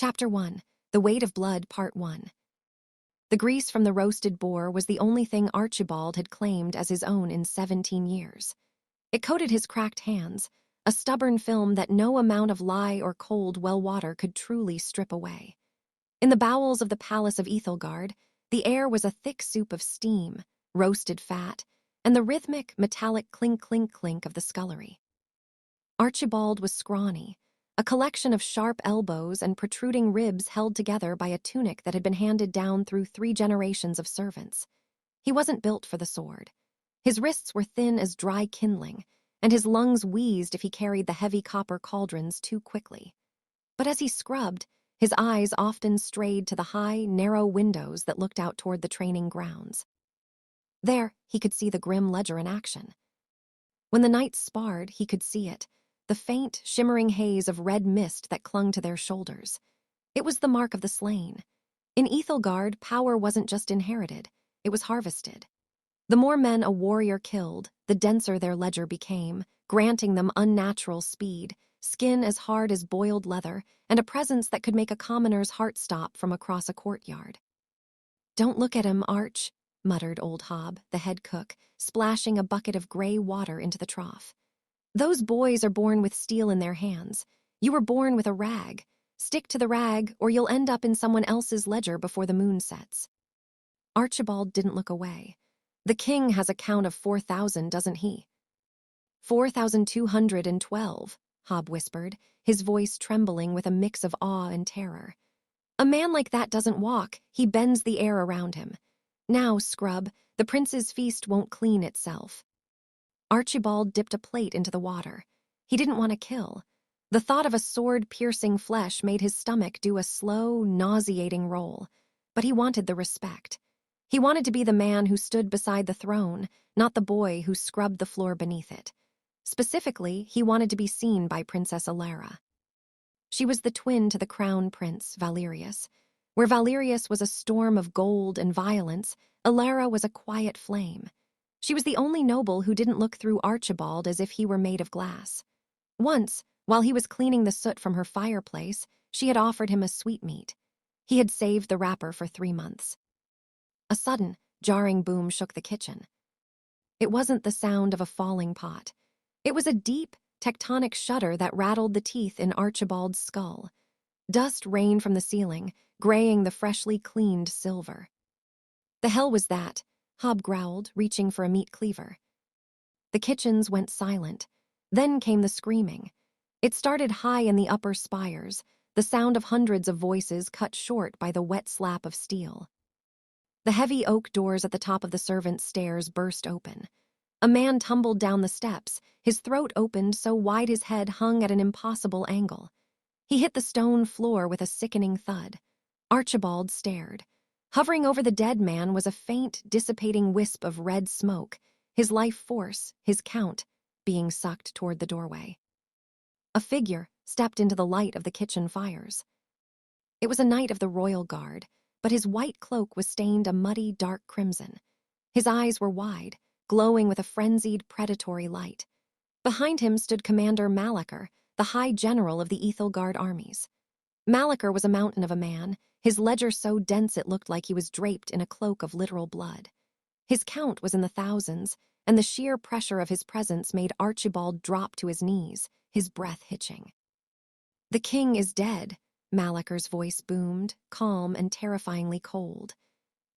Chapter 1. The Weight of Blood, Part 1. The grease from the roasted boar was the only thing Archibald had claimed as his own in 17 years. It coated his cracked hands, a stubborn film that no amount of lye or cold well water could truly strip away. In the bowels of the Palace of Aethelgard, the air was a thick soup of steam, roasted fat, and the rhythmic, metallic clink-clink-clink of the scullery. Archibald was scrawny, a collection of sharp elbows and protruding ribs held together by a tunic that had been handed down through 3 generations of servants. He wasn't built for the sword. His wrists were thin as dry kindling, and his lungs wheezed if he carried the heavy copper cauldrons too quickly. But as he scrubbed, his eyes often strayed to the high, narrow windows that looked out toward the training grounds. There, he could see the grim ledger in action. When the knights sparred, he could see it, the faint, shimmering haze of red mist that clung to their shoulders. It was the mark of the slain. In Aethelgard, power wasn't just inherited, it was harvested. The more men a warrior killed, the denser their ledger became, granting them unnatural speed, skin as hard as boiled leather, and a presence that could make a commoner's heart stop from across a courtyard. "Don't look at him, Arch," muttered old Hob, the head cook, splashing a bucket of gray water into the trough. "Those boys are born with steel in their hands. You were born with a rag. Stick to the rag, or you'll end up in someone else's ledger before the moon sets." Archibald didn't look away. "The king has a count of 4,000, doesn't he?" 4,212, Hob whispered, his voice trembling with a mix of awe and terror. "A man like that doesn't walk, he bends the air around him. Now, scrub, the prince's feast won't clean itself." Archibald dipped a plate into the water. He didn't want to kill. The thought of a sword-piercing flesh made his stomach do a slow, nauseating roll. But he wanted the respect. He wanted to be the man who stood beside the throne, not the boy who scrubbed the floor beneath it. Specifically, he wanted to be seen by Princess Alara. She was the twin to the crown prince, Valerius. Where Valerius was a storm of gold and violence, Alara was a quiet flame. She was the only noble who didn't look through Archibald as if he were made of glass. Once, while he was cleaning the soot from her fireplace, she had offered him a sweetmeat. He had saved the wrapper for 3 months. A sudden, jarring boom shook the kitchen. It wasn't the sound of a falling pot. It was a deep, tectonic shudder that rattled the teeth in Archibald's skull. Dust rained from the ceiling, graying the freshly cleaned silver. "The hell was that?" Hob growled, reaching for a meat cleaver. The kitchens went silent. Then came the screaming. It started high in the upper spires, the sound of hundreds of voices cut short by the wet slap of steel. The heavy oak doors at the top of the servants' stairs burst open. A man tumbled down the steps, his throat opened so wide his head hung at an impossible angle. He hit the stone floor with a sickening thud. Archibald stared. Hovering over the dead man was a faint, dissipating wisp of red smoke, his life force, his count, being sucked toward the doorway. A figure stepped into the light of the kitchen fires. It was a knight of the royal guard, but his white cloak was stained a muddy, dark crimson. His eyes were wide, glowing with a frenzied, predatory light. Behind him stood Commander Malachar, the High General of the Aethelgard armies. Malachar was a mountain of a man, his ledger so dense it looked like he was draped in a cloak of literal blood. His count was in the thousands, and the sheer pressure of his presence made Archibald drop to his knees, his breath hitching. "The king is dead," Malachar's voice boomed, calm and terrifyingly cold.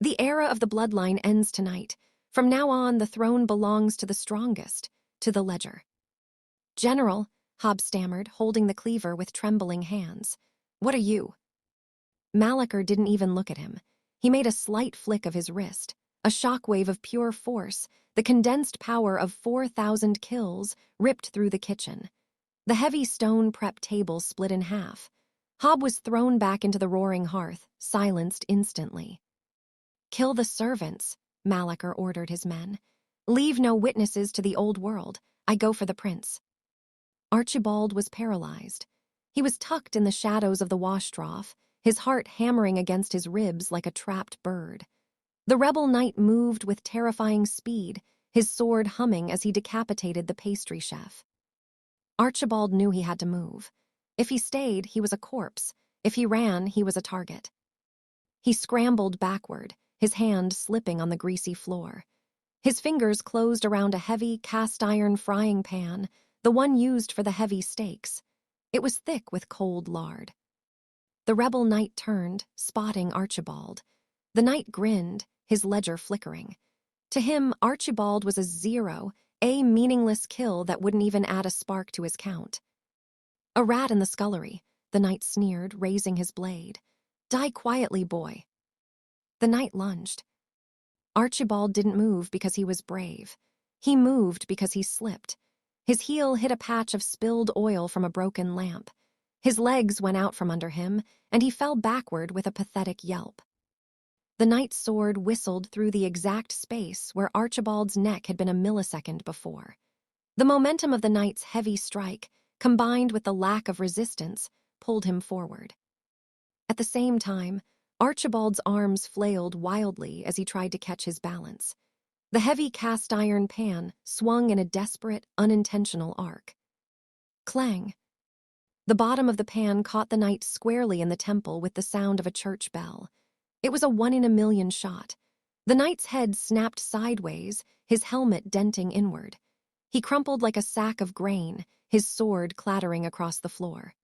"The era of the bloodline ends tonight. From now on, the throne belongs to the strongest, to the ledger." "General," Hob stammered, holding the cleaver with trembling hands. "What are you?" Malachar didn't even look at him. He made a slight flick of his wrist, a shockwave of pure force, the condensed power of 4,000 kills ripped through the kitchen. The heavy stone prep table split in half. Hob was thrown back into the roaring hearth, silenced instantly. "Kill the servants," Malachar ordered his men. "Leave no witnesses to the old world. I go for the prince." Archibald was paralyzed. He was tucked in the shadows of the wash trough, his heart hammering against his ribs like a trapped bird. The rebel knight moved with terrifying speed, his sword humming as he decapitated the pastry chef. Archibald knew he had to move. If he stayed, he was a corpse. If he ran, he was a target. He scrambled backward, his hand slipping on the greasy floor. His fingers closed around a heavy cast-iron frying pan, the one used for the heavy steaks. It was thick with cold lard. The rebel knight turned, spotting Archibald. The knight grinned, his ledger flickering. To him, Archibald was a zero, a meaningless kill that wouldn't even add a spark to his count. A rat in the scullery, the knight sneered, raising his blade. Die quietly, boy. The knight lunged. Archibald didn't move because he was brave. He moved because he slipped. His heel hit a patch of spilled oil from a broken lamp. His legs went out from under him, and he fell backward with a pathetic yelp. The knight's sword whistled through the exact space where Archibald's neck had been a millisecond before. The momentum of the knight's heavy strike, combined with the lack of resistance, pulled him forward. At the same time, Archibald's arms flailed wildly as he tried to catch his balance. The heavy cast-iron pan swung in a desperate, unintentional arc. Clang! The bottom of the pan caught the knight squarely in the temple with the sound of a church bell. It was a 1-in-a-million shot. The knight's head snapped sideways, his helmet denting inward. He crumpled like a sack of grain, his sword clattering across the floor.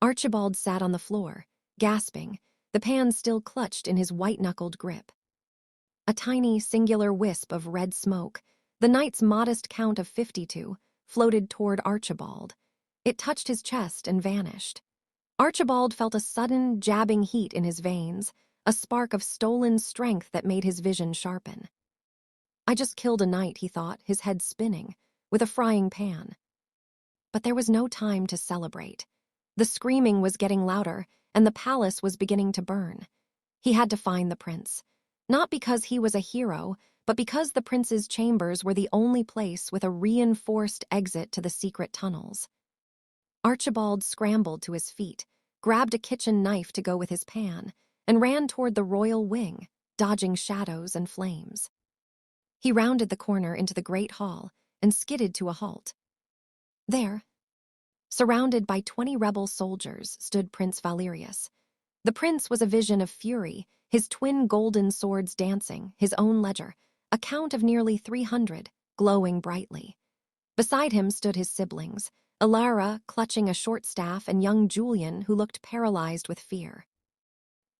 Archibald sat on the floor, gasping, the pan still clutched in his white-knuckled grip. A tiny, singular wisp of red smoke, the knight's modest count of 52, floated toward Archibald. It touched his chest and vanished. Archibald felt a sudden, jabbing heat in his veins, a spark of stolen strength that made his vision sharpen. I just killed a knight, he thought, his head spinning, with a frying pan. But there was no time to celebrate. The screaming was getting louder, and the palace was beginning to burn. He had to find the prince. Not because he was a hero, but because the prince's chambers were the only place with a reinforced exit to the secret tunnels. Archibald scrambled to his feet, grabbed a kitchen knife to go with his pan, and ran toward the royal wing, dodging shadows and flames. He rounded the corner into the great hall and skidded to a halt. There, surrounded by 20 rebel soldiers, stood Prince Valerius. The prince was a vision of fury, his twin golden swords dancing, his own ledger, a count of nearly 300, glowing brightly. Beside him stood his siblings, Ilara clutching a short staff and young Julian who looked paralyzed with fear.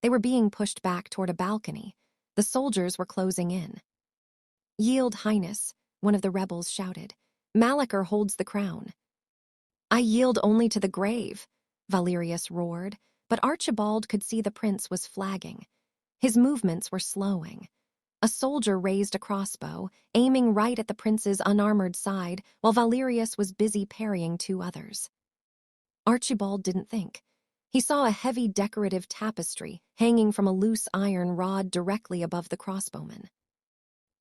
They were being pushed back toward a balcony. The soldiers were closing in. "Yield, Highness," one of the rebels shouted. "Malachor holds the crown." "I yield only to the grave," Valerius roared, but Archibald could see the prince was flagging. His movements were slowing. A soldier raised a crossbow, aiming right at the prince's unarmored side, while Valerius was busy parrying 2 others. Archibald didn't think. He saw a heavy decorative tapestry hanging from a loose iron rod directly above the crossbowman.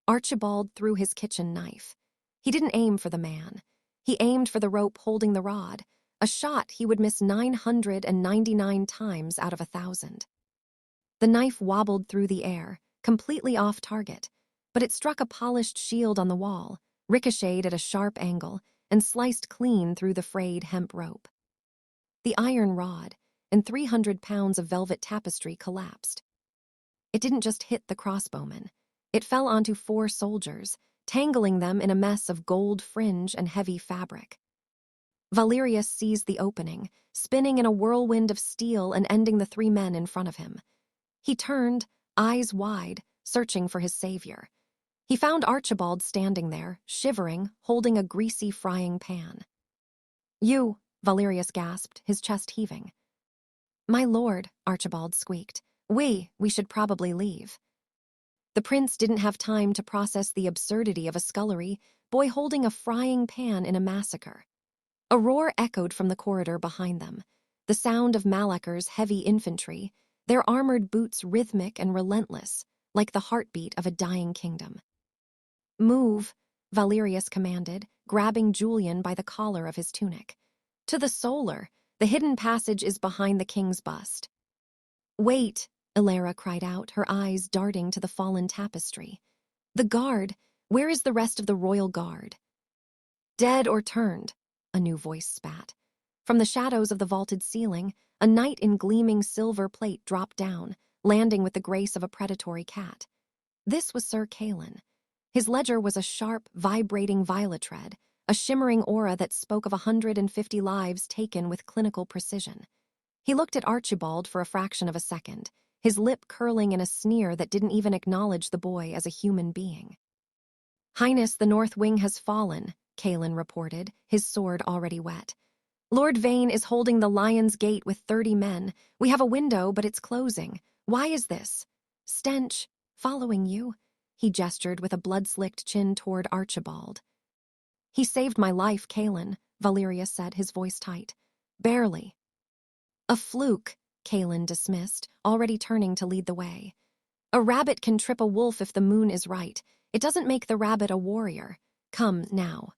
Archibald threw his kitchen knife. He didn't aim for the man. He aimed for the rope holding the rod, a shot he would miss 999 times out of 1,000. The knife wobbled through the air, completely off target, but it struck a polished shield on the wall, ricocheted at a sharp angle, and sliced clean through the frayed hemp rope. The iron rod and 300 pounds of velvet tapestry collapsed. It didn't just hit the crossbowman. It fell onto 4 soldiers, tangling them in a mess of gold fringe and heavy fabric. Valerius seized the opening, spinning in a whirlwind of steel and ending the 3 men in front of him. He turned, eyes wide, searching for his savior. He found Archibald standing there, shivering, holding a greasy frying pan. "You," Valerius gasped, his chest heaving. "My lord," Archibald squeaked, we should probably leave." The prince didn't have time to process the absurdity of a scullery boy holding a frying pan in a massacre. A roar echoed from the corridor behind them, the sound of Malachor's heavy infantry, their armored boots rhythmic and relentless, like the heartbeat of a dying kingdom. "Move," Valerius commanded, grabbing Julian by the collar of his tunic. "To the solar. The hidden passage is behind the king's bust." "Wait," Ilara cried out, her eyes darting to the fallen tapestry. "The guard. Where is the rest of the royal guard?" "Dead or turned," a new voice spat. From the shadows of the vaulted ceiling, a knight in gleaming silver plate dropped down, landing with the grace of a predatory cat. This was Sir Kalen. His ledger was a sharp, vibrating violet red, a shimmering aura that spoke of 150 lives taken with clinical precision. He looked at Archibald for a fraction of a second, his lip curling in a sneer that didn't even acknowledge the boy as a human being. "Highness, the North Wing has fallen," Kalen reported, his sword already wet. "Lord Vane is holding the Lion's Gate with 30 men. We have a window, but it's closing. Why is this? Stench, following you?" He gestured with a blood-slicked chin toward Archibald. "He saved my life, Kalen," Valerius said, his voice tight. "Barely." "A fluke," Kalen dismissed, already turning to lead the way. "A rabbit can trip a wolf if the moon is right. It doesn't make the rabbit a warrior. Come, now."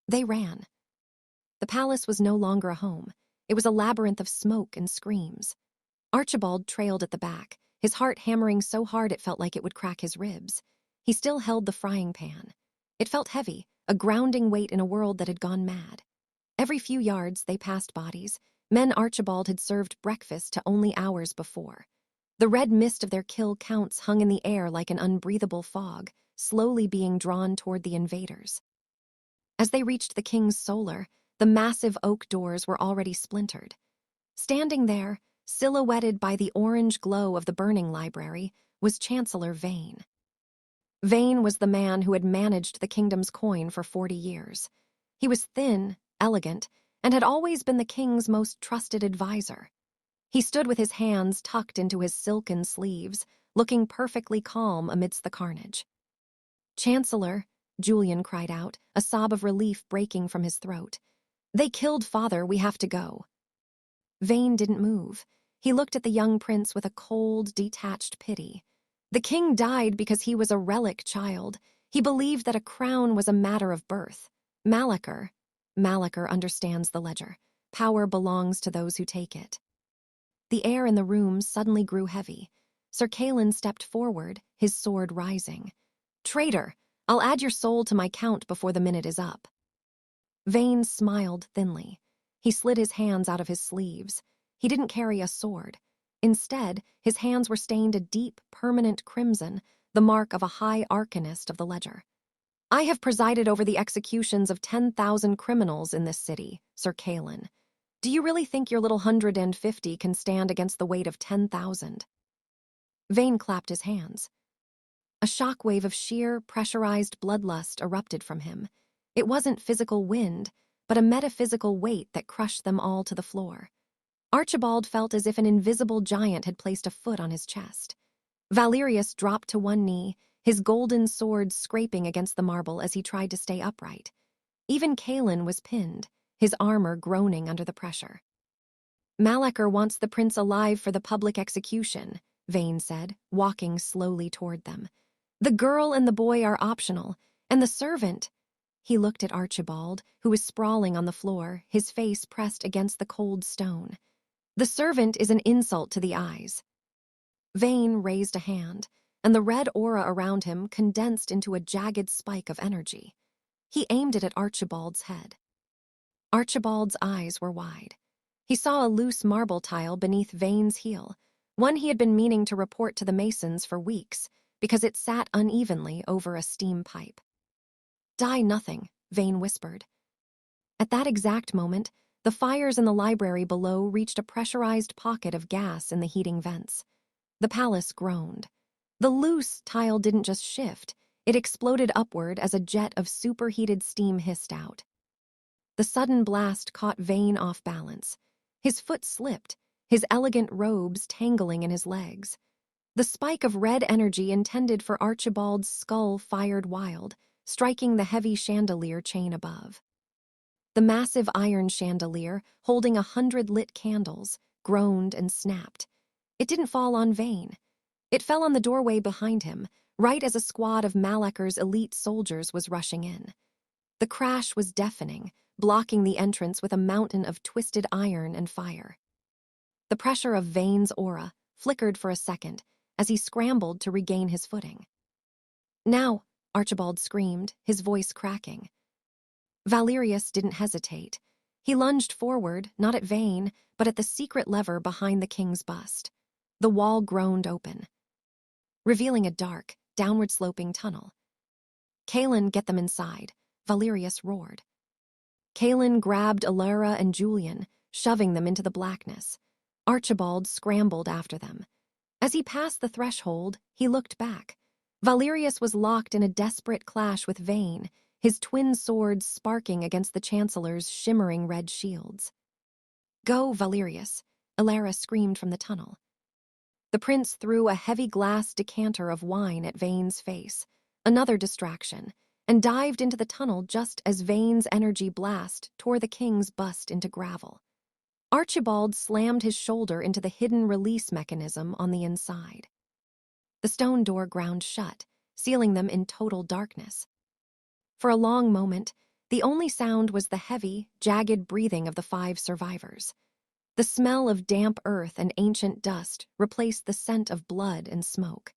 They ran. The palace was no longer a home. It was a labyrinth of smoke and screams. Archibald trailed at the back, his heart hammering so hard it felt like it would crack his ribs. He still held the frying pan. It felt heavy, a grounding weight in a world that had gone mad. Every few yards they passed bodies, men Archibald had served breakfast to only hours before. The red mist of their kill counts hung in the air like an unbreathable fog, slowly being drawn toward the invaders. As they reached the king's solar, the massive oak doors were already splintered. Standing there, silhouetted by the orange glow of the burning library, was Chancellor Vane. Vane was the man who had managed the kingdom's coin for 40 years. He was thin, elegant, and had always been the king's most trusted advisor. He stood with his hands tucked into his silken sleeves, looking perfectly calm amidst the carnage. "Chancellor," Julian cried out, a sob of relief breaking from his throat. "They killed Father, we have to go." Vane didn't move. He looked at the young prince with a cold, detached pity. The king died because he was a relic child. He believed that a crown was a matter of birth. Malachor understands the ledger. Power belongs to those who take it. The air in the room suddenly grew heavy. Sir Kalen stepped forward, his sword rising. "Traitor! I'll add your soul to my count before the minute is up." Vane smiled thinly. He slid his hands out of his sleeves. He didn't carry a sword. Instead, his hands were stained a deep, permanent crimson, the mark of a high arcanist of the ledger. "I have presided over the executions of 10,000 criminals in this city, Sir Kalen. Do you really think your little 150 can stand against the weight of 10,000? Vane clapped his hands. A shockwave of sheer, pressurized bloodlust erupted from him. It wasn't physical wind, but a metaphysical weight that crushed them all to the floor. Archibald felt as if an invisible giant had placed a foot on his chest. Valerius dropped to one knee, his golden sword scraping against the marble as he tried to stay upright. Even Kalen was pinned, his armor groaning under the pressure. "Malachor wants the prince alive for the public execution," Vane said, walking slowly toward them. "The girl and the boy are optional, and the servant—" He looked at Archibald, who was sprawling on the floor, his face pressed against the cold stone. "The servant is an insult to the eyes." Vane raised a hand, and the red aura around him condensed into a jagged spike of energy. He aimed it at Archibald's head. Archibald's eyes were wide. He saw a loose marble tile beneath Vane's heel, one he had been meaning to report to the masons for weeks, because it sat unevenly over a steam pipe. "Die nothing," Vane whispered. At that exact moment, the fires in the library below reached a pressurized pocket of gas in the heating vents. The palace groaned. The loose tile didn't just shift, it exploded upward as a jet of superheated steam hissed out. The sudden blast caught Vane off balance. His foot slipped, his elegant robes tangling in his legs. The spike of red energy intended for Archibald's skull fired wild, striking the heavy chandelier chain above. The massive iron chandelier, holding 100 lit candles, groaned and snapped. It didn't fall on Vane. It fell on the doorway behind him, right as a squad of Malachor's elite soldiers was rushing in. The crash was deafening, blocking the entrance with a mountain of twisted iron and fire. The pressure of Vane's aura flickered for a second as he scrambled to regain his footing. "Now!" Archibald screamed, his voice cracking. Valerius didn't hesitate. He lunged forward, not at Vane, but at the secret lever behind the king's bust. The wall groaned open, revealing a dark, downward-sloping tunnel. "Kaelin, get them inside," Valerius roared. Kaelin grabbed Alara and Julian, shoving them into the blackness. Archibald scrambled after them. As he passed the threshold, he looked back. Valerius was locked in a desperate clash with Vane, his twin swords sparking against the Chancellor's shimmering red shields. "Go, Valerius," Alara screamed from the tunnel. The prince threw a heavy glass decanter of wine at Vane's face, another distraction, and dived into the tunnel just as Vane's energy blast tore the king's bust into gravel. Archibald slammed his shoulder into the hidden release mechanism on the inside. The stone door ground shut, sealing them in total darkness. For a long moment, the only sound was the heavy, jagged breathing of the 5 survivors. The smell of damp earth and ancient dust replaced the scent of blood and smoke.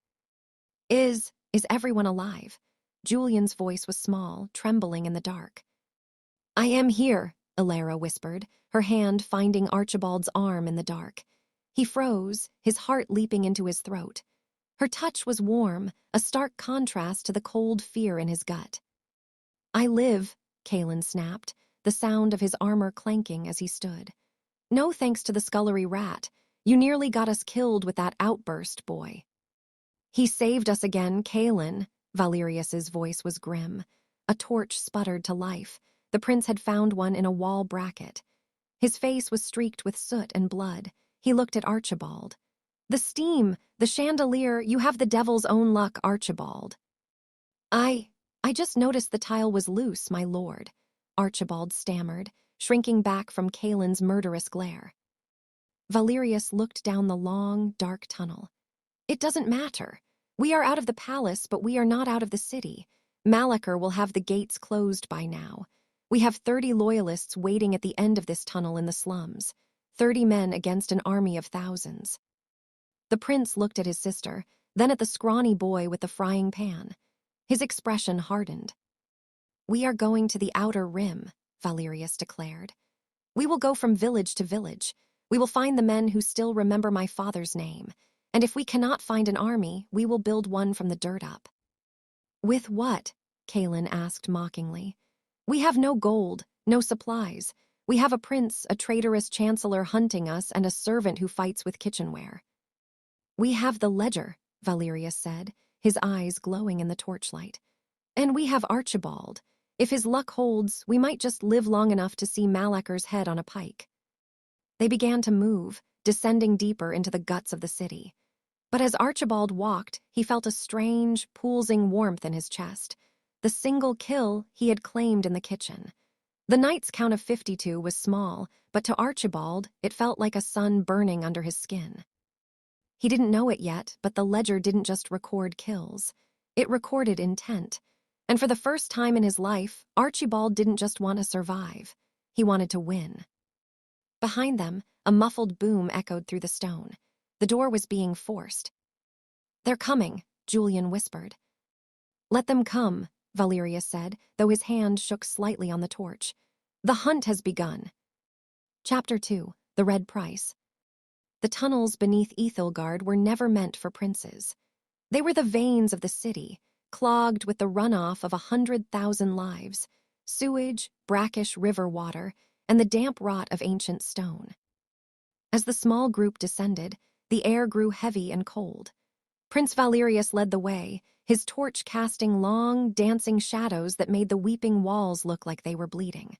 Is everyone alive?" Julian's voice was small, trembling in the dark. "I am here," Alara whispered, her hand finding Archibald's arm in the dark. He froze, his heart leaping into his throat. Her touch was warm, a stark contrast to the cold fear in his gut. "I live," Kaelin snapped, the sound of his armor clanking as he stood. "No thanks to the scullery rat. You nearly got us killed with that outburst, boy." "He saved us again, Kaelin." Valerius's voice was grim. A torch sputtered to life. The prince had found one in a wall bracket. His face was streaked with soot and blood. He looked at Archibald. "The steam, the chandelier, you have the devil's own luck, Archibald." I just noticed the tile was loose, my lord," Archibald stammered, shrinking back from Kaelin's murderous glare. Valerius looked down the long, dark tunnel. "It doesn't matter. We are out of the palace, but we are not out of the city. Malachor will have the gates closed by now. We have 30 loyalists waiting at the end of this tunnel in the slums. 30 men against an army of thousands." The prince looked at his sister, then at the scrawny boy with the frying pan. His expression hardened. "We are going to the outer rim," Valerius declared. "We will go from village to village. We will find the men who still remember my father's name. And if we cannot find an army, we will build one from the dirt up." "With what?" Kaelin asked mockingly. "We have no gold, no supplies. We have a prince, a traitorous chancellor hunting us, and a servant who fights with kitchenware." "We have the ledger," Valerius said, his eyes glowing in the torchlight. "And we have Archibald. If his luck holds, we might just live long enough to see Malachor's head on a pike." They began to move, descending deeper into the guts of the city. But as Archibald walked, he felt a strange, pulsing warmth in his chest, the single kill he had claimed in the kitchen. The knight's count of 52 was small, but to Archibald, it felt like a sun burning under his skin. He didn't know it yet, but the ledger didn't just record kills. It recorded intent. And for the first time in his life, Archibald didn't just want to survive. He wanted to win. Behind them, a muffled boom echoed through the stone. The door was being forced. "They're coming," Julian whispered. "Let them come," Valerius said, though his hand shook slightly on the torch. "The hunt has begun." Chapter 2, The Red Price. The tunnels beneath Aethelgard were never meant for princes. They were the veins of the city, clogged with the runoff of 100,000 lives, sewage, brackish river water, and the damp rot of ancient stone. As the small group descended, the air grew heavy and cold. Prince Valerius led the way, his torch casting long, dancing shadows that made the weeping walls look like they were bleeding.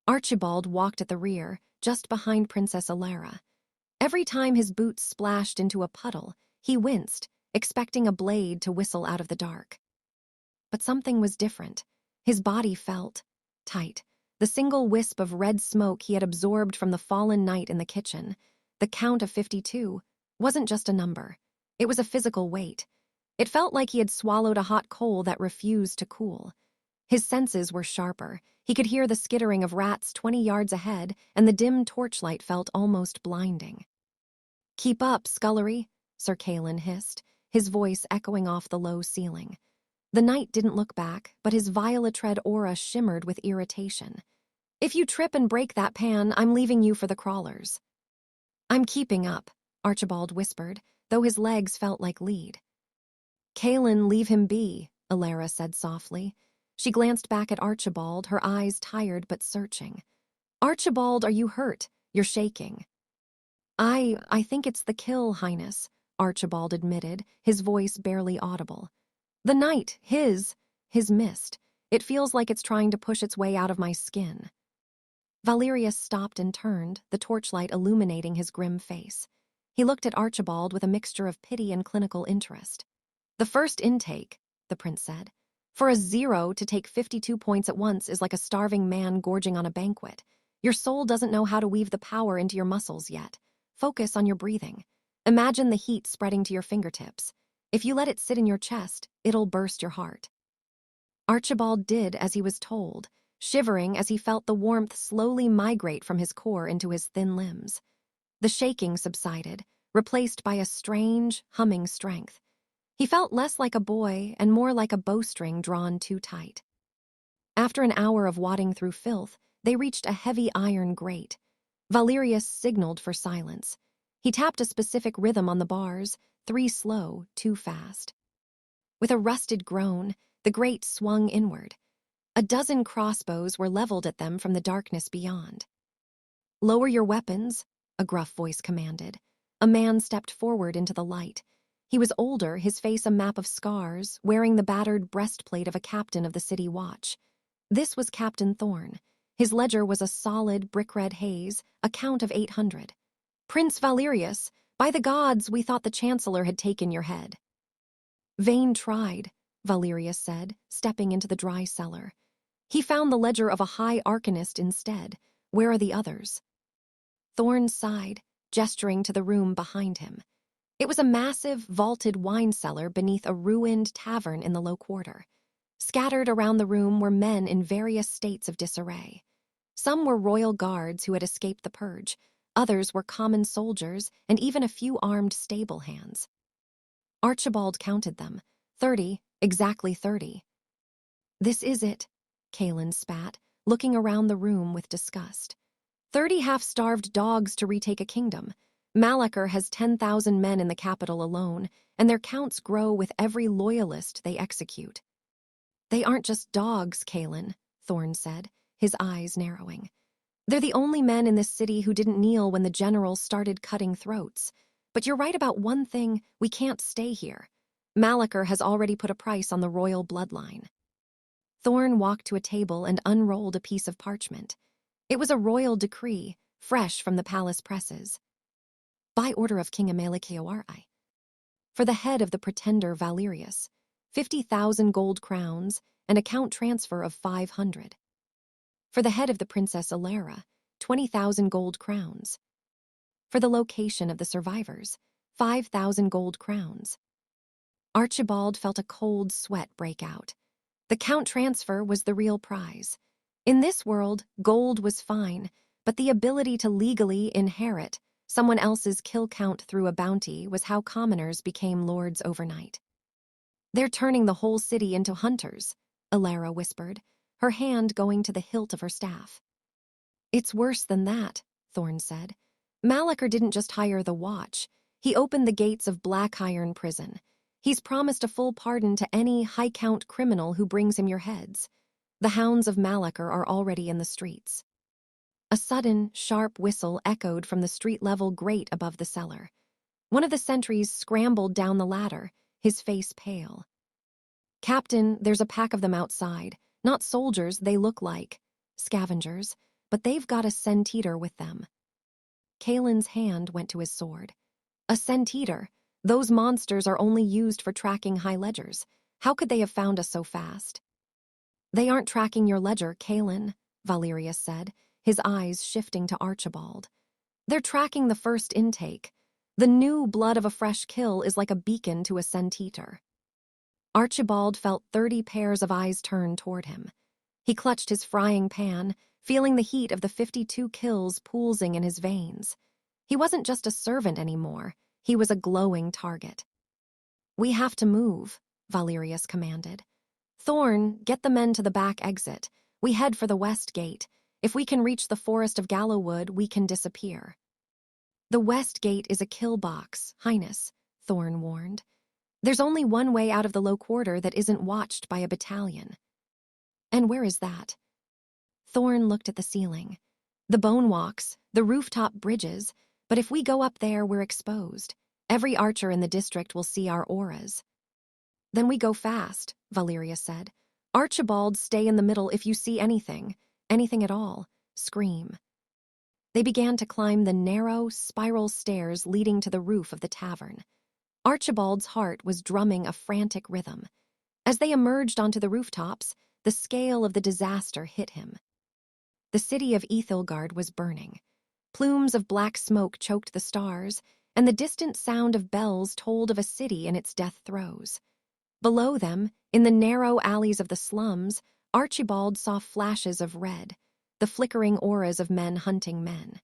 Archibald walked at the rear, just behind Princess Alara. Every time his boots splashed into a puddle, he winced, expecting a blade to whistle out of the dark. But something was different. His body felt tight. The single wisp of red smoke he had absorbed from the fallen night in the kitchen, the count of 52, wasn't just a number. It was a physical weight. It felt like he had swallowed a hot coal that refused to cool. His senses were sharper. He could hear the skittering of rats 20 yards ahead, and the dim torchlight felt almost blinding. "Keep up, scullery," Sir Kaelin hissed, his voice echoing off the low ceiling. The knight didn't look back, but his violet-red aura shimmered with irritation. If you trip and break that pan, I'm leaving you for the crawlers. I'm keeping up, Archibald whispered, though his legs felt like lead. Kaelin, leave him be, Alara said softly. She glanced back at Archibald, her eyes tired but searching. Archibald, are you hurt? You're shaking. I think it's the kill, Highness, Archibald admitted, his voice barely audible. The night, his mist. It feels like it's trying to push its way out of my skin. Valerius stopped and turned, the torchlight illuminating his grim face. He looked at Archibald with a mixture of pity and clinical interest. The first intake, the prince said. For a 0 to take 52 points at once is like a starving man gorging on a banquet. Your soul doesn't know how to weave the power into your muscles yet. Focus on your breathing. Imagine the heat spreading to your fingertips. If you let it sit in your chest, it'll burst your heart. Archibald did as he was told, shivering as he felt the warmth slowly migrate from his core into his thin limbs. The shaking subsided, replaced by a strange, humming strength. He felt less like a boy and more like a bowstring drawn too tight. After an hour of wadding through filth, they reached a heavy iron grate. Valerius signaled for silence. He tapped a specific rhythm on the bars, 3 slow, 2 fast. With a rusted groan, the grate swung inward. A dozen crossbows were leveled at them from the darkness beyond. Lower your weapons, a gruff voice commanded. A man stepped forward into the light. He was older, his face a map of scars, wearing the battered breastplate of a captain of the city watch. This was Captain Thorn. His ledger was a solid brick-red haze, a count of 800. Prince Valerius, by the gods, we thought the Chancellor had taken your head. Vain tried, Valerius said, stepping into the dry cellar. He found the ledger of a high arcanist instead. Where are the others? Thorn sighed, gesturing to the room behind him. It was a massive, vaulted wine cellar beneath a ruined tavern in the low quarter. Scattered around the room were men in various states of disarray. Some were royal guards who had escaped the purge. Others were common soldiers and even a few armed stable hands. Archibald counted them. 30, exactly 30. This is it, Kaelin spat, looking around the room with disgust. 30 half-starved dogs to retake a kingdom. Null-Anchor has 10,000 men in the capital alone, and their counts grow with every loyalist they execute. They aren't just dogs, Kaelin, Thorn said, his eyes narrowing. They're the only men in this city who didn't kneel when the generals started cutting throats. But you're right about one thing, we can't stay here. Null-Anchor has already put a price on the royal bloodline. Thorn walked to a table and unrolled a piece of parchment. It was a royal decree, fresh from the palace presses. By order of King Amalekiorai. For the head of the pretender Valerius, 50,000 gold crowns, and account transfer of 500. For the head of the Princess Alara, 20,000 gold crowns. For the location of the survivors, 5,000 gold crowns. Archibald felt a cold sweat break out. The count transfer was the real prize. In this world, gold was fine, but the ability to legally inherit someone else's kill count through a bounty was how commoners became lords overnight. They're turning the whole city into hunters, Alara whispered, her hand going to the hilt of her staff. It's worse than that, Thorn said. Null-Anchor didn't just hire the watch. He opened the gates of Black Iron Prison. He's promised a full pardon to any high-count criminal who brings him your heads. The hounds of Null-Anchor are already in the streets. A sudden, sharp whistle echoed from the street-level grate above the cellar. One of the sentries scrambled down the ladder, his face pale. Captain, there's a pack of them outside. Not soldiers, they look like scavengers, but they've got a centaur with them. Kaelin's hand went to his sword. A centaur? Those monsters are only used for tracking high ledgers. How could they have found us so fast? They aren't tracking your ledger, Kaelin, Valerius said, his eyes shifting to Archibald. They're tracking the first intake. The new blood of a fresh kill is like a beacon to a centaur. Archibald felt 30 pairs of eyes turn toward him. He clutched his frying pan, feeling the heat of the 52 kills pulsing in his veins. He wasn't just a servant anymore. He was a glowing target. We have to move, Valerius commanded. Thorn, get the men to the back exit. We head for the west gate. If we can reach the forest of Gallowwood, we can disappear. The west gate is a kill box, Highness, Thorn warned. There's only one way out of the low quarter that isn't watched by a battalion. And where is that? Thorn looked at the ceiling. The bone walks, the rooftop bridges, but if we go up there, we're exposed. Every archer in the district will see our auras. Then we go fast, Valeria said. Archibald, stay in the middle if you see anything at all. Scream. They began to climb the narrow, spiral stairs leading to the roof of the tavern. Archibald's heart was drumming a frantic rhythm. As they emerged onto the rooftops, the scale of the disaster hit him. The city of Aethelgard was burning. Plumes of black smoke choked the stars, and the distant sound of bells told of a city in its death throes. Below them, in the narrow alleys of the slums, Archibald saw flashes of red, the flickering auras of men hunting men.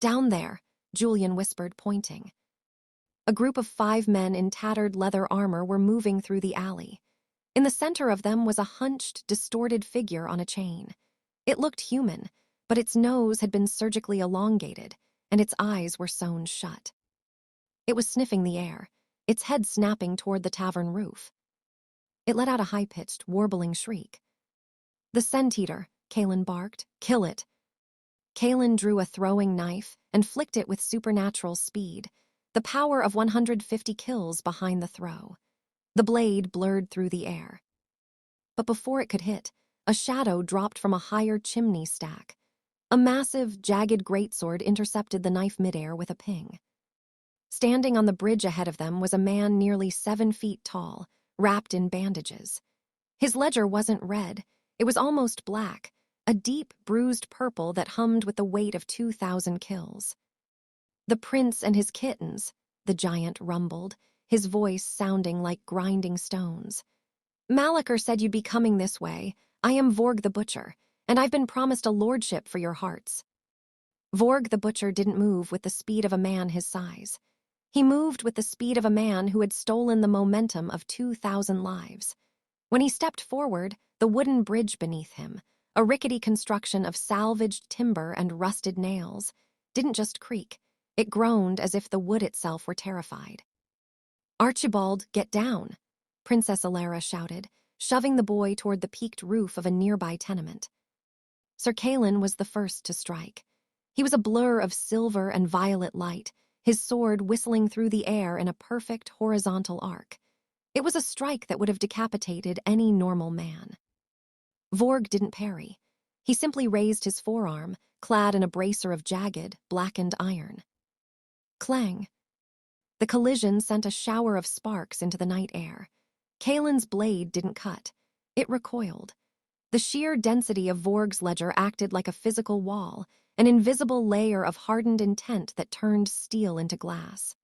Down there, Julian whispered, pointing. A group of 5 men in tattered leather armor were moving through the alley. In the center of them was a hunched, distorted figure on a chain. It looked human, but its nose had been surgically elongated, and its eyes were sewn shut. It was sniffing the air, its head snapping toward the tavern roof. It let out a high-pitched, warbling shriek. The Centaur, Kaelin barked. Kill it. Kaelin drew a throwing knife and flicked it with supernatural speed, the power of 150 kills behind the throw. The blade blurred through the air. But before it could hit, a shadow dropped from a higher chimney stack. A massive, jagged greatsword intercepted the knife midair with a ping. Standing on the bridge ahead of them was a man nearly 7 feet tall, wrapped in bandages. His ledger wasn't red, it was almost black, a deep, bruised purple that hummed with the weight of 2,000 kills. The prince and his kittens, the giant rumbled, his voice sounding like grinding stones. Malachor said you'd be coming this way. I am Vorg the Butcher, and I've been promised a lordship for your hearts. Vorg the Butcher didn't move with the speed of a man his size. He moved with the speed of a man who had stolen the momentum of 2,000 lives. When he stepped forward, the wooden bridge beneath him, a rickety construction of salvaged timber and rusted nails, didn't just creak. It groaned as if the wood itself were terrified. Archibald, get down, Princess Alara shouted, shoving the boy toward the peaked roof of a nearby tenement. Sir Kaelin was the first to strike. He was a blur of silver and violet light, his sword whistling through the air in a perfect horizontal arc. It was a strike that would have decapitated any normal man. Vorg didn't parry. He simply raised his forearm, clad in a bracer of jagged, blackened iron. Clang. The collision sent a shower of sparks into the night air. Kaelin's blade didn't cut. It recoiled. The sheer density of Vorg's ledger acted like a physical wall, an invisible layer of hardened intent that turned steel into glass.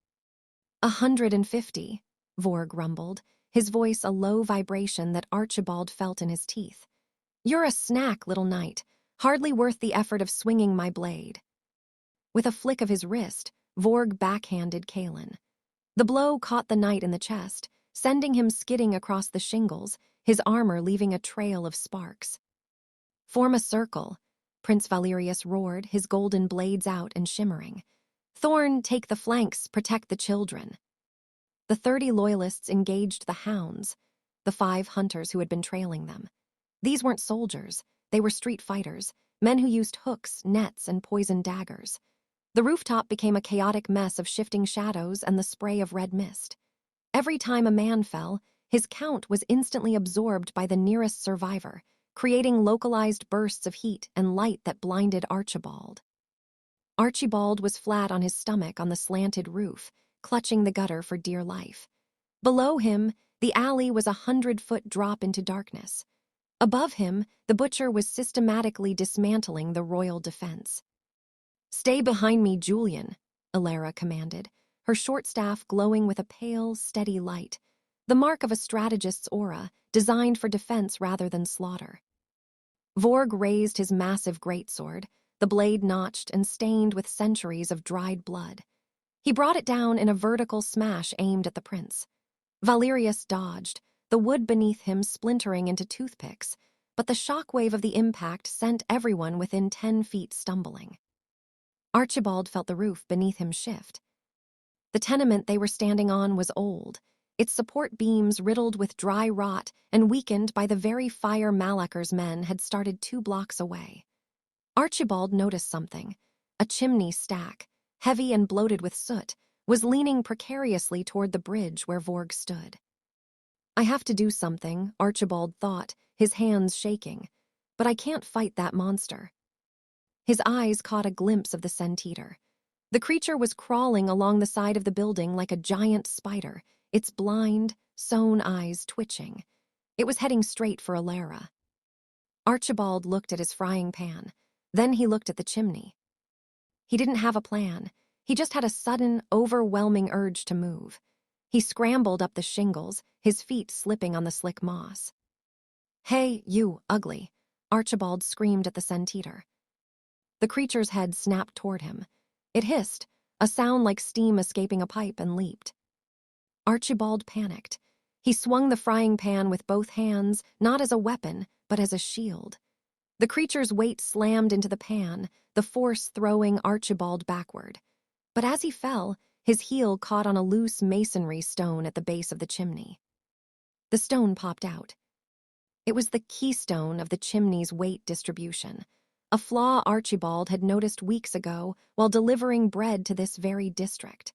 150, Vorg rumbled, his voice a low vibration that Archibald felt in his teeth. You're a snack, little knight, hardly worth the effort of swinging my blade. With a flick of his wrist, Vorg backhanded Kaelin. The blow caught the knight in the chest, sending him skidding across the shingles, his armor leaving a trail of sparks. Form a circle, Prince Valerius roared, his golden blades out and shimmering. Thorn, take the flanks, protect the children. The 30 loyalists engaged the hounds, the 5 hunters who had been trailing them. These weren't soldiers, they were street fighters, men who used hooks, nets, and poisoned daggers. The rooftop became a chaotic mess of shifting shadows and the spray of red mist. Every time a man fell, his count was instantly absorbed by the nearest survivor, creating localized bursts of heat and light that blinded Archibald. Archibald was flat on his stomach on the slanted roof, clutching the gutter for dear life. Below him, the alley was 100-foot drop into darkness. Above him, the butcher was systematically dismantling the royal defense. Stay behind me, Julian, Alara commanded, her short staff glowing with a pale, steady light, the mark of a strategist's aura, designed for defense rather than slaughter. Vorg raised his massive greatsword, the blade notched and stained with centuries of dried blood. He brought it down in a vertical smash aimed at the prince. Valerius dodged, the wood beneath him splintering into toothpicks, but the shockwave of the impact sent everyone within 10 feet stumbling. Archibald felt the roof beneath him shift. The tenement they were standing on was old, its support beams riddled with dry rot and weakened by the very fire Malacker's men had started 2 blocks away. Archibald noticed something. A chimney stack, heavy and bloated with soot, was leaning precariously toward the bridge where Vorg stood. I have to do something, Archibald thought, his hands shaking. But I can't fight that monster. His eyes caught a glimpse of the centeater. The creature was crawling along the side of the building like a giant spider, its blind, sewn eyes twitching. It was heading straight for Alara. Archibald looked at his frying pan. Then he looked at the chimney. He didn't have a plan. He just had a sudden, overwhelming urge to move. He scrambled up the shingles, his feet slipping on the slick moss. "Hey, you, ugly," Archibald screamed at the centeater. The creature's head snapped toward him. It hissed, a sound like steam escaping a pipe, and leaped. Archibald panicked. He swung the frying pan with both hands, not as a weapon, but as a shield. The creature's weight slammed into the pan, the force throwing Archibald backward. But as he fell, his heel caught on a loose masonry stone at the base of the chimney. The stone popped out. It was the keystone of the chimney's weight distribution, a flaw Archibald had noticed weeks ago while delivering bread to this very district.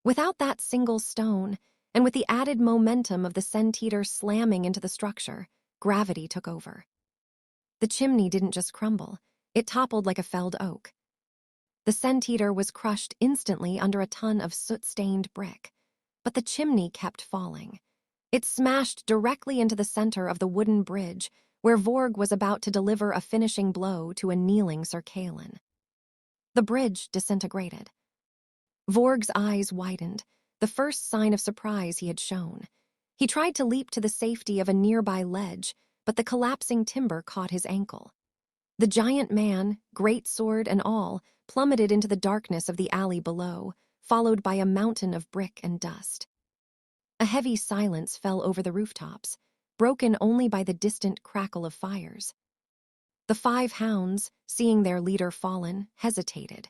Without that single stone, and with the added momentum of the centeater slamming into the structure, gravity took over. The chimney didn't just crumble, it toppled like a felled oak. The centeater was crushed instantly under a ton of soot-stained brick, but the chimney kept falling. It smashed directly into the center of the wooden bridge, where Vorg was about to deliver a finishing blow to a kneeling Sir Kalen. The bridge disintegrated. Vorg's eyes widened, the first sign of surprise he had shown. He tried to leap to the safety of a nearby ledge, but the collapsing timber caught his ankle. The giant man, greatsword and all, plummeted into the darkness of the alley below, followed by a mountain of brick and dust. A heavy silence fell over the rooftops, broken only by the distant crackle of fires. The 5 hounds, seeing their leader fallen, hesitated.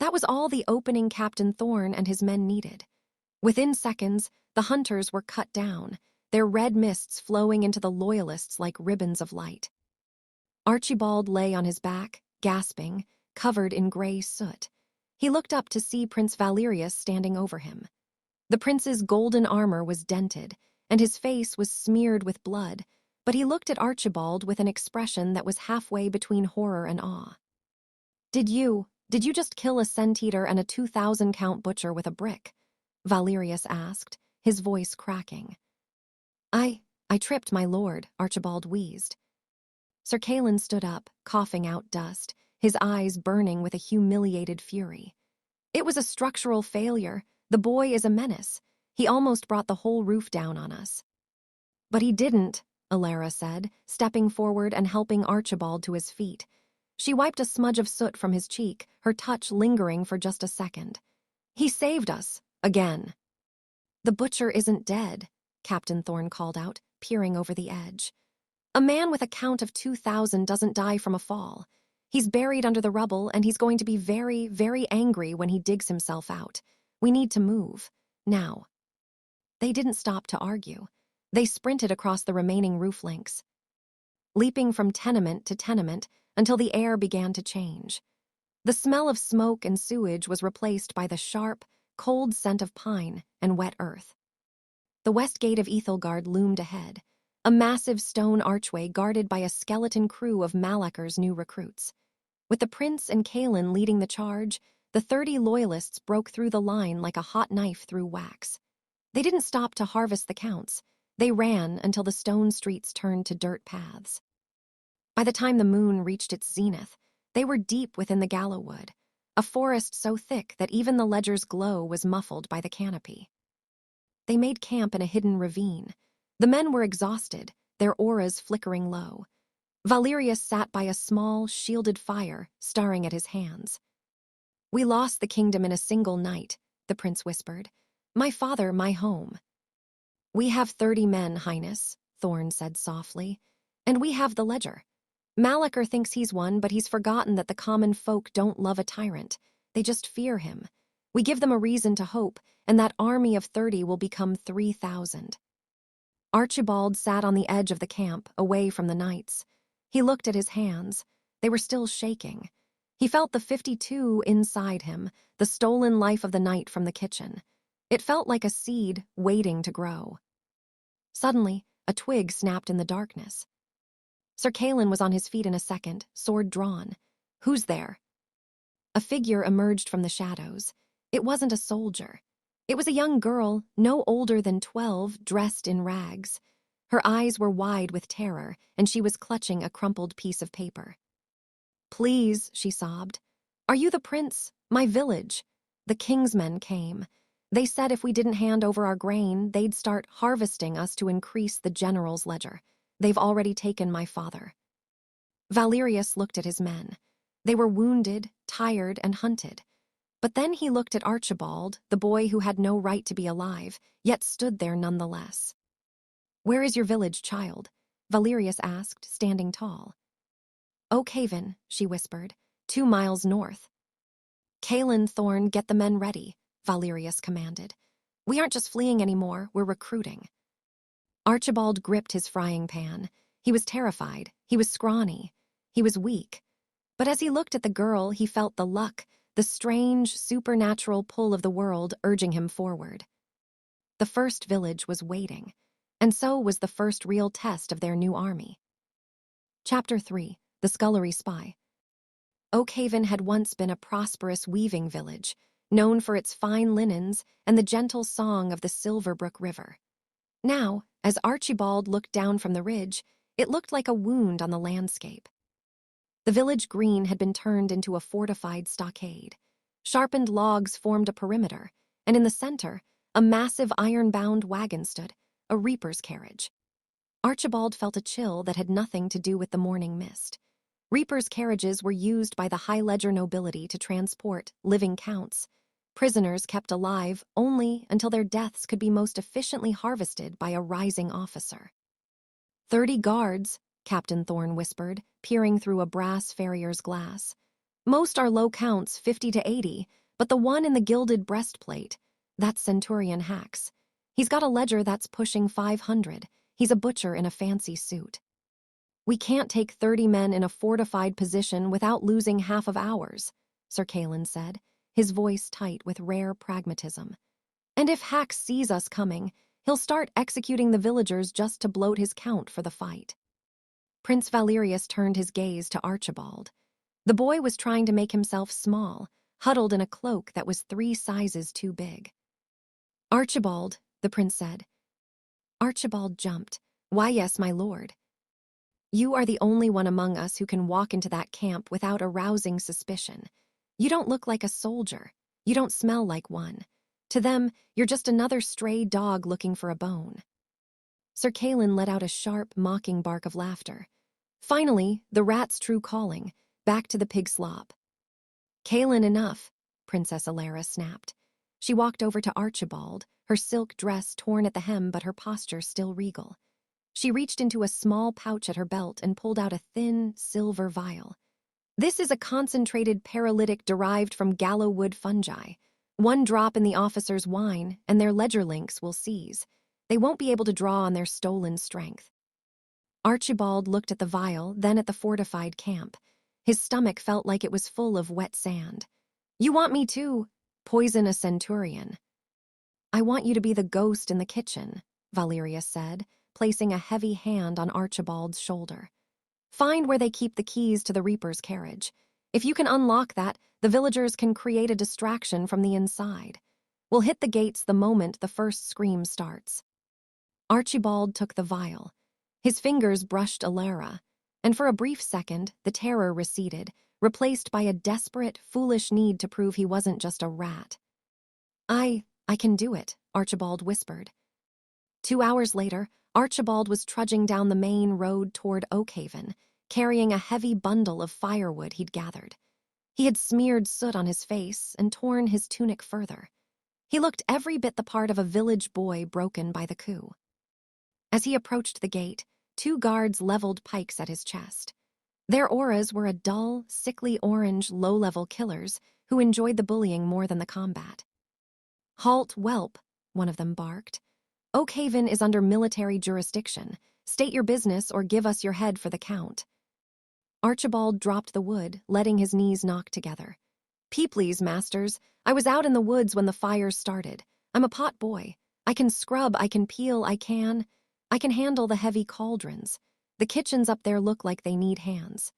That was all the opening Captain Thorne and his men needed. Within seconds, the hunters were cut down, their red mists flowing into the loyalists like ribbons of light. Archibald lay on his back, gasping, covered in gray soot. He looked up to see Prince Valerius standing over him. The prince's golden armor was dented, and his face was smeared with blood, but he looked at Archibald with an expression that was halfway between horror and awe. Did you just kill a centeater and a 2,000-count butcher with a brick?" Valerius asked, his voice cracking. I tripped, my lord," Archibald wheezed. Sir Kalen stood up, coughing out dust, his eyes burning with a humiliated fury. "It was a structural failure. The boy is a menace. He almost brought the whole roof down on us." "But he didn't," Alara said, stepping forward and helping Archibald to his feet. She wiped a smudge of soot from his cheek, her touch lingering for just a second. "He saved us. Again." "The butcher isn't dead," Captain Thorne called out, peering over the edge. "A man with a count of 2,000 doesn't die from a fall. He's buried under the rubble, and he's going to be very, very angry when he digs himself out. We need to move. Now." They didn't stop to argue. They sprinted across the remaining roof links, leaping from tenement to tenement until the air began to change. The smell of smoke and sewage was replaced by the sharp, cold scent of pine and wet earth. The west gate of Aethelgard loomed ahead, a massive stone archway guarded by a skeleton crew of Malacker's new recruits. With the prince and Kalen leading the charge, the 30 loyalists broke through the line like a hot knife through wax. They didn't stop to harvest the counts. They ran until the stone streets turned to dirt paths. By the time the moon reached its zenith, they were deep within the Gallowwood, a forest so thick that even the ledger's glow was muffled by the canopy. They made camp in a hidden ravine. The men were exhausted, their auras flickering low. Valerius sat by a small, shielded fire, staring at his hands. "We lost the kingdom in a single night," the prince whispered. "My father, my home." "We have 30 men, Highness," Thorne said softly. And we have the ledger. Malachar thinks he's won, but he's forgotten that the common folk don't love a tyrant. They just fear him. We give them a reason to hope, and that army of 30 will become 3,000. Archibald sat on the edge of the camp, away from the knights. He looked at his hands. They were still shaking. He felt the 52 inside him, the stolen life of the night from the kitchen. It felt like a seed waiting to grow. Suddenly, a twig snapped in the darkness. Sir Kalen was on his feet in a second, sword drawn. "Who's there?" A figure emerged from the shadows. It wasn't a soldier. It was a young girl, no older than 12, dressed in rags. Her eyes were wide with terror, and she was clutching a crumpled piece of paper. "Please," she sobbed. "Are you the prince? My village." The king's men came. They said if we didn't hand over our grain, they'd start harvesting us to increase the general's ledger. They've already taken my father. Valerius looked at his men. They were wounded, tired, and hunted. But then he looked at Archibald, the boy who had no right to be alive, yet stood there nonetheless. "Where is your village, child?" Valerius asked, standing tall. "Oak Haven," she whispered, 2 miles north. "Kalen, Thorn, get the men ready," Valerius commanded. "We aren't just fleeing anymore, we're recruiting." Archibald gripped his frying pan. He was terrified. He was scrawny. He was weak. But as he looked at the girl, he felt the luck, the strange, supernatural pull of the world urging him forward. The first village was waiting, and so was the first real test of their new army. Chapter 3. The Scullery Spy. Oak Haven had once been a prosperous weaving village, known for its fine linens and the gentle song of the Silverbrook River. Now, as Archibald looked down from the ridge, it looked like a wound on the landscape. The village green had been turned into a fortified stockade. Sharpened logs formed a perimeter, and in the center, a massive iron-bound wagon stood, a reaper's carriage. Archibald felt a chill that had nothing to do with the morning mist. Reaper's carriages were used by the high ledger nobility to transport living counts, prisoners kept alive only until their deaths could be most efficiently harvested by a rising officer. 30 guards, Captain Thorne whispered, peering through a brass farrier's glass. "Most are low counts, 50 to 80, but the one in the gilded breastplate, that's Centurion Hacks. He's got a ledger that's pushing 500. He's a butcher in a fancy suit." "We can't take 30 men in a fortified position without losing half of ours," Sir Kalen said, his voice tight with rare pragmatism. "And if Hacks sees us coming, he'll start executing the villagers just to bloat his count for the fight." Prince Valerius turned his gaze to Archibald. The boy was trying to make himself small, huddled in a cloak that was 3 sizes too big. "Archibald," the prince said. Archibald jumped. "Why, yes, my lord." "You are the only one among us who can walk into that camp without arousing suspicion. You don't look like a soldier. You don't smell like one. To them, you're just another stray dog looking for a bone." Sir Kalen let out a sharp, mocking bark of laughter. "Finally, the rat's true calling, back to the pig slop." "Kalen, enough," Princess Alara snapped. She walked over to Archibald, her silk dress torn at the hem but her posture still regal. She reached into a small pouch at her belt and pulled out a thin, silver vial. "This is a concentrated paralytic derived from gallowwood fungi. 1 drop in the officer's wine, and their ledger links will seize. They won't be able to draw on their stolen strength." Archibald looked at the vial, then at the fortified camp. His stomach felt like it was full of wet sand. "You want me to poison a centurion." "I want you to be the ghost in the kitchen," Valerius said, placing a heavy hand on Archibald's shoulder. "Find where they keep the keys to the reaper's carriage. If you can unlock that, the villagers can create a distraction from the inside. We'll hit the gates the moment the first scream starts." Archibald took the vial. His fingers brushed Alara, and for a brief second, the terror receded, replaced by a desperate, foolish need to prove he wasn't just a rat. I can do it," Archibald whispered. 2 hours later, Archibald was trudging down the main road toward Oak Haven, carrying a heavy bundle of firewood he'd gathered. He had smeared soot on his face and torn his tunic further. He looked every bit the part of a village boy broken by the coup. As he approached the gate, 2 guards leveled pikes at his chest. Their auras were a dull, sickly orange low-level killers who enjoyed the bullying more than the combat. "Halt, whelp," one of them barked. "Oakhaven is under military jurisdiction. State your business or give us your head for the count." Archibald dropped the wood, letting his knees knock together. "Please, masters. I was out in the woods when the fires started. I'm a pot boy. I can scrub, I can peel, I can handle the heavy cauldrons. The kitchens up there look like they need hands."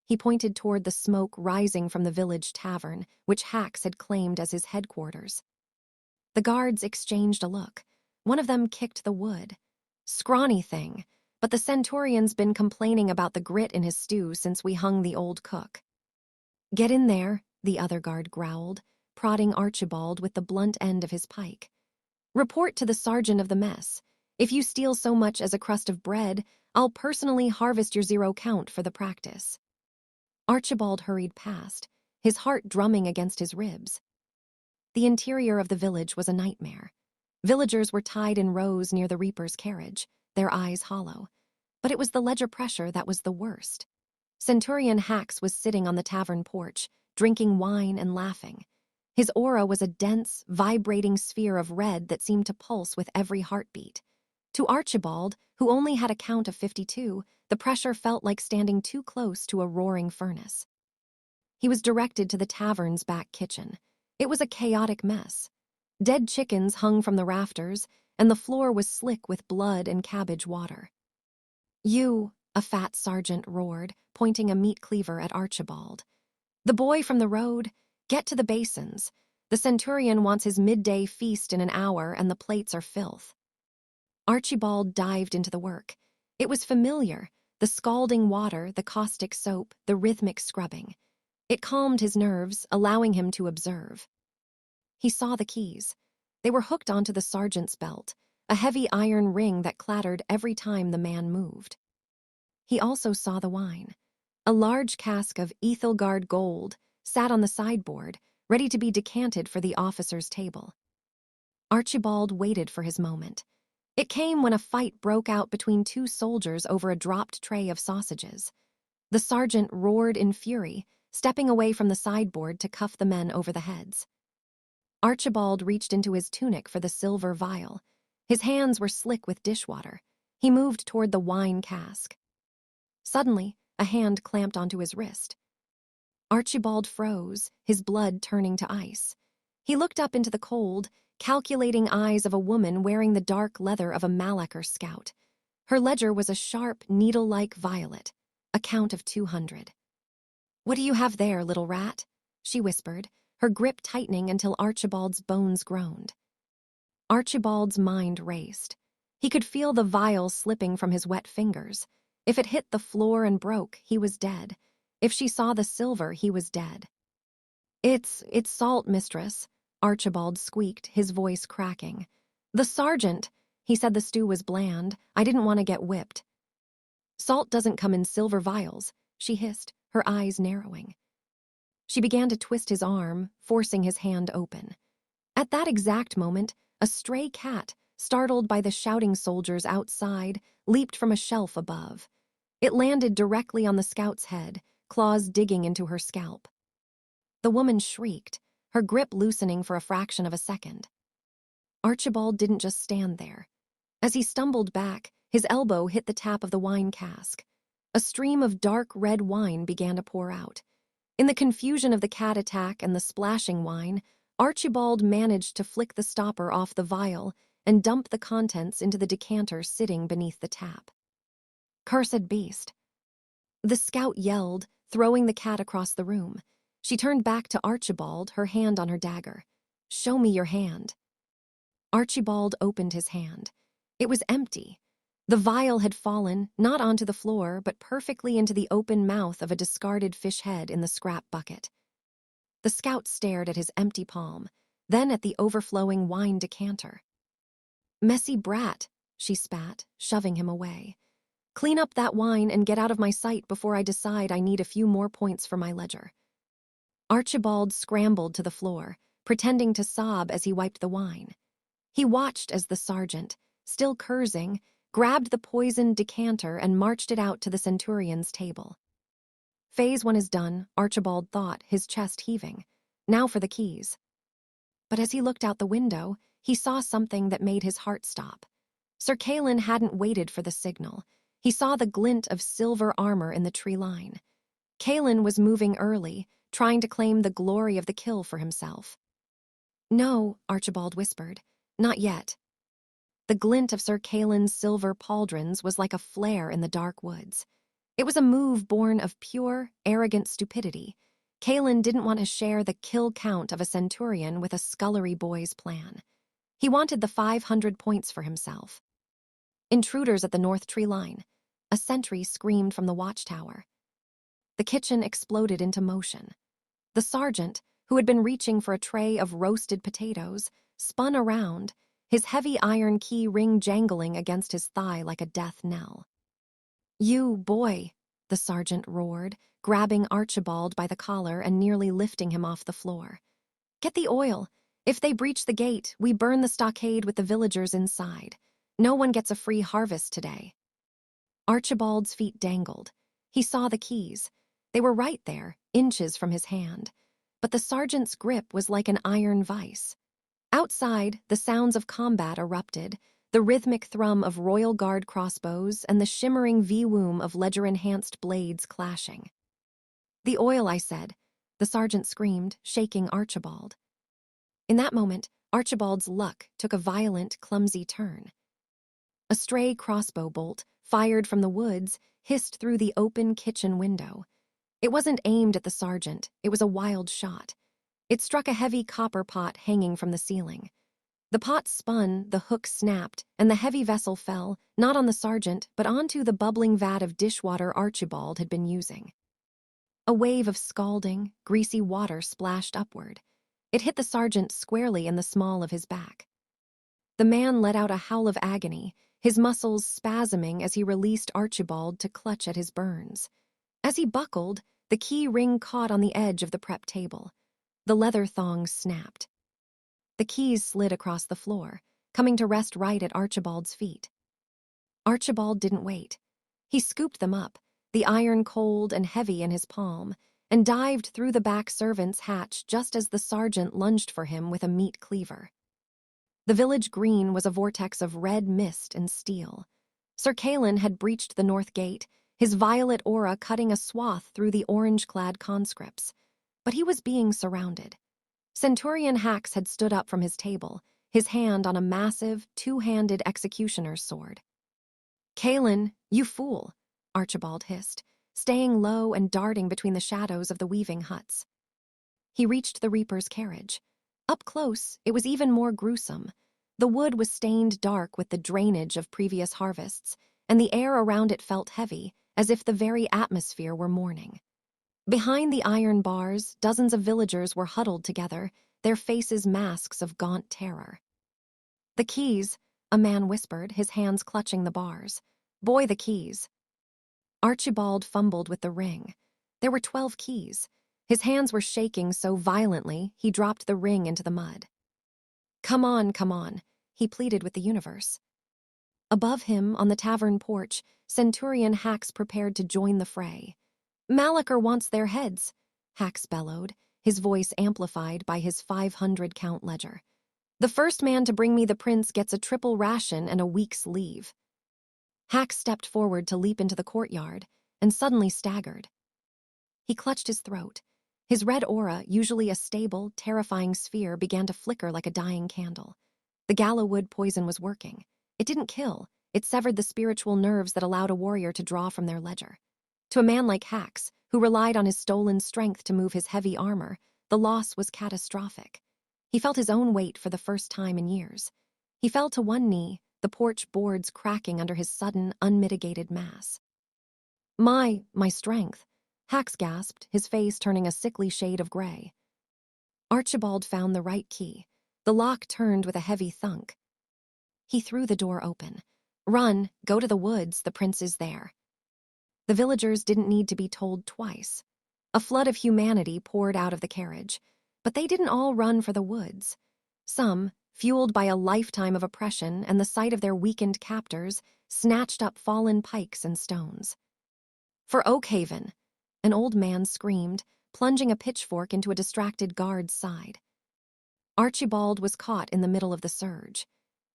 He pointed toward the smoke rising from the village tavern, which Hax had claimed as his headquarters. The guards exchanged a look. One of them kicked the wood. "Scrawny thing, but the Centurion's been complaining about the grit in his stew since we hung the old cook." "Get in there," the other guard growled, prodding Archibald with the blunt end of his pike. "Report to the sergeant of the mess. If you steal so much as a crust of bread, I'll personally harvest your 0 count for the practice." Archibald hurried past, his heart drumming against his ribs. The interior of the village was a nightmare. Villagers were tied in rows near the Reaper's carriage, their eyes hollow. But it was the ledger pressure that was the worst. Centurion Hax was sitting on the tavern porch, drinking wine and laughing. His aura was a dense, vibrating sphere of red that seemed to pulse with every heartbeat. To Archibald, who only had a count of 52, the pressure felt like standing too close to a roaring furnace. He was directed to the tavern's back kitchen. It was a chaotic mess. Dead chickens hung from the rafters, and the floor was slick with blood and cabbage water. "You," a fat sergeant roared, pointing a meat cleaver at Archibald. "The boy from the road, get to the basins. The Centurion wants his midday feast in an hour, and the plates are filth." Archibald dived into the work. It was familiar, the scalding water, the caustic soap, the rhythmic scrubbing. It calmed his nerves, allowing him to observe. He saw the keys. They were hooked onto the sergeant's belt, a heavy iron ring that clattered every time the man moved. He also saw the wine. A large cask of Aethelgard gold sat on the sideboard, ready to be decanted for the officer's table. Archibald waited for his moment. It came when a fight broke out between 2 soldiers over a dropped tray of sausages. The sergeant roared in fury, stepping away from the sideboard to cuff the men over the heads. Archibald reached into his tunic for the silver vial. His hands were slick with dishwater. He moved toward the wine cask. Suddenly, a hand clamped onto his wrist. Archibald froze, his blood turning to ice. He looked up into the cold, calculating eyes of a woman wearing the dark leather of a Malachar scout. Her ledger was a sharp, needle-like violet, a count of 200. "What do you have there, little rat?" she whispered, her grip tightening until Archibald's bones groaned. Archibald's mind raced. He could feel the vial slipping from his wet fingers. If it hit the floor and broke, he was dead. If she saw the silver, he was dead. It's salt, mistress," Archibald squeaked, his voice cracking. "The sergeant," he said the stew was bland. "I didn't want to get whipped." "Salt doesn't come in silver vials," she hissed, her eyes narrowing. She began to twist his arm, forcing his hand open. At that exact moment, a stray cat, startled by the shouting soldiers outside, leaped from a shelf above. It landed directly on the scout's head, claws digging into her scalp. The woman shrieked, her grip loosening for a fraction of a second. Archibald didn't just stand there. As he stumbled back, his elbow hit the tap of the wine cask. A stream of dark red wine began to pour out. In the confusion of the cat attack and the splashing wine, Archibald managed to flick the stopper off the vial and dump the contents into the decanter sitting beneath the tap. "Cursed beast." The scout yelled, throwing the cat across the room. She turned back to Archibald, her hand on her dagger. "Show me your hand." Archibald opened his hand. It was empty. The vial had fallen, not onto the floor, but perfectly into the open mouth of a discarded fish head in the scrap bucket. The scout stared at his empty palm, then at the overflowing wine decanter. "Messy brat," she spat, shoving him away. "Clean up that wine and get out of my sight before I decide I need a few more points for my ledger." Archibald scrambled to the floor, pretending to sob as he wiped the wine. He watched as the sergeant, still cursing, grabbed the poisoned decanter and marched it out to the centurion's table. Phase 1 is done, Archibald thought, his chest heaving. Now for the keys. But as he looked out the window, he saw something that made his heart stop. Sir Calin hadn't waited for the signal. He saw the glint of silver armor in the tree line. Calin was moving early, trying to claim the glory of the kill for himself. "No," Archibald whispered. "Not yet." The glint of Sir Calin's silver pauldrons was like a flare in the dark woods. It was a move born of pure, arrogant stupidity. Calin didn't want to share the kill count of a centurion with a scullery boy's plan. He wanted the 500 points for himself. Intruders at the north tree line. A sentry screamed from the watchtower. The kitchen exploded into motion. The sergeant, who had been reaching for a tray of roasted potatoes, spun around, his heavy iron key ring jangling against his thigh like a death knell. "You, boy," the sergeant roared, grabbing Archibald by the collar and nearly lifting him off the floor. "Get the oil. If they breach the gate, we burn the stockade with the villagers inside. No one gets a free harvest today." Archibald's feet dangled. He saw the keys. They were right there, inches from his hand. But the sergeant's grip was like an iron vice. Outside, the sounds of combat erupted, the rhythmic thrum of Royal Guard crossbows and the shimmering V-woom of ledger-enhanced blades clashing. "The oil," I said, the sergeant screamed, shaking Archibald. In that moment, Archibald's luck took a violent, clumsy turn. A stray crossbow bolt, fired from the woods, hissed through the open kitchen window. It wasn't aimed at the sergeant, it was a wild shot. It struck a heavy copper pot hanging from the ceiling. The pot spun, the hook snapped, and the heavy vessel fell, not on the sergeant, but onto the bubbling vat of dishwater Archibald had been using. A wave of scalding, greasy water splashed upward. It hit the sergeant squarely in the small of his back. The man let out a howl of agony, his muscles spasming as he released Archibald to clutch at his burns. As he buckled, the key ring caught on the edge of the prep table. The leather thongs snapped. The keys slid across the floor, coming to rest right at Archibald's feet. Archibald didn't wait. He scooped them up, the iron cold and heavy in his palm, and dived through the back servant's hatch just as the sergeant lunged for him with a meat cleaver. The village green was a vortex of red mist and steel. Sir Calin had breached the north gate, his violet aura cutting a swath through the orange-clad conscripts. But he was being surrounded. Centurion Hax had stood up from his table, his hand on a massive, two-handed executioner's sword. "Calin, you fool," Archibald hissed, staying low and darting between the shadows of the weaving huts. He reached the Reaper's carriage. Up close, it was even more gruesome. The wood was stained dark with the drainage of previous harvests, and the air around it felt heavy, as if the very atmosphere were mourning. Behind the iron bars, dozens of villagers were huddled together, their faces masks of gaunt terror. "The keys," a man whispered, his hands clutching the bars. "Boy, the keys." Archibald fumbled with the ring. There were 12 keys. His hands were shaking so violently, he dropped the ring into the mud. Come on," he pleaded with the universe. Above him, on the tavern porch, Centurion Hax prepared to join the fray. "Malachor wants their heads," Hax bellowed, his voice amplified by his 500-count ledger. "The first man to bring me the prince gets a triple ration and a week's leave." Hax stepped forward to leap into the courtyard, and suddenly staggered. He clutched his throat. His red aura, usually a stable, terrifying sphere, began to flicker like a dying candle. The gallowwood poison was working. It didn't kill. It severed the spiritual nerves that allowed a warrior to draw from their ledger. To a man like Hax, who relied on his stolen strength to move his heavy armor, the loss was catastrophic. He felt his own weight for the first time in years. He fell to one knee, the porch boards cracking under his sudden, unmitigated mass. My strength," Hax gasped, his face turning a sickly shade of gray. Archibald found the right key. The lock turned with a heavy thunk. He threw the door open. "Run, go to the woods, the prince is there." The villagers didn't need to be told twice. A flood of humanity poured out of the carriage, but they didn't all run for the woods. Some, fueled by a lifetime of oppression and the sight of their weakened captors, snatched up fallen pikes and stones. "For Oakhaven!" an old man screamed, plunging a pitchfork into a distracted guard's side. Archibald was caught in the middle of the surge.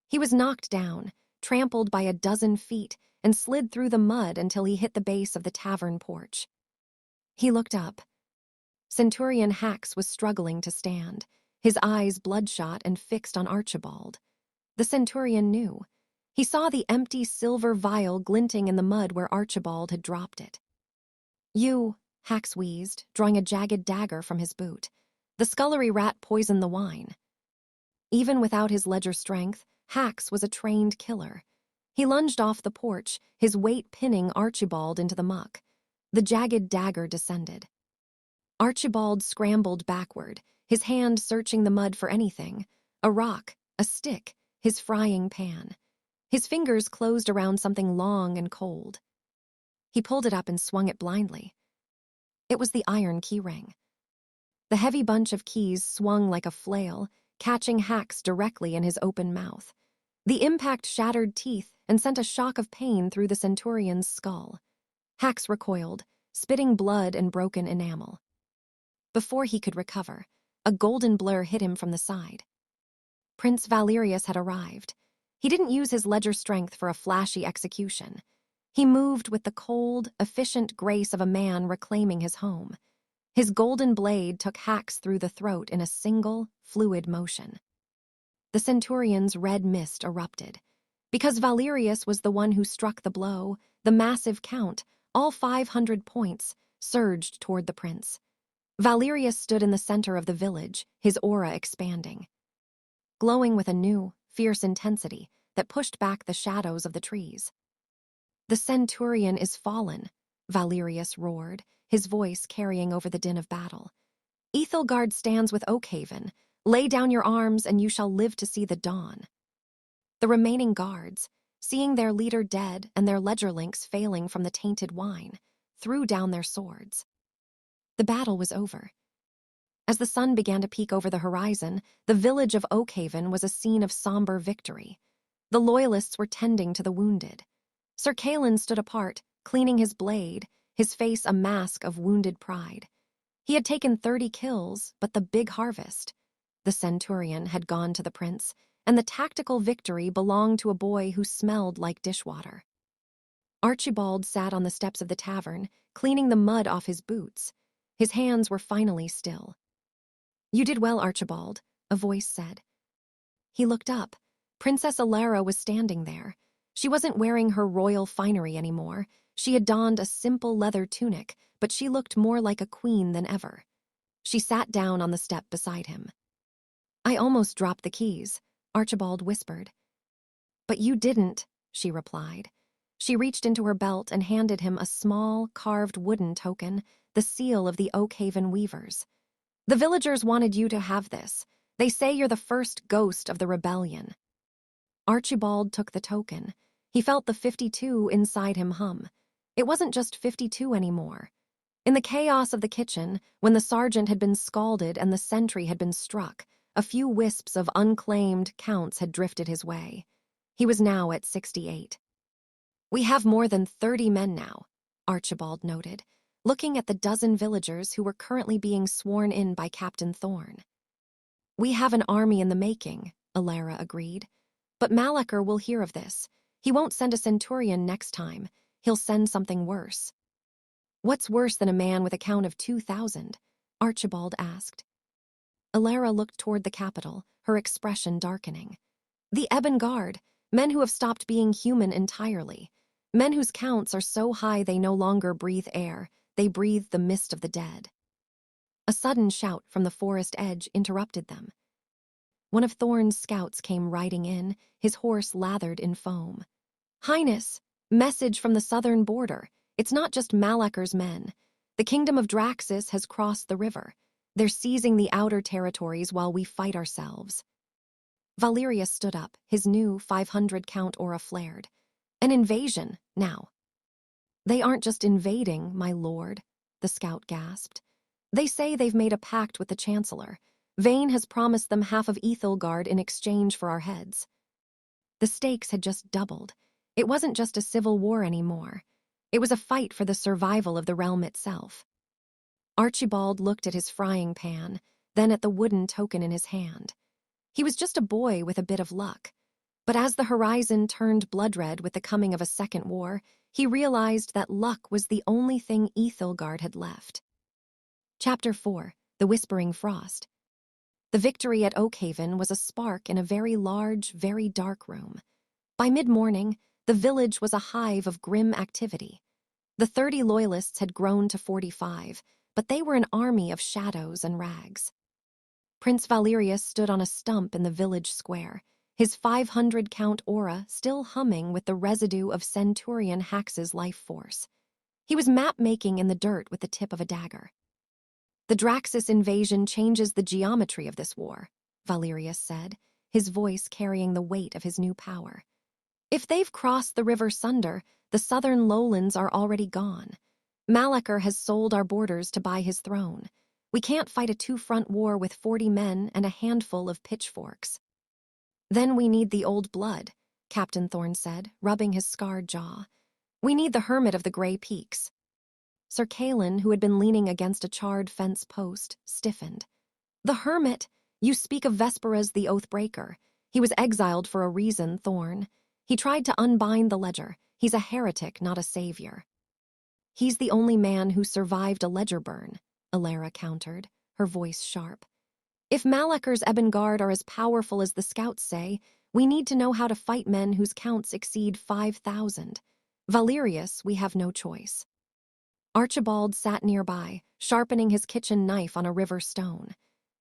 He was knocked down, trampled by a dozen feet, and slid through the mud until he hit the base of the tavern porch. He looked up. Centurion Hax was struggling to stand, his eyes bloodshot and fixed on Archibald. The Centurion knew. He saw the empty silver vial glinting in the mud where Archibald had dropped it. "You," Hax wheezed, drawing a jagged dagger from his boot. "The scullery rat poisoned the wine." Even without his ledger strength, Hax was a trained killer. He lunged off the porch, his weight pinning Archibald into the muck. The jagged dagger descended. Archibald scrambled backward, his hand searching the mud for anything. A rock, a stick, his frying pan. His fingers closed around something long and cold. He pulled it up and swung it blindly. It was the iron keyring. The heavy bunch of keys swung like a flail, catching Hax directly in his open mouth. The impact shattered teeth and sent a shock of pain through the Centurion's skull. Hax recoiled, spitting blood and broken enamel. Before he could recover, a golden blur hit him from the side. Prince Valerius had arrived. He didn't use his ledger strength for a flashy execution. He moved with the cold, efficient grace of a man reclaiming his home. His golden blade took Hax through the throat in a single, fluid motion. The Centurion's red mist erupted. Because Valerius was the one who struck the blow, the massive count, all 500 points, surged toward the prince. Valerius stood in the center of the village, his aura expanding, glowing with a new, fierce intensity that pushed back the shadows of the trees. "The Centurion is fallen," Valerius roared, his voice carrying over the din of battle. "Aethelgard stands with Oakhaven. Lay down your arms and you shall live to see the dawn." The remaining guards, seeing their leader dead and their ledger links failing from the tainted wine, threw down their swords. The battle was over. As the sun began to peek over the horizon, the village of Oakhaven was a scene of somber victory. The loyalists were tending to the wounded. Sir Kalen stood apart, cleaning his blade, his face a mask of wounded pride. He had taken 30 kills, but the big harvest, the Centurion, had gone to the prince, and the tactical victory belonged to a boy who smelled like dishwater. Archibald sat on the steps of the tavern, cleaning the mud off his boots. His hands were finally still. "You did well, Archibald," a voice said. He looked up. Princess Alara was standing there. She wasn't wearing her royal finery anymore. She had donned a simple leather tunic, but she looked more like a queen than ever. She sat down on the step beside him. "I almost dropped the keys," Archibald whispered. "But you didn't," she replied. She reached into her belt and handed him a small, carved wooden token, the seal of the Oakhaven Weavers. "The villagers wanted you to have this. They say you're the first ghost of the rebellion." Archibald took the token. He felt the 52 inside him hum. It wasn't just 52 anymore. In the chaos of the kitchen, when the sergeant had been scalded and the sentry had been struck, a few wisps of unclaimed counts had drifted his way. He was now at 68. "We have more than 30 men now," Archibald noted, looking at the dozen villagers who were currently being sworn in by Captain Thorne. "We have an army in the making," Alara agreed. "But Malachar will hear of this. He won't send a centurion next time. He'll send something worse." "What's worse than a man with a count of 2,000? Archibald asked. Alara looked toward the capital, her expression darkening. "The Ebon-Guard, men who have stopped being human entirely. Men whose counts are so high they no longer breathe air, they breathe the mist of the dead." A sudden shout from the forest edge interrupted them. One of Thorne's scouts came riding in, his horse lathered in foam. "Highness, message from the southern border. It's not just Malachar's men. The kingdom of Draxus has crossed the river. They're seizing the outer territories while we fight ourselves." Valerius stood up, his new 500-count aura flared. "An invasion, now." "They aren't just invading, my lord," the scout gasped. "They say they've made a pact with the Chancellor. Vane has promised them half of Aethelgard in exchange for our heads. The stakes had just doubled. It wasn't just a civil war anymore. It was a fight for the survival of the realm itself. Archibald looked at his frying pan, then at the wooden token in his hand. He was just a boy with a bit of luck. But as the horizon turned blood-red with the coming of a second war, he realized that luck was the only thing Aethelgard had left. Chapter 4. The Whispering Frost. The victory at Oakhaven was a spark in a very large, very dark room. By mid-morning, the village was a hive of grim activity. The 30 loyalists had grown to 45, but they were an army of shadows and rags. Prince Valerius stood on a stump in the village square, his 500-count aura still humming with the residue of Centurion Hax's life force. He was map-making in the dirt with the tip of a dagger. The Draxus invasion changes the geometry of this war, Valerius said, his voice carrying the weight of his new power. If they've crossed the river Sunder, the southern lowlands are already gone. Malachar has sold our borders to buy his throne. We can't fight a two-front war with 40 men and a handful of pitchforks. Then we need the old blood, Captain Thorne said, rubbing his scarred jaw. We need the hermit of the Grey Peaks. Sir Kaelin, who had been leaning against a charred fence post, stiffened. The hermit? You speak of Vespera's the Oathbreaker. He was exiled for a reason, Thorne. He tried to unbind the ledger. He's a heretic, not a savior. He's the only man who survived a ledger burn, Alara countered, her voice sharp. If Malachar's Ebon-Guard are as powerful as the scouts say, we need to know how to fight men whose counts exceed 5,000. Valerius, we have no choice. Archibald sat nearby, sharpening his kitchen knife on a river stone.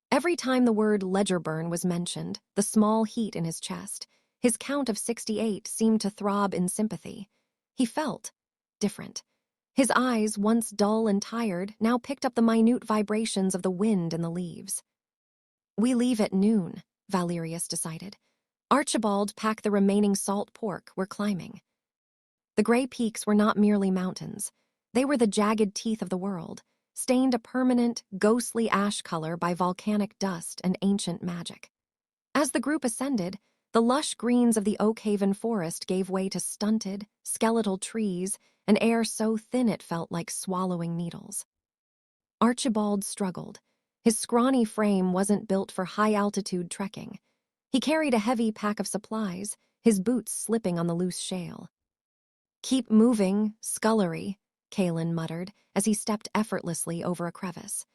Every time the word ledger burn was mentioned, the small heat in his chest, his count of 68 seemed to throb in sympathy. He felt different. His eyes, once dull and tired, now picked up the minute vibrations of the wind in the leaves. We leave at noon, Valerius decided. Archibald packed the remaining salt pork. We're climbing. The Grey Peaks were not merely mountains. They were the jagged teeth of the world, stained a permanent, ghostly ash color by volcanic dust and ancient magic. As the group ascended, the lush greens of the Oakhaven forest gave way to stunted, skeletal trees and air so thin it felt like swallowing needles. Archibald struggled. His scrawny frame wasn't built for high-altitude trekking. He carried a heavy pack of supplies, his boots slipping on the loose shale. Keep moving, scullery, Kaelin muttered as he stepped effortlessly over a crevice.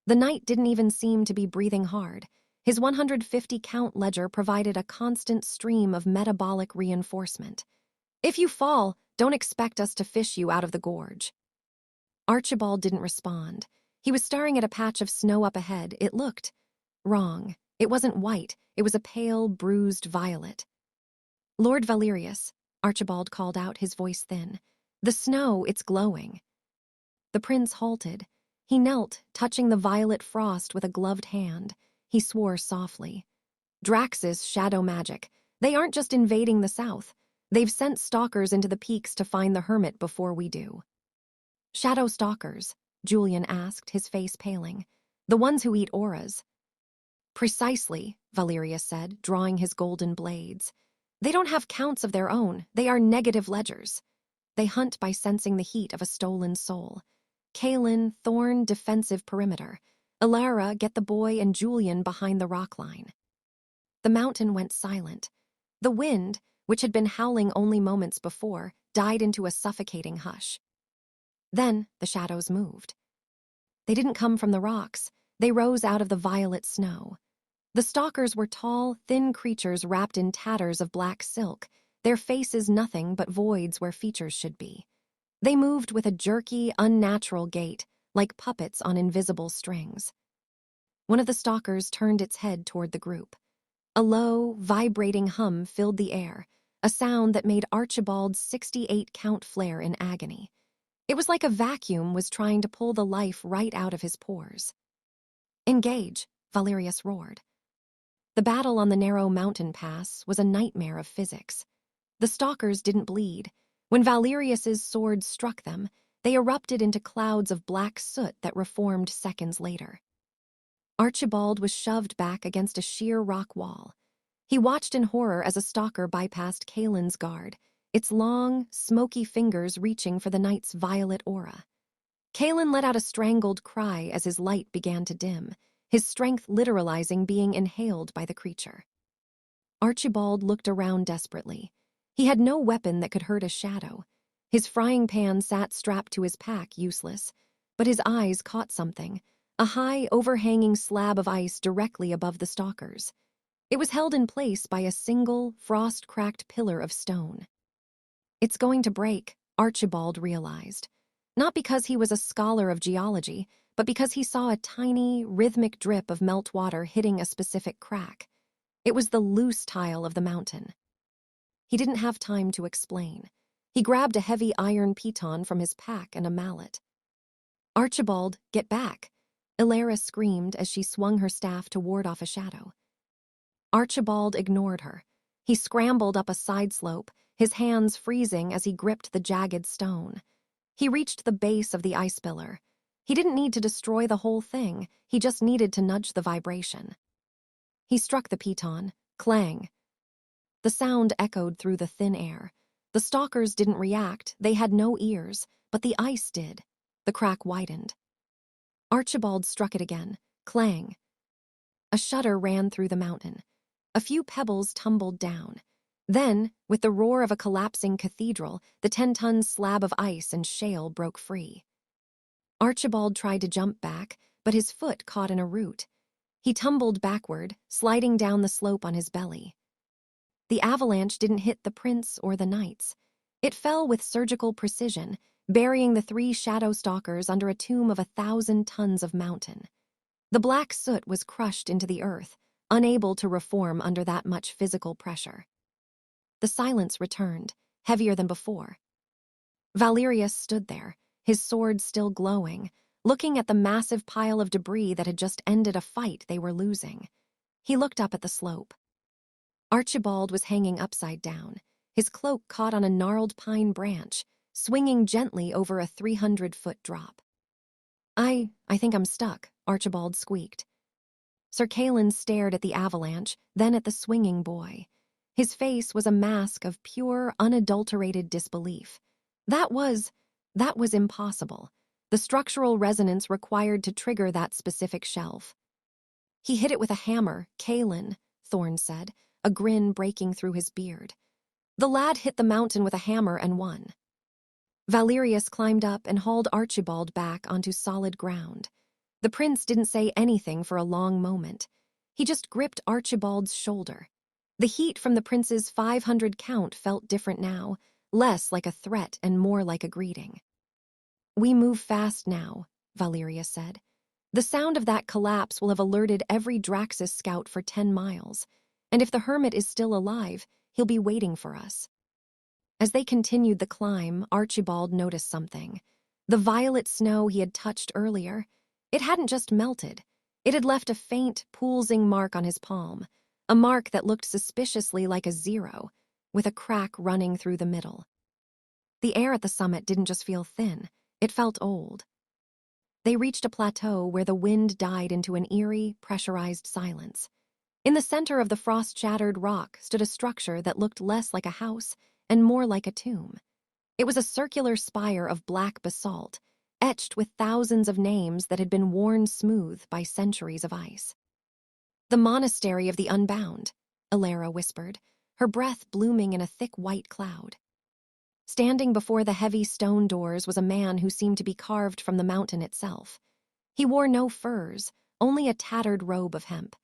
The knight didn't even seem to be breathing hard. His 150-count ledger provided a constant stream of metabolic reinforcement. If you fall, don't expect us to fish you out of the gorge. Archibald didn't respond. He was staring at a patch of snow up ahead. It looked wrong. It wasn't white. It was a pale, bruised violet. Lord Valerius, Archibald called out, his voice thin. The snow, it's glowing. The prince halted. He knelt, touching the violet frost with a gloved hand. He swore softly. Draxus shadow magic. They aren't just invading the south. They've sent stalkers into the peaks to find the hermit before we do. Shadow stalkers? Julian asked, his face paling. The ones who eat auras. Precisely, Valerius said, drawing his golden blades. They don't have counts of their own. They are negative ledgers. They hunt by sensing the heat of a stolen soul. Kaelin, Thorne, defensive perimeter. Alara, get the boy and Julian behind the rock line. The mountain went silent. The wind, which had been howling only moments before, died into a suffocating hush. Then the shadows moved. They didn't come from the rocks. They rose out of the violet snow. The stalkers were tall, thin creatures wrapped in tatters of black silk, their faces nothing but voids where features should be. They moved with a jerky, unnatural gait, like puppets on invisible strings. One of the stalkers turned its head toward the group. A low, vibrating hum filled the air, a sound that made Archibald's 68-count flare in agony. It was like a vacuum was trying to pull the life right out of his pores. Engage, Valerius roared. The battle on the narrow mountain pass was a nightmare of physics. The stalkers didn't bleed. When Valerius's sword struck them, they erupted into clouds of black soot that reformed seconds later. Archibald was shoved back against a sheer rock wall. He watched in horror as a stalker bypassed Kaelin's guard, its long, smoky fingers reaching for the knight's violet aura. Kaelin let out a strangled cry as his light began to dim, his strength literalizing being inhaled by the creature. Archibald looked around desperately. He had no weapon that could hurt a shadow. His frying pan sat strapped to his pack, useless, but his eyes caught something, a high, overhanging slab of ice directly above the stalkers. It was held in place by a single, frost-cracked pillar of stone. It's going to break, Archibald realized. Not because he was a scholar of geology, but because he saw a tiny, rhythmic drip of meltwater hitting a specific crack. It was the loose tile of the mountain. He didn't have time to explain. He grabbed a heavy iron piton from his pack and a mallet. "Archibald, get back!" Ilara screamed as she swung her staff to ward off a shadow. Archibald ignored her. He scrambled up a side slope, his hands freezing as he gripped the jagged stone. He reached the base of the ice pillar. He didn't need to destroy the whole thing, he just needed to nudge the vibration. He struck the piton. Clang. The sound echoed through the thin air. The stalkers didn't react, they had no ears, but the ice did. The crack widened. Archibald struck it again. Clang. A shudder ran through the mountain. A few pebbles tumbled down. Then, with the roar of a collapsing cathedral, the 10-ton slab of ice and shale broke free. Archibald tried to jump back, but his foot caught in a root. He tumbled backward, sliding down the slope on his belly. The avalanche didn't hit the prince or the knights. It fell with surgical precision, burying the 3 shadow stalkers under a tomb of 1,000 tons of mountain. The black soot was crushed into the earth, unable to reform under that much physical pressure. The silence returned, heavier than before. Valerius stood there, his sword still glowing, looking at the massive pile of debris that had just ended a fight they were losing. He looked up at the slope. Archibald was hanging upside down, his cloak caught on a gnarled pine branch, swinging gently over a 300-foot drop. I think I'm stuck," Archibald squeaked. Sir Kaelin stared at the avalanche, then at the swinging boy. His face was a mask of pure, unadulterated disbelief. That was impossible. The structural resonance required to trigger that specific shelf. "He hit it with a hammer, Kaelin," Thorne said, a grin breaking through his beard. "The lad hit the mountain with a hammer and won." Valerius climbed up and hauled Archibald back onto solid ground. The prince didn't say anything for a long moment. He just gripped Archibald's shoulder. The heat from the prince's 500 count felt different now, less like a threat and more like a greeting. "We move fast now," Valerius said. "The sound of that collapse will have alerted every Draxus scout for 10 miles, and if the hermit is still alive, he'll be waiting for us." As they continued the climb, Archibald noticed something. The violet snow he had touched earlier, it hadn't just melted. It had left a faint, pulsing mark on his palm, a mark that looked suspiciously like a 0, with a crack running through the middle. The air at the summit didn't just feel thin, it felt old. They reached a plateau where the wind died into an eerie, pressurized silence. In the center of the frost-shattered rock stood a structure that looked less like a house and more like a tomb. It was a circular spire of black basalt, etched with thousands of names that had been worn smooth by centuries of ice. "The Monastery of the Unbound," Ilara whispered, her breath blooming in a thick white cloud. Standing before the heavy stone doors was a man who seemed to be carved from the mountain itself. He wore no furs, only a tattered robe of hemp.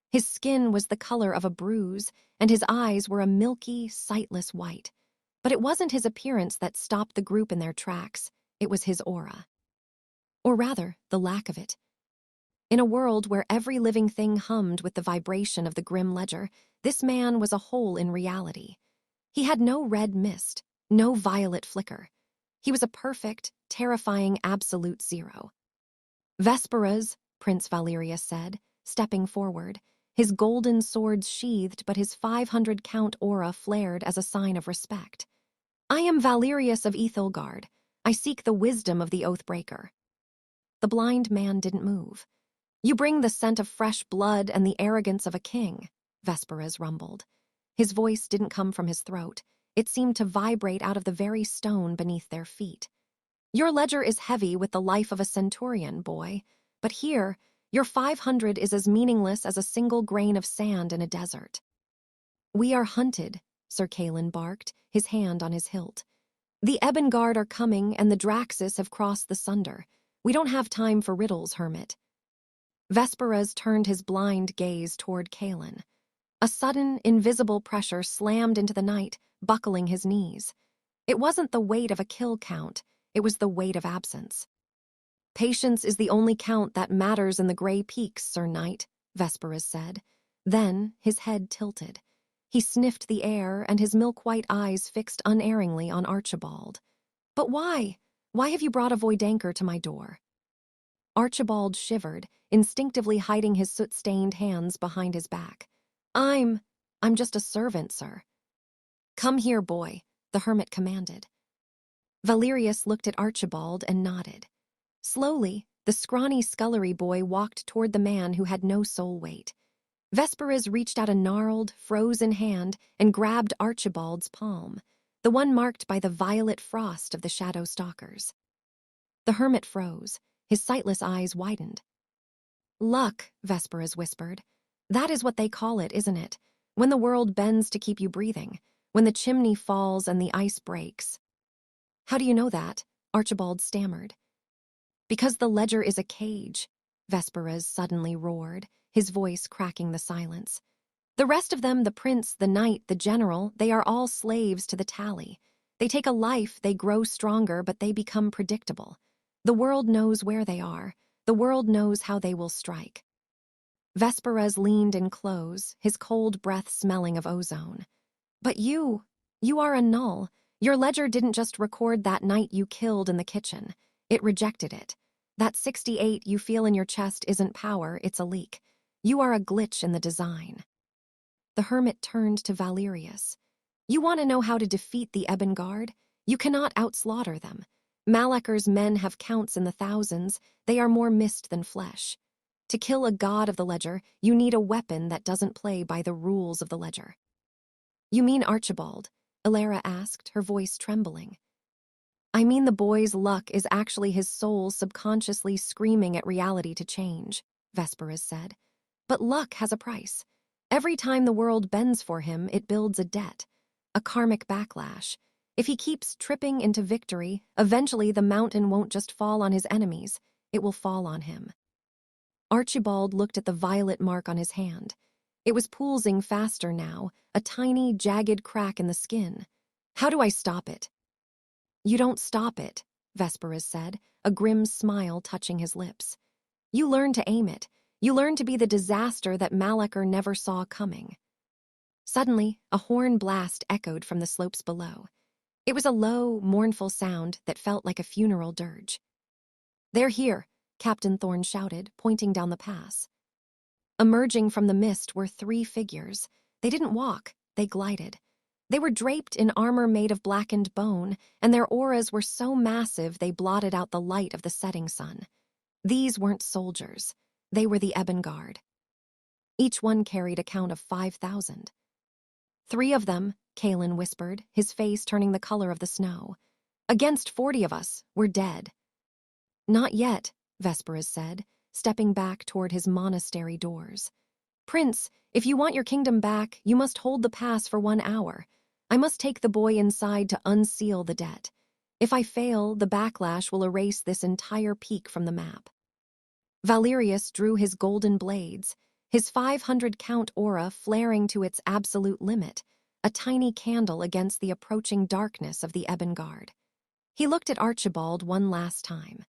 His skin was the color of a bruise, and his eyes were a milky, sightless white. But it wasn't his appearance that stopped the group in their tracks, it was his aura. Or rather, the lack of it. In a world where every living thing hummed with the vibration of the grim ledger, this man was a hole in reality. He had no red mist, no violet flicker. He was a perfect, terrifying absolute 0. "Vesperas," Prince Valerius said, stepping forward. His golden swords sheathed, but his 500 count aura flared as a sign of respect. "I am Valerius of Aethelgard. I seek the wisdom of the Oathbreaker." The blind man didn't move. You bring the scent of fresh blood and the arrogance of a king, Vesperus rumbled. His voice didn't come from his throat. It seemed to vibrate out of the very stone beneath their feet. Your ledger is heavy with the life of a centurion, boy, but here, your 500 is as meaningless as a single grain of sand in a desert. We are hunted, Sir Kalen barked, his hand on his hilt. The Ebon-Guard are coming and the Draxus have crossed the Sunder. We don't have time for riddles, hermit. Vesperus turned his blind gaze toward Kalen. A sudden, invisible pressure slammed into the night, buckling his knees. It wasn't the weight of a kill count, it was the weight of absence. Patience is the only count that matters in the Grey Peaks, Sir Knight, Vesperus said. Then his head tilted. He sniffed the air, and his milk-white eyes fixed unerringly on Archibald. But why? Why have you brought a void-anchor to my door? Archibald shivered, instinctively hiding his soot-stained hands behind his back. I'm just a servant, sir. Come here, boy, the hermit commanded. Valerius looked at Archibald and nodded. Slowly, the scrawny scullery boy walked toward the man who had no soul weight. Vesperus reached out a gnarled, frozen hand and grabbed Archibald's palm, the one marked by the violet frost of the shadow stalkers. The hermit froze, his sightless eyes widened. Luck, Vesperus whispered. That is what they call it, isn't it? When the world bends to keep you breathing, when the chimney falls and the ice breaks. How do you know that? Archibald stammered. Because the ledger is a cage, Vesperus suddenly roared, his voice cracking the silence. The rest of them, the prince, the knight, the general, they are all slaves to the tally. They take a life, they grow stronger, but they become predictable. The world knows where they are. The world knows how they will strike. Vesperus leaned in close, his cold breath smelling of ozone. But you are a null. Your ledger didn't just record that night you killed in the kitchen. It rejected it. That 68 you feel in your chest isn't power, it's a leak. You are a glitch in the design. The hermit turned to Valerius. You want to know how to defeat the Ebon-Guard? You cannot outslaughter them. Malacker's men have counts in the thousands. They are more mist than flesh. To kill a god of the ledger, you need a weapon that doesn't play by the rules of the ledger. You mean Archibald? Elara asked, her voice trembling. I mean the boy's luck is actually his soul subconsciously screaming at reality to change, Vesperus said. But luck has a price. Every time the world bends for him, it builds a debt, a karmic backlash. If he keeps tripping into victory, eventually the mountain won't just fall on his enemies, it will fall on him. Archibald looked at the violet mark on his hand. It was pulsing faster now, a tiny, jagged crack in the skin. How do I stop it? You don't stop it, Vesperus said, a grim smile touching his lips. You learn to aim it. You learn to be the disaster that Malacher never saw coming. Suddenly, a horn blast echoed from the slopes below. It was a low, mournful sound that felt like a funeral dirge. They're here, Captain Thorne shouted, pointing down the pass. Emerging from the mist were 3 figures. They didn't walk, they glided. They were draped in armor made of blackened bone, and their auras were so massive they blotted out the light of the setting sun. These weren't soldiers. They were the Ebon-Guard. Each one carried a count of 5,000. 3 of them, Kalen whispered, his face turning the color of the snow. Against 40 of us, we're dead. Not yet, Vesperus said, stepping back toward his monastery doors. Prince, if you want your kingdom back, you must hold the pass for 1 hour. I must take the boy inside to unseal the debt. If I fail, the backlash will erase this entire peak from the map. Valerius drew his golden blades, his 500-count aura flaring to its absolute limit, a tiny candle against the approaching darkness of the Ebon-Guard. He looked at Archibald one last time.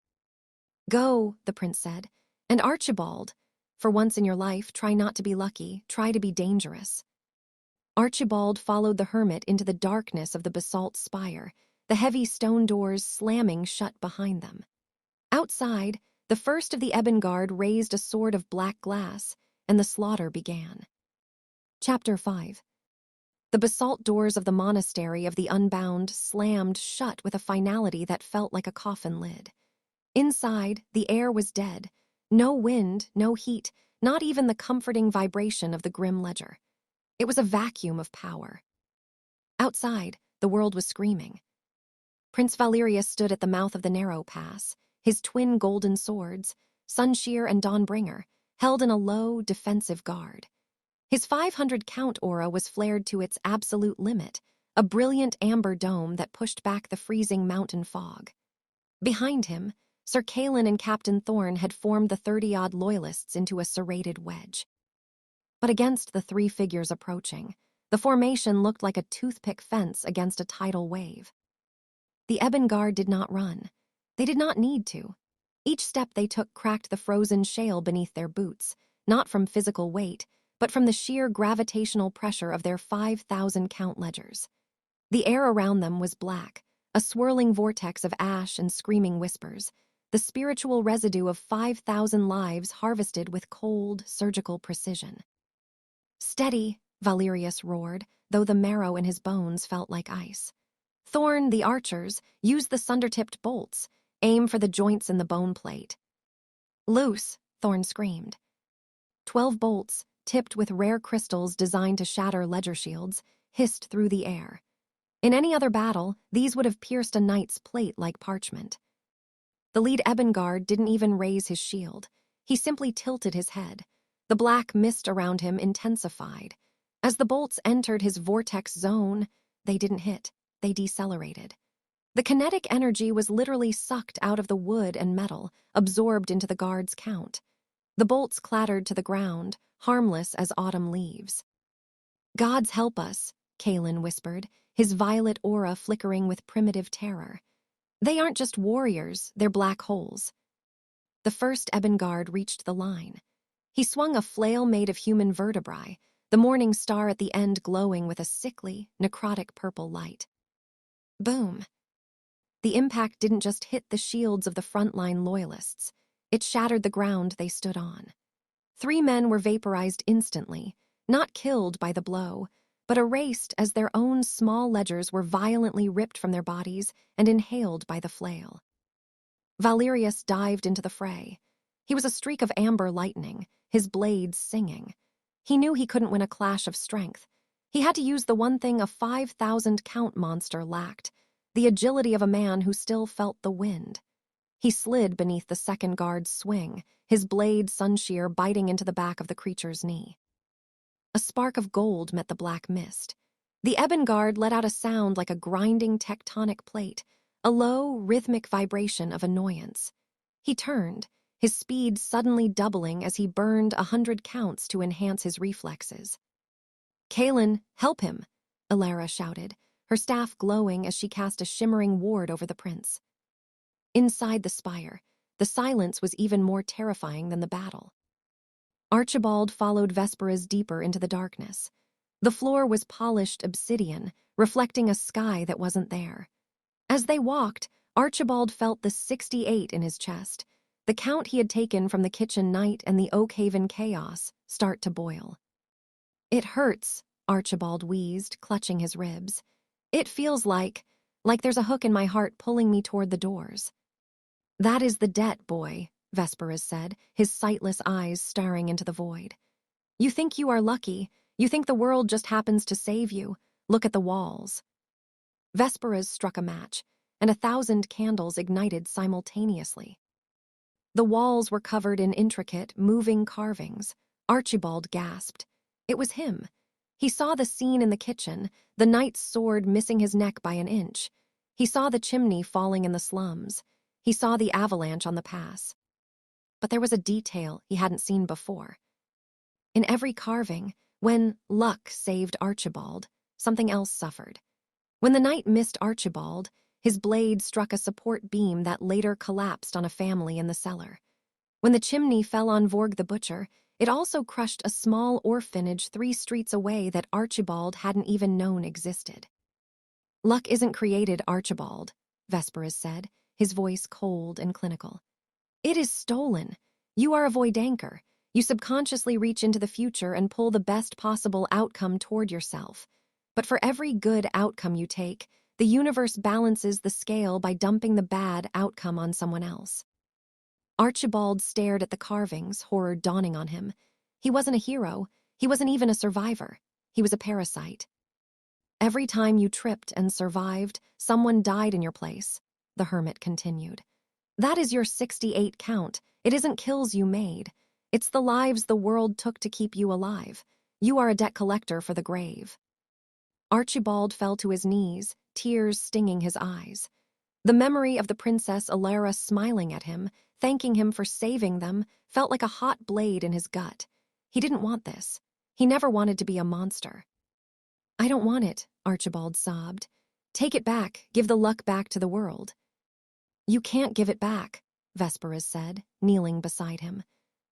Go, the prince said, and Archibald, for once in your life, try not to be lucky, try to be dangerous. Archibald followed the hermit into the darkness of the basalt spire, the heavy stone doors slamming shut behind them. Outside, the first of the Ebon-Guard raised a sword of black glass, and the slaughter began. Chapter 5. The basalt doors of the monastery of the Unbound slammed shut with a finality that felt like a coffin lid. Inside, the air was dead. No wind, no heat, not even the comforting vibration of the grim ledger. It was a vacuum of power. Outside, the world was screaming. Prince Valerius stood at the mouth of the narrow pass, his twin golden swords, Sunshear and Dawnbringer, held in a low, defensive guard. His 500 count aura was flared to its absolute limit, a brilliant amber dome that pushed back the freezing mountain fog. Behind him, Sir Kalen and Captain Thorn had formed the 30-odd loyalists into a serrated wedge. But against the three figures approaching, the formation looked like a toothpick fence against a tidal wave. The Ebon-Guard did not run. They did not need to. Each step they took cracked the frozen shale beneath their boots, not from physical weight, but from the sheer gravitational pressure of their 5,000 count ledgers. The air around them was black, a swirling vortex of ash and screaming whispers, the spiritual residue of 5,000 lives harvested with cold, surgical precision. "Steady," Valerius roared, though the marrow in his bones felt like ice. Thorn, the archers, used the sunder-tipped bolts, aim for the joints in the bone plate. "Loose," Thorn screamed. 12 bolts, tipped with rare crystals designed to shatter ledger shields, hissed through the air. In any other battle, these would have pierced a knight's plate like parchment. The lead Ebon-Guard didn't even raise his shield. He simply tilted his head. The black mist around him intensified. As the bolts entered his vortex zone, they didn't hit, they decelerated. The kinetic energy was literally sucked out of the wood and metal, absorbed into the guard's count. The bolts clattered to the ground, harmless as autumn leaves. "Gods help us," Kalen whispered, his violet aura flickering with primitive terror. "They aren't just warriors, they're black holes." The first Ebon-Guard reached the line. He swung a flail made of human vertebrae, the morning star at the end glowing with a sickly, necrotic purple light. Boom! The impact didn't just hit the shields of the frontline loyalists. It shattered the ground they stood on. 3 men were vaporized instantly, not killed by the blow, but erased as their own small ledgers were violently ripped from their bodies and inhaled by the flail. Valerius dived into the fray. He was a streak of amber lightning, his blades singing. He knew he couldn't win a clash of strength. He had to use the one thing a 5,000 count monster lacked, the agility of a man who still felt the wind. He slid beneath the second guard's swing, his blade Sunshear biting into the back of the creature's knee. A spark of gold met the black mist. The Ebon-Guard let out a sound like a grinding tectonic plate, a low, rhythmic vibration of annoyance. He turned, his speed suddenly doubling as he burned 100 counts to enhance his reflexes. "Kalen, help him!" Elara shouted, her staff glowing as she cast a shimmering ward over the prince. Inside the spire, the silence was even more terrifying than the battle. Archibald followed Vespera's deeper into the darkness. The floor was polished obsidian, reflecting a sky that wasn't there. As they walked, Archibald felt the 68 in his chest, the count he had taken from the kitchen night and the Oakhaven chaos, start to boil. "It hurts," Archibald wheezed, clutching his ribs. "It feels like there's a hook in my heart pulling me toward the doors." "That is the debt, boy," Vespera said, his sightless eyes staring into the void. "You think you are lucky. You think the world just happens to save you. Look at the walls." Vespera's struck a match, and 1,000 candles ignited simultaneously. The walls were covered in intricate, moving carvings. Archibald gasped. It was him. He saw the scene in the kitchen, the knight's sword missing his neck by an inch. He saw the chimney falling in the slums. He saw the avalanche on the pass. But there was a detail he hadn't seen before. In every carving, when luck saved Archibald, something else suffered. When the knight missed Archibald, his blade struck a support beam that later collapsed on a family in the cellar. When the chimney fell on Vorg the butcher, it also crushed a small orphanage 3 streets away that Archibald hadn't even known existed. "Luck isn't created, Archibald," Vespera said, his voice cold and clinical. "It is stolen. You are a void-anchor. You subconsciously reach into the future and pull the best possible outcome toward yourself. But for every good outcome you take, the universe balances the scale by dumping the bad outcome on someone else." Archibald stared at the carvings, horror dawning on him. He wasn't a hero. He wasn't even a survivor. He was a parasite. Every time you tripped and survived, someone died in your place, the hermit continued. That is your 68 count. It isn't kills you made. It's the lives the world took to keep you alive. You are a debt collector for the grave. Archibald fell to his knees, tears stinging his eyes. The memory of the Princess Alara smiling at him, thanking him for saving them, felt like a hot blade in his gut. He didn't want this. He never wanted to be a monster. I don't want it, Archibald sobbed. Take it back, give the luck back to the world. You can't give it back, Vesperas said, kneeling beside him.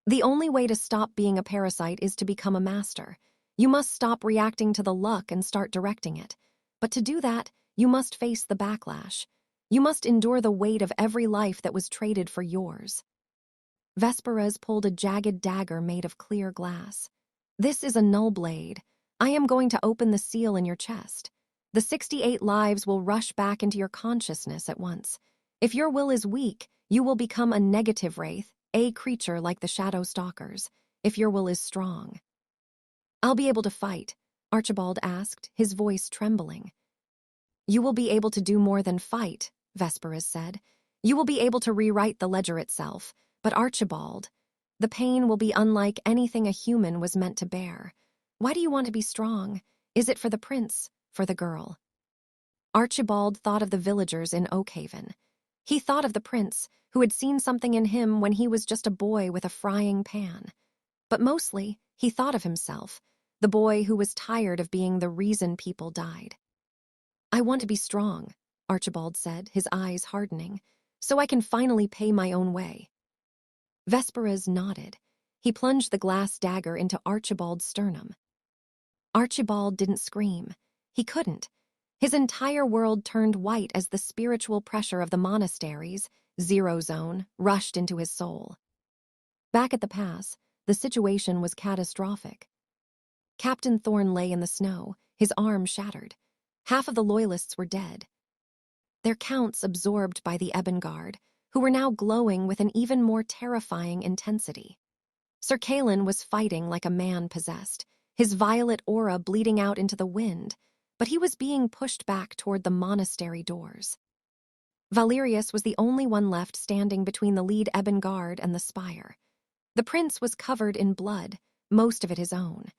The only way to stop being a parasite is to become a master. You must stop reacting to the luck and start directing it. But to do that, you must face the backlash. You must endure the weight of every life that was traded for yours. Vesperas pulled a jagged dagger made of clear glass. This is a null blade. I am going to open the seal in your chest. The 68 lives will rush back into your consciousness at once. If your will is weak, you will become a negative wraith, a creature like the shadow stalkers. If your will is strong. I'll be able to fight, Archibald asked, his voice trembling. You will be able to do more than fight, Vesperas said. You will be able to rewrite the ledger itself. But Archibald, the pain will be unlike anything a human was meant to bear. Why do you want to be strong? Is it for the prince, for the girl? Archibald thought of the villagers in Oakhaven. He thought of the prince, who had seen something in him when he was just a boy with a frying pan. But mostly, he thought of himself, the boy who was tired of being the reason people died. I want to be strong, Archibald said, his eyes hardening, so I can finally pay my own way. Vesperas nodded. He plunged the glass dagger into Archibald's sternum. Archibald didn't scream. He couldn't. His entire world turned white as the spiritual pressure of the monastery's zero zone rushed into his soul. Back at the pass, the situation was catastrophic. Captain Thorne lay in the snow, his arm shattered. Half of the loyalists were dead. Their counts absorbed by the Ebon-Guard, who were now glowing with an even more terrifying intensity. Sir Kalen was fighting like a man possessed, his violet aura bleeding out into the wind, but he was being pushed back toward the monastery doors. Valerius was the only one left standing between the lead Ebon-Guard and the spire. The prince was covered in blood, most of it his own.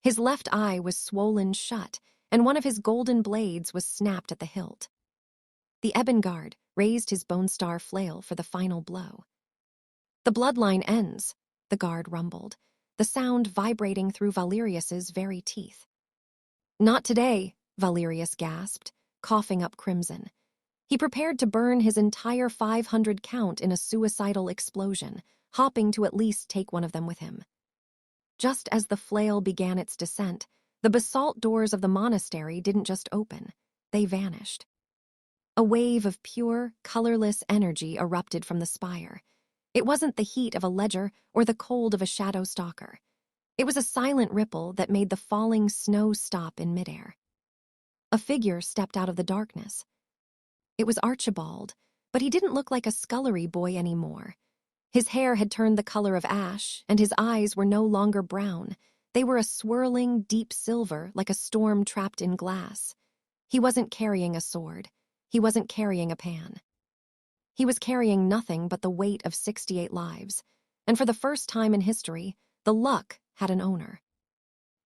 His left eye was swollen shut, and one of his golden blades was snapped at the hilt. The Ebon-Guard raised his bone star flail for the final blow. The bloodline ends, the guard rumbled, the sound vibrating through Valerius's very teeth. Not today, Valerius gasped, coughing up crimson. He prepared to burn his entire 500 count in a suicidal explosion, hopping to at least take one of them with him. Just as the flail began its descent, the basalt doors of the monastery didn't just open, they vanished. A wave of pure, colorless energy erupted from the spire. It wasn't the heat of a ledger or the cold of a shadow stalker. It was a silent ripple that made the falling snow stop in midair. A figure stepped out of the darkness. It was Archibald, but he didn't look like a scullery boy anymore. His hair had turned the color of ash, and his eyes were no longer brown. They were a swirling, deep silver, like a storm trapped in glass. He wasn't carrying a sword. He wasn't carrying a pan. He was carrying nothing but the weight of 68 lives, and for the first time in history, the luck had an owner.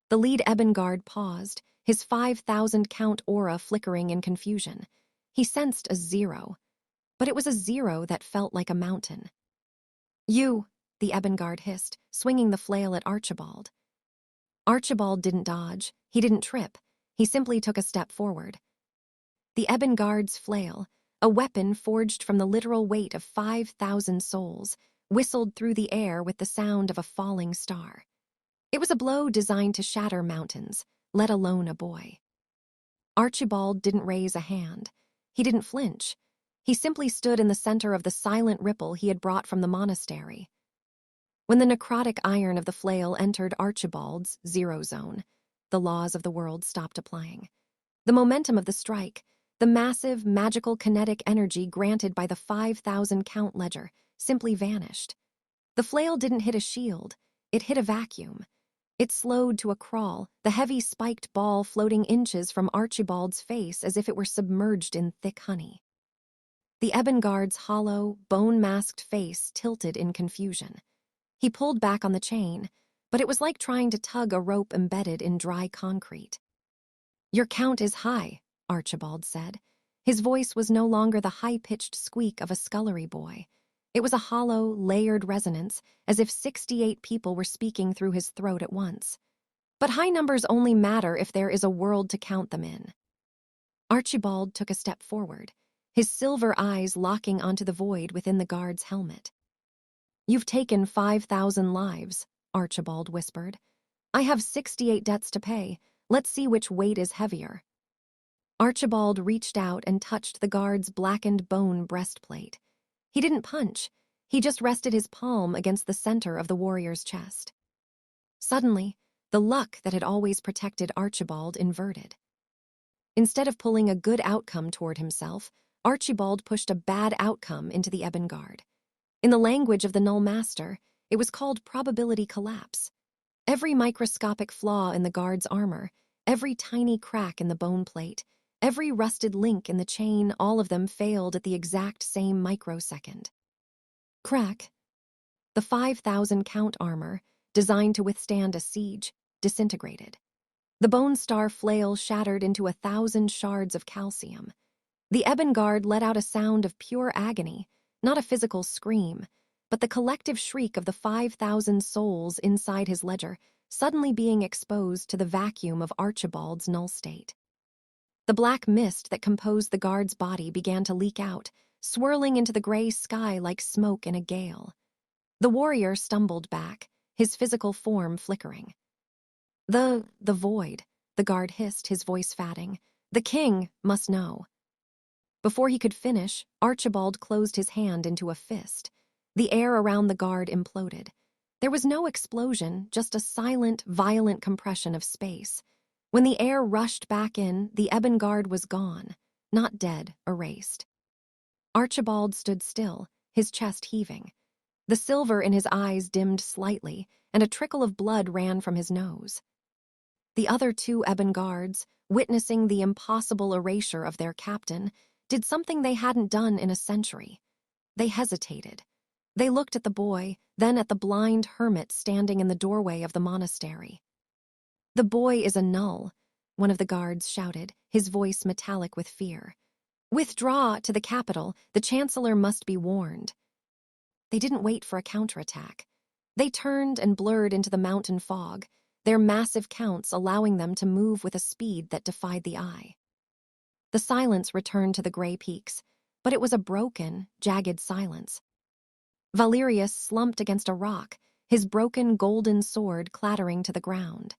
The lead Ebon-Guard paused, his 5,000 count aura flickering in confusion. He sensed a 0, but it was a 0 that felt like a mountain. You, the Ebon-Guard hissed, swinging the flail at Archibald. Archibald didn't dodge, he didn't trip, he simply took a step forward. The Ebon-Guard's flail, a weapon forged from the literal weight of 5,000 souls, whistled through the air with the sound of a falling star. It was a blow designed to shatter mountains, let alone a boy. Archibald didn't raise a hand. He didn't flinch. He simply stood in the center of the silent ripple he had brought from the monastery. When the necrotic iron of the flail entered Archibald's zero zone, the laws of the world stopped applying. The momentum of the strike, the massive, magical kinetic energy granted by the 5,000 count ledger, simply vanished. The flail didn't hit a shield, it hit a vacuum. It slowed to a crawl, the heavy spiked ball floating inches from Archibald's face as if it were submerged in thick honey. The Ebon-Guard's hollow, bone-masked face tilted in confusion. He pulled back on the chain, but it was like trying to tug a rope embedded in dry concrete. "Your count is high," Archibald said. His voice was no longer the high-pitched squeak of a scullery boy. It was a hollow, layered resonance, as if 68 people were speaking through his throat at once. "But high numbers only matter if there is a world to count them in." Archibald took a step forward, his silver eyes locking onto the void within the guard's helmet. "You've taken 5,000 lives," Archibald whispered. "I have 68 debts to pay. Let's see which weight is heavier." Archibald reached out and touched the guard's blackened bone breastplate. He didn't punch, he just rested his palm against the center of the warrior's chest. Suddenly, the luck that had always protected Archibald inverted. Instead of pulling a good outcome toward himself, Archibald pushed a bad outcome into the Ebon-Guard. In the language of the Null Master, it was called probability collapse. Every microscopic flaw in the guard's armor, every tiny crack in the bone plate, every rusted link in the chain, all of them failed at the exact same microsecond. Crack. The 5,000 count armor, designed to withstand a siege, disintegrated. The Bone Star flail shattered into 1,000 shards of calcium. The Ebon-Guard let out a sound of pure agony, not a physical scream, but the collective shriek of the 5,000 souls inside his ledger, suddenly being exposed to the vacuum of Archibald's null state. The black mist that composed the guard's body began to leak out, swirling into the gray sky like smoke in a gale. The warrior stumbled back, his physical form flickering. The void," the guard hissed, his voice fatting. "The king must know." Before he could finish, Archibald closed his hand into a fist. The air around the guard imploded. There was no explosion, just a silent, violent compression of space. When the air rushed back in, the Ebon-Guard was gone, not dead, erased. Archibald stood still, his chest heaving. The silver in his eyes dimmed slightly, and a trickle of blood ran from his nose. The other 2 Ebon-Guards, witnessing the impossible erasure of their captain, did something they hadn't done in a century. They hesitated. They looked at the boy, then at the blind hermit standing in the doorway of the monastery. "The boy is a null," one of the guards shouted, his voice metallic with fear. "Withdraw to the capital, the chancellor must be warned." They didn't wait for a counterattack. They turned and blurred into the mountain fog, their massive counts allowing them to move with a speed that defied the eye. The silence returned to the gray peaks, but it was a broken, jagged silence. Valerius slumped against a rock, his broken golden sword clattering to the ground.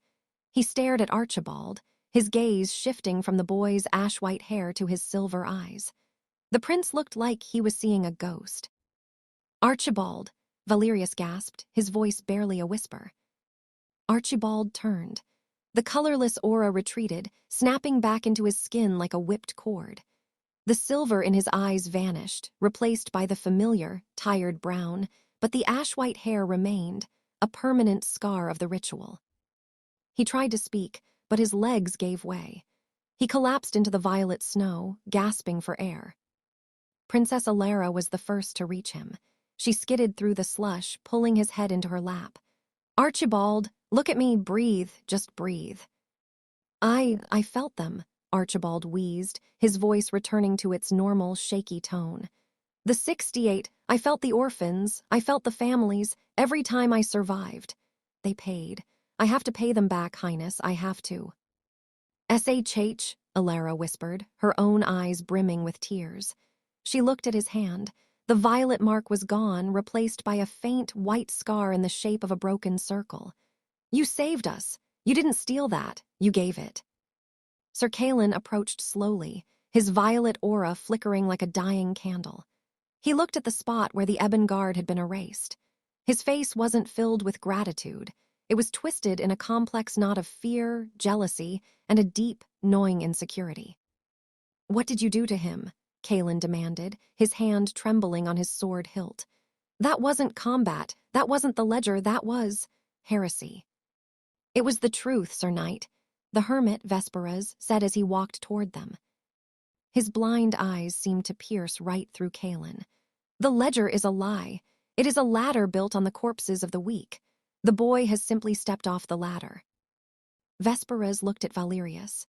He stared at Archibald, his gaze shifting from the boy's ash-white hair to his silver eyes. The prince looked like he was seeing a ghost. "Archibald," Valerius gasped, his voice barely a whisper. Archibald turned. The colorless aura retreated, snapping back into his skin like a whipped cord. The silver in his eyes vanished, replaced by the familiar, tired brown, but the ash-white hair remained, a permanent scar of the ritual. He tried to speak, but his legs gave way. He collapsed into the violet snow, gasping for air. Princess Alara was the first to reach him. She skidded through the slush, pulling his head into her lap. "Archibald, look at me, breathe, just breathe." I felt them," Archibald wheezed, his voice returning to its normal, shaky tone. "The 68, I felt the orphans, I felt the families, every time I survived. They paid. I have to pay them back, Highness, I have to." "SHH," Alara whispered, her own eyes brimming with tears. She looked at his hand. The violet mark was gone, replaced by a faint white scar in the shape of a broken circle. "You saved us. You didn't steal that. You gave it." Sir Kalen approached slowly, his violet aura flickering like a dying candle. He looked at the spot where the Ebon-Guard had been erased. His face wasn't filled with gratitude. It was twisted in a complex knot of fear, jealousy, and a deep, gnawing insecurity. "What did you do to him?" Kalen demanded, his hand trembling on his sword hilt. That wasn't combat, that wasn't the ledger, that was heresy. It was the truth, Sir Knight, the hermit Vesperas said as he walked toward them. His blind eyes seemed to pierce right through Kaelin. The ledger is a lie. It is a ladder built on the corpses of the weak. The boy has simply stepped off the ladder. Vesperas looked at Valerius.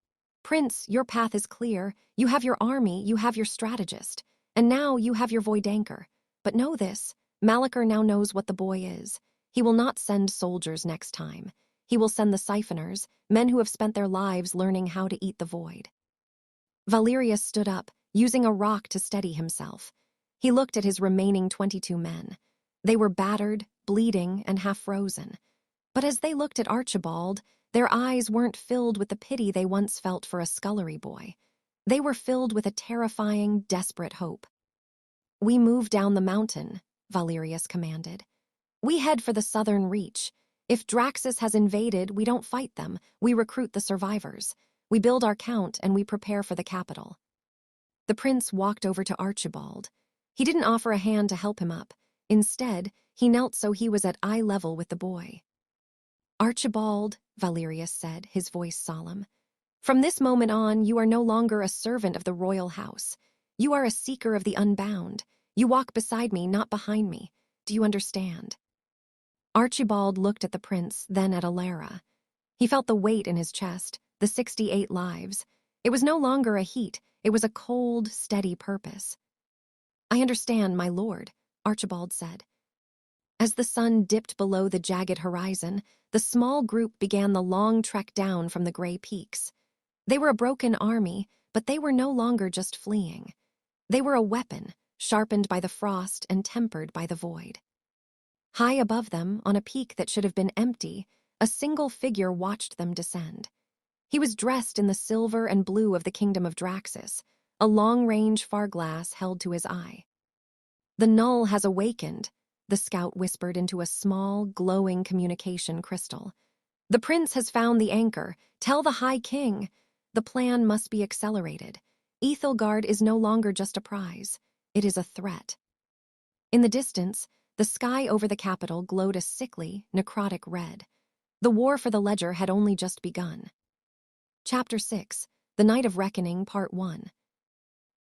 Prince, your path is clear. You have your army, you have your strategist. And now you have your Voidanker. But know this, Malachor now knows what the boy is. He will not send soldiers next time. He will send the siphoners, men who have spent their lives learning how to eat the void. Valerius stood up, using a rock to steady himself. He looked at his remaining 22 men. They were battered, bleeding, and half-frozen. But as they looked at Archibald, their eyes weren't filled with the pity they once felt for a scullery boy. They were filled with a terrifying, desperate hope. We move down the mountain, Valerius commanded. We head for the southern reach. If Draxus has invaded, we don't fight them. We recruit the survivors. We build our count and we prepare for the capital. The prince walked over to Archibald. He didn't offer a hand to help him up. Instead, he knelt so he was at eye level with the boy. Archibald, Valerius said, his voice solemn. From this moment on, you are no longer a servant of the royal house. You are a seeker of the unbound. You walk beside me, not behind me. Do you understand? Archibald looked at the prince, then at Alara. He felt the weight in his chest, the 68 lives. It was no longer a heat, it was a cold, steady purpose. I understand, my lord, Archibald said. As the sun dipped below the jagged horizon, the small group began the long trek down from the gray peaks. They were a broken army, but they were no longer just fleeing. They were a weapon, sharpened by the frost and tempered by the void. High above them, on a peak that should have been empty, a single figure watched them descend. He was dressed in the silver and blue of the kingdom of Draxus, a long-range farglass held to his eye. The Null has awakened, the scout whispered into a small, glowing communication crystal. The prince has found the anchor. Tell the High King. The plan must be accelerated. Aethelgard is no longer just a prize. It is a threat. In the distance, the sky over the capital glowed a sickly, necrotic red. The war for the ledger had only just begun. Chapter 6, The Night of Reckoning, Part 1.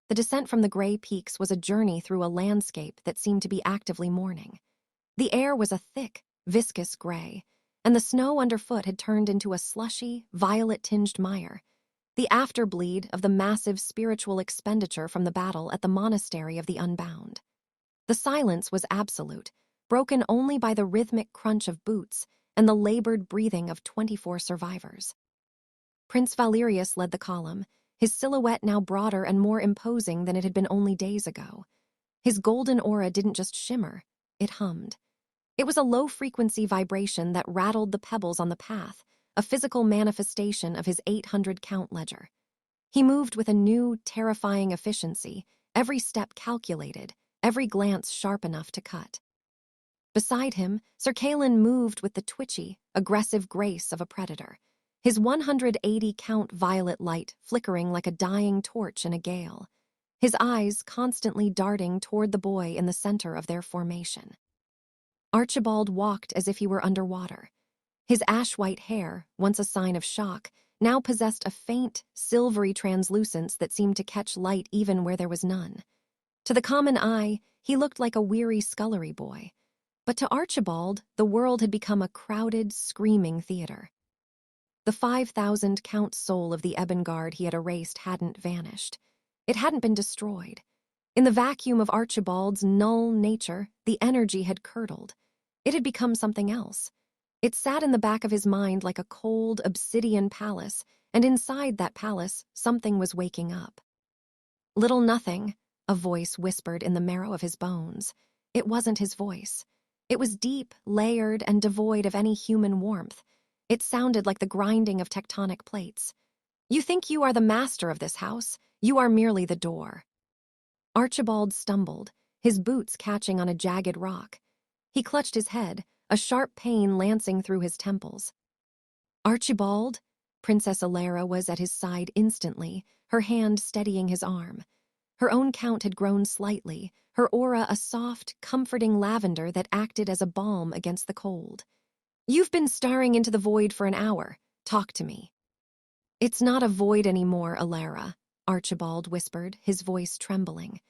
The descent from the gray peaks was a journey through a landscape that seemed to be actively mourning. The air was a thick, viscous gray, and the snow underfoot had turned into a slushy, violet-tinged mire, the afterbleed of the massive spiritual expenditure from the battle at the Monastery of the Unbound. The silence was absolute, broken only by the rhythmic crunch of boots and the labored breathing of 24 survivors. Prince Valerius led the column, his silhouette now broader and more imposing than it had been only days ago. His golden aura didn't just shimmer, it hummed. It was a low-frequency vibration that rattled the pebbles on the path, a physical manifestation of his 800-count ledger. He moved with a new, terrifying efficiency, every step calculated, every glance sharp enough to cut. Beside him, Sir Kaelin moved with the twitchy, aggressive grace of a predator, his 180-count violet light flickering like a dying torch in a gale, his eyes constantly darting toward the boy in the center of their formation. Archibald walked as if he were underwater. His ash-white hair, once a sign of shock, now possessed a faint, silvery translucence that seemed to catch light even where there was none. To the common eye, he looked like a weary scullery boy. But to Archibald, the world had become a crowded, screaming theater. The 5,000-count soul of the Ebon-Guard he had erased hadn't vanished. It hadn't been destroyed. In the vacuum of Archibald's null nature, the energy had curdled. It had become something else. It sat in the back of his mind like a cold, obsidian palace, and inside that palace, something was waking up. Little nothing, a voice whispered in the marrow of his bones. It wasn't his voice. It was deep, layered, and devoid of any human warmth. It sounded like the grinding of tectonic plates. You think you are the master of this house. You are merely the door. Archibald stumbled, his boots catching on a jagged rock. He clutched his head, a sharp pain lancing through his temples. Archibald? Princess Alara was at his side instantly, her hand steadying his arm. Her own count had grown slightly, her aura a soft, comforting lavender that acted as a balm against the cold. "You've been staring into the void for an hour. Talk to me." "It's not a void anymore, Alara," Archibald whispered, his voice trembling.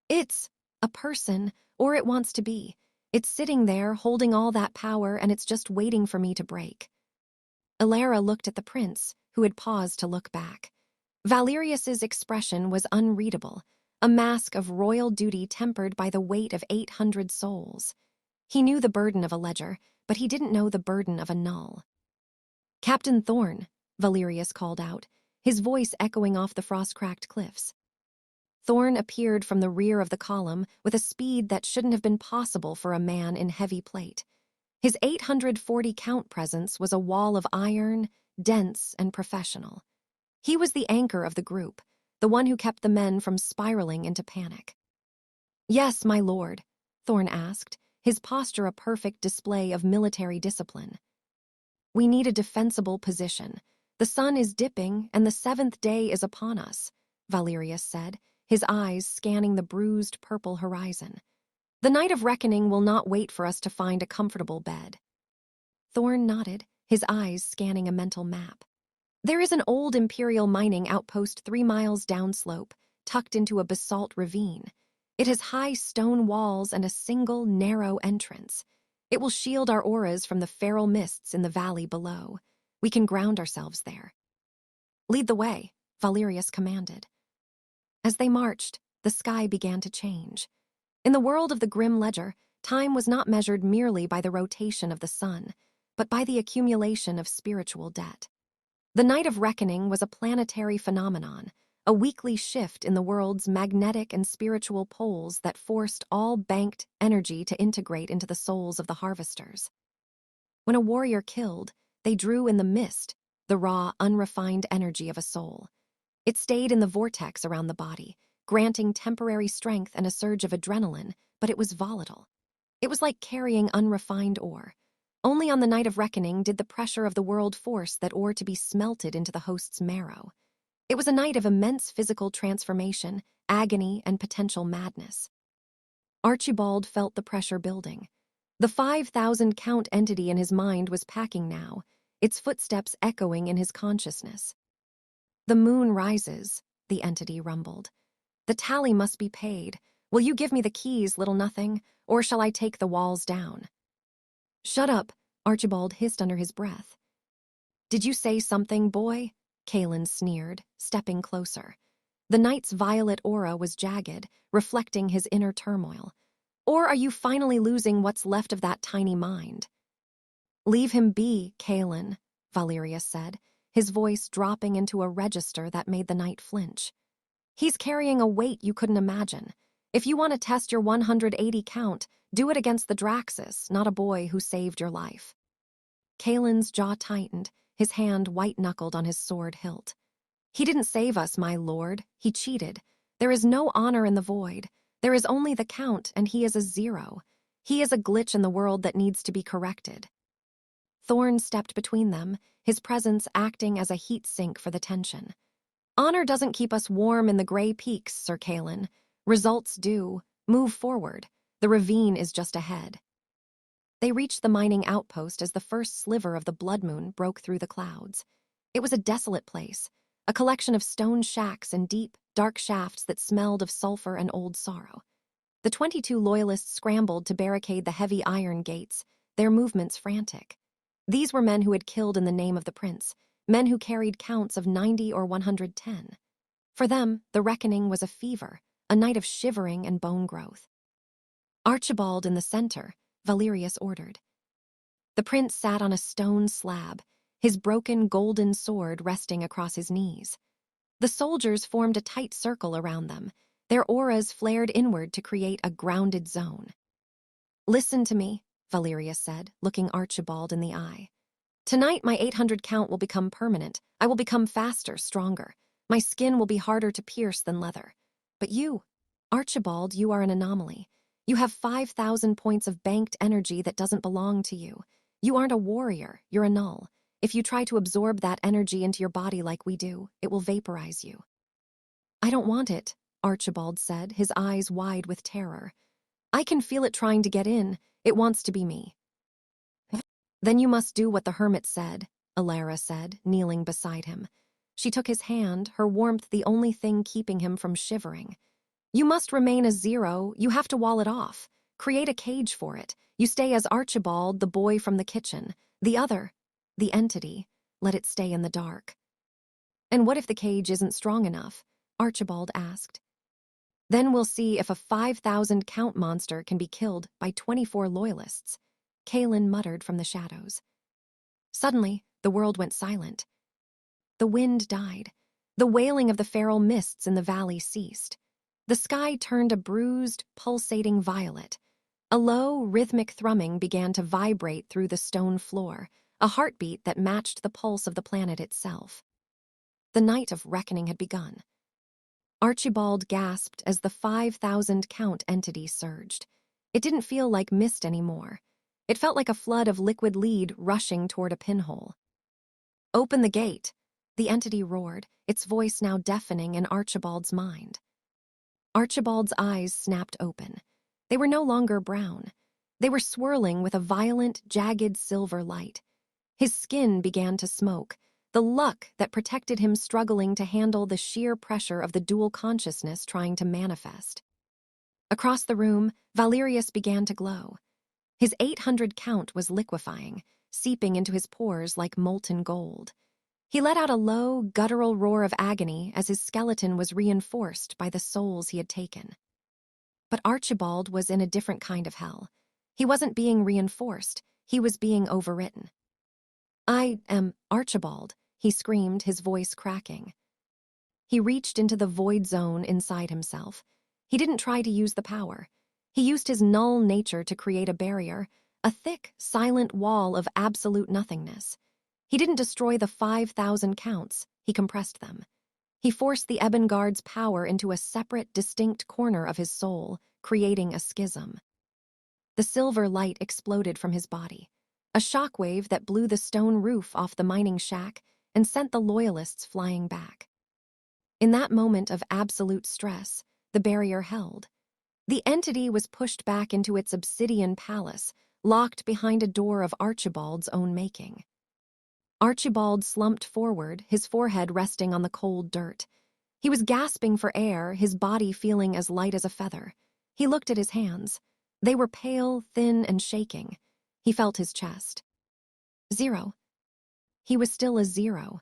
"It's a person, or it wants to be. It's sitting there, holding all that power, and it's just waiting for me to break." Alara looked at the prince, who had paused to look back. Valerius's expression was unreadable, a mask of royal duty tempered by the weight of 800 souls. He knew the burden of a ledger, but he didn't know the burden of a null. "Captain Thorn," Valerius called out, his voice echoing off the frost-cracked cliffs. Thorn appeared from the rear of the column with a speed that shouldn't have been possible for a man in heavy plate. His 840 count presence was a wall of iron, dense and professional. He was the anchor of the group, the one who kept the men from spiraling into panic. "Yes, my lord," Thorn asked, his posture a perfect display of military discipline. "We need a defensible position. The sun is dipping and the 7th day is upon us," Valerius said, his eyes scanning the bruised purple horizon. "The night of reckoning will not wait for us to find a comfortable bed." Thorn nodded, his eyes scanning a mental map. "There is an old Imperial mining outpost 3 miles downslope, tucked into a basalt ravine. It has high stone walls and a single, narrow entrance. It will shield our auras from the feral mists in the valley below. We can ground ourselves there." "Lead the way," Valerius commanded. As they marched, the sky began to change. In the world of the Grim Ledger, time was not measured merely by the rotation of the sun, but by the accumulation of spiritual debt. The Night of Reckoning was a planetary phenomenon, a weekly shift in the world's magnetic and spiritual poles that forced all banked energy to integrate into the souls of the harvesters. When a warrior killed, they drew in the mist, the raw, unrefined energy of a soul. It stayed in the vortex around the body, granting temporary strength and a surge of adrenaline, but it was volatile. It was like carrying unrefined ore. Only on the Night of Reckoning did the pressure of the world force that ore to be smelted into the host's marrow. It was a night of immense physical transformation, agony, and potential madness. Archibald felt the pressure building. The 5,000 count entity in his mind was packing now, its footsteps echoing in his consciousness. "The moon rises," the entity rumbled. "The tally must be paid. Will you give me the keys, little nothing, or shall I take the walls down?" "Shut up," Archibald hissed under his breath. "Did you say something, boy?" Kaelin sneered, stepping closer. The knight's violet aura was jagged, reflecting his inner turmoil. "Or are you finally losing what's left of that tiny mind?" "Leave him be, Kaelin," Valerius said, his voice dropping into a register that made the knight flinch. "He's carrying a weight you couldn't imagine. If you want to test your 180 count, do it against the Draxus, not a boy who saved your life." Kaelin's jaw tightened, his hand white-knuckled on his sword hilt. "He didn't save us, my lord. He cheated. There is no honor in the void. There is only the count, and he is a 0. He is a glitch in the world that needs to be corrected." Thorn stepped between them, his presence acting as a heat sink for the tension. "Honor doesn't keep us warm in the gray peaks, Sir Kaelin. Results do. Move forward. The ravine is just ahead." They reached the mining outpost as the first sliver of the blood moon broke through the clouds. It was a desolate place, a collection of stone shacks and deep, dark shafts that smelled of sulfur and old sorrow. The 22 loyalists scrambled to barricade the heavy iron gates, their movements frantic. These were men who had killed in the name of the prince, men who carried counts of 90 or 110. For them, the reckoning was a fever, a night of shivering and bone growth. "Archibald in the center," Valerius ordered. The prince sat on a stone slab, his broken golden sword resting across his knees. The soldiers formed a tight circle around them, their auras flared inward to create a grounded zone. "Listen to me," Valerius said, looking Archibald in the eye. "Tonight my 800 count will become permanent. I will become faster, stronger. My skin will be harder to pierce than leather. But you, Archibald, you are an anomaly. You have 5,000 points of banked energy that doesn't belong to you. You aren't a warrior, you're a null. If you try to absorb that energy into your body like we do, it will vaporize you." "I don't want it," Archibald said, his eyes wide with terror. I can feel it trying to get in. It wants to be me. Then you must do what the hermit said, Alara said, kneeling beside him. She took his hand, her warmth the only thing keeping him from shivering. You must remain as zero. You have to wall it off. Create a cage for it. You stay as Archibald, the boy from the kitchen. The other, the entity, let it stay in the dark. And what if the cage isn't strong enough? Archibald asked. Then we'll see if a 5,000 count monster can be killed by 24 loyalists, Kaelin muttered from the shadows. Suddenly, the world went silent. The wind died. The wailing of the feral mists in the valley ceased. The sky turned a bruised, pulsating violet. A low, rhythmic thrumming began to vibrate through the stone floor, a heartbeat that matched the pulse of the planet itself. The night of reckoning had begun. Archibald gasped as the 5,000 count entity surged. It didn't feel like mist anymore. It felt like a flood of liquid lead rushing toward a pinhole. Open the gate, the entity roared, its voice now deafening in Archibald's mind. Archibald's eyes snapped open. They were no longer brown. They were swirling with a violent, jagged silver light. His skin began to smoke, the luck that protected him struggling to handle the sheer pressure of the dual consciousness trying to manifest. Across the room, Valerius began to glow. His 800 count was liquefying, seeping into his pores like molten gold. He let out a low, guttural roar of agony as his skeleton was reinforced by the souls he had taken. But Archibald was in a different kind of hell. He wasn't being reinforced, he was being overwritten. I am Archibald, he screamed, his voice cracking. He reached into the void zone inside himself. He didn't try to use the power. He used his null nature to create a barrier, a thick, silent wall of absolute nothingness. He didn't destroy the 5,000 counts, he compressed them. He forced the Ebon-Guard's power into a separate, distinct corner of his soul, creating a schism. The silver light exploded from his body, a shockwave that blew the stone roof off the mining shack and sent the loyalists flying back. In that moment of absolute stress, the barrier held. The entity was pushed back into its obsidian palace, locked behind a door of Archibald's own making. Archibald slumped forward, his forehead resting on the cold dirt. He was gasping for air, his body feeling as light as a feather. He looked at his hands. They were pale, thin, and shaking. He felt his chest. 0. He was still a 0.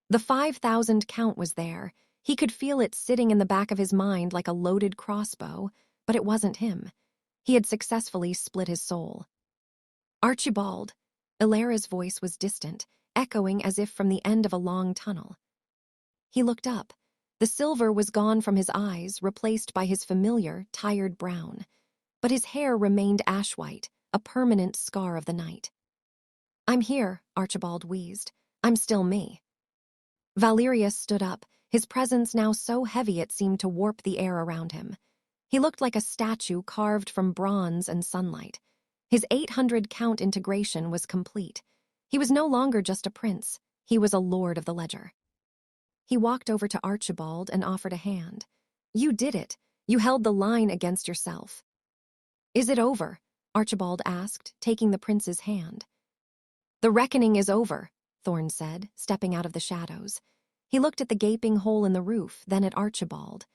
The 5,000 count was there. He could feel it sitting in the back of his mind like a loaded crossbow, but it wasn't him. He had successfully split his soul. Archibald. Ilara's voice was distant, echoing as if from the end of a long tunnel. He looked up. The silver was gone from his eyes, replaced by his familiar, tired brown. But his hair remained ash-white, a permanent scar of the night. I'm here, Archibald wheezed. I'm still me. Valerius stood up, his presence now so heavy it seemed to warp the air around him. He looked like a statue carved from bronze and sunlight. His 800 count integration was complete. He was no longer just a prince. He was a lord of the ledger. He walked over to Archibald and offered a hand. You did it. You held the line against yourself. Is it over? Archibald asked, taking the prince's hand. The reckoning is over, Thorn said, stepping out of the shadows. He looked at the gaping hole in the roof, then at Archibald.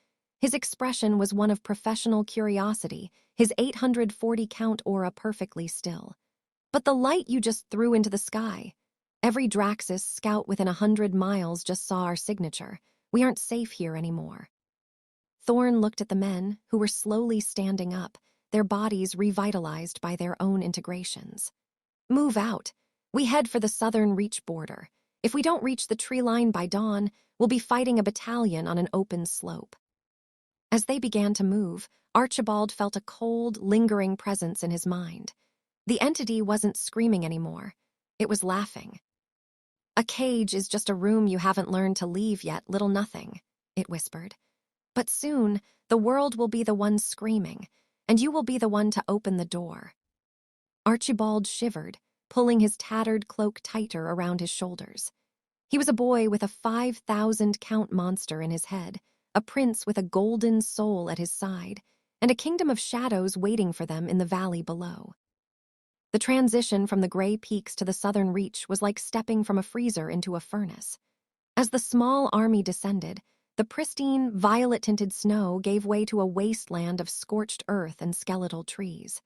His expression was one of professional curiosity, his 840 count aura perfectly still. But the light you just threw into the sky. Every Draxus scout within 100 miles just saw our signature. We aren't safe here anymore. Thorn looked at the men, who were slowly standing up, their bodies revitalized by their own integrations. Move out. We head for the southern reach border. If we don't reach the tree line by dawn, we'll be fighting a battalion on an open slope. As they began to move, Archibald felt a cold, lingering presence in his mind. The entity wasn't screaming anymore. It was laughing. A cage is just a room you haven't learned to leave yet, little nothing, it whispered. But soon, the world will be the one screaming, and you will be the one to open the door. Archibald shivered, pulling his tattered cloak tighter around his shoulders. He was a boy with a 5,000 count monster in his head, a prince with a golden soul at his side, and a kingdom of shadows waiting for them in the valley below. The transition from the gray peaks to the southern reach was like stepping from a freezer into a furnace. As the small army descended, the pristine, violet-tinted snow gave way to a wasteland of scorched earth and skeletal trees.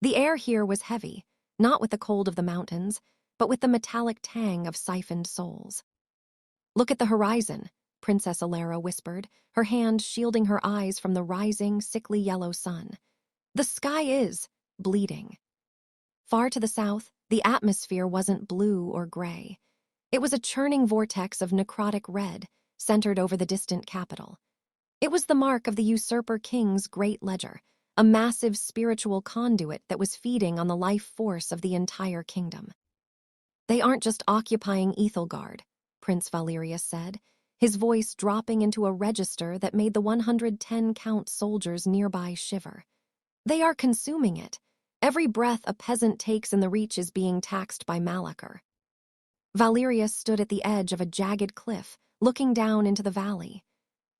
The air here was heavy, not with the cold of the mountains, but with the metallic tang of siphoned souls. "Look at the horizon," Princess Alara whispered, her hand shielding her eyes from the rising, sickly yellow sun. "The sky is bleeding." Far to the south, the atmosphere wasn't blue or gray. It was a churning vortex of necrotic red, centered over the distant capital. It was the mark of the usurper king's great ledger, a massive spiritual conduit that was feeding on the life force of the entire kingdom. "They aren't just occupying Aethelgard," Prince Valerius said, his voice dropping into a register that made the 110-count soldiers nearby shiver. "They are consuming it. Every breath a peasant takes in the reach is being taxed by Malachor." Valerius stood at the edge of a jagged cliff, looking down into the valley.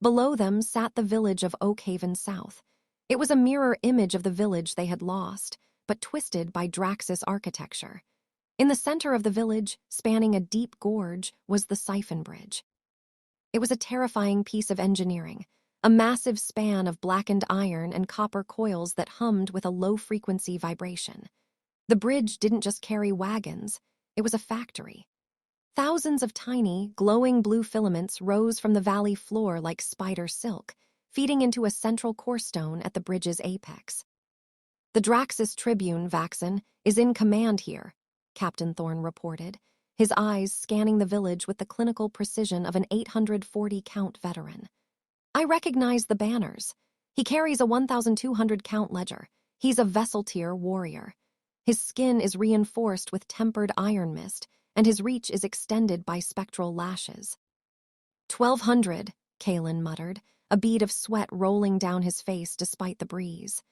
Below them sat the village of Oakhaven South. It was a mirror image of the village they had lost, but twisted by Draxus architecture. In the center of the village, spanning a deep gorge, was the siphon bridge. It was a terrifying piece of engineering, a massive span of blackened iron and copper coils that hummed with a low-frequency vibration. The bridge didn't just carry wagons, it was a factory. Thousands of tiny, glowing blue filaments rose from the valley floor like spider silk, feeding into a central core stone at the bridge's apex. "The Draxus Tribune, Vaxon, is in command here," Captain Thorne reported, his eyes scanning the village with the clinical precision of an 840-count veteran. "I recognize the banners. He carries a 1,200-count ledger. He's a vessel-tier warrior. His skin is reinforced with tempered iron mist, and his reach is extended by spectral lashes." 1,200, Kalen muttered, a bead of sweat rolling down his face despite the breeze.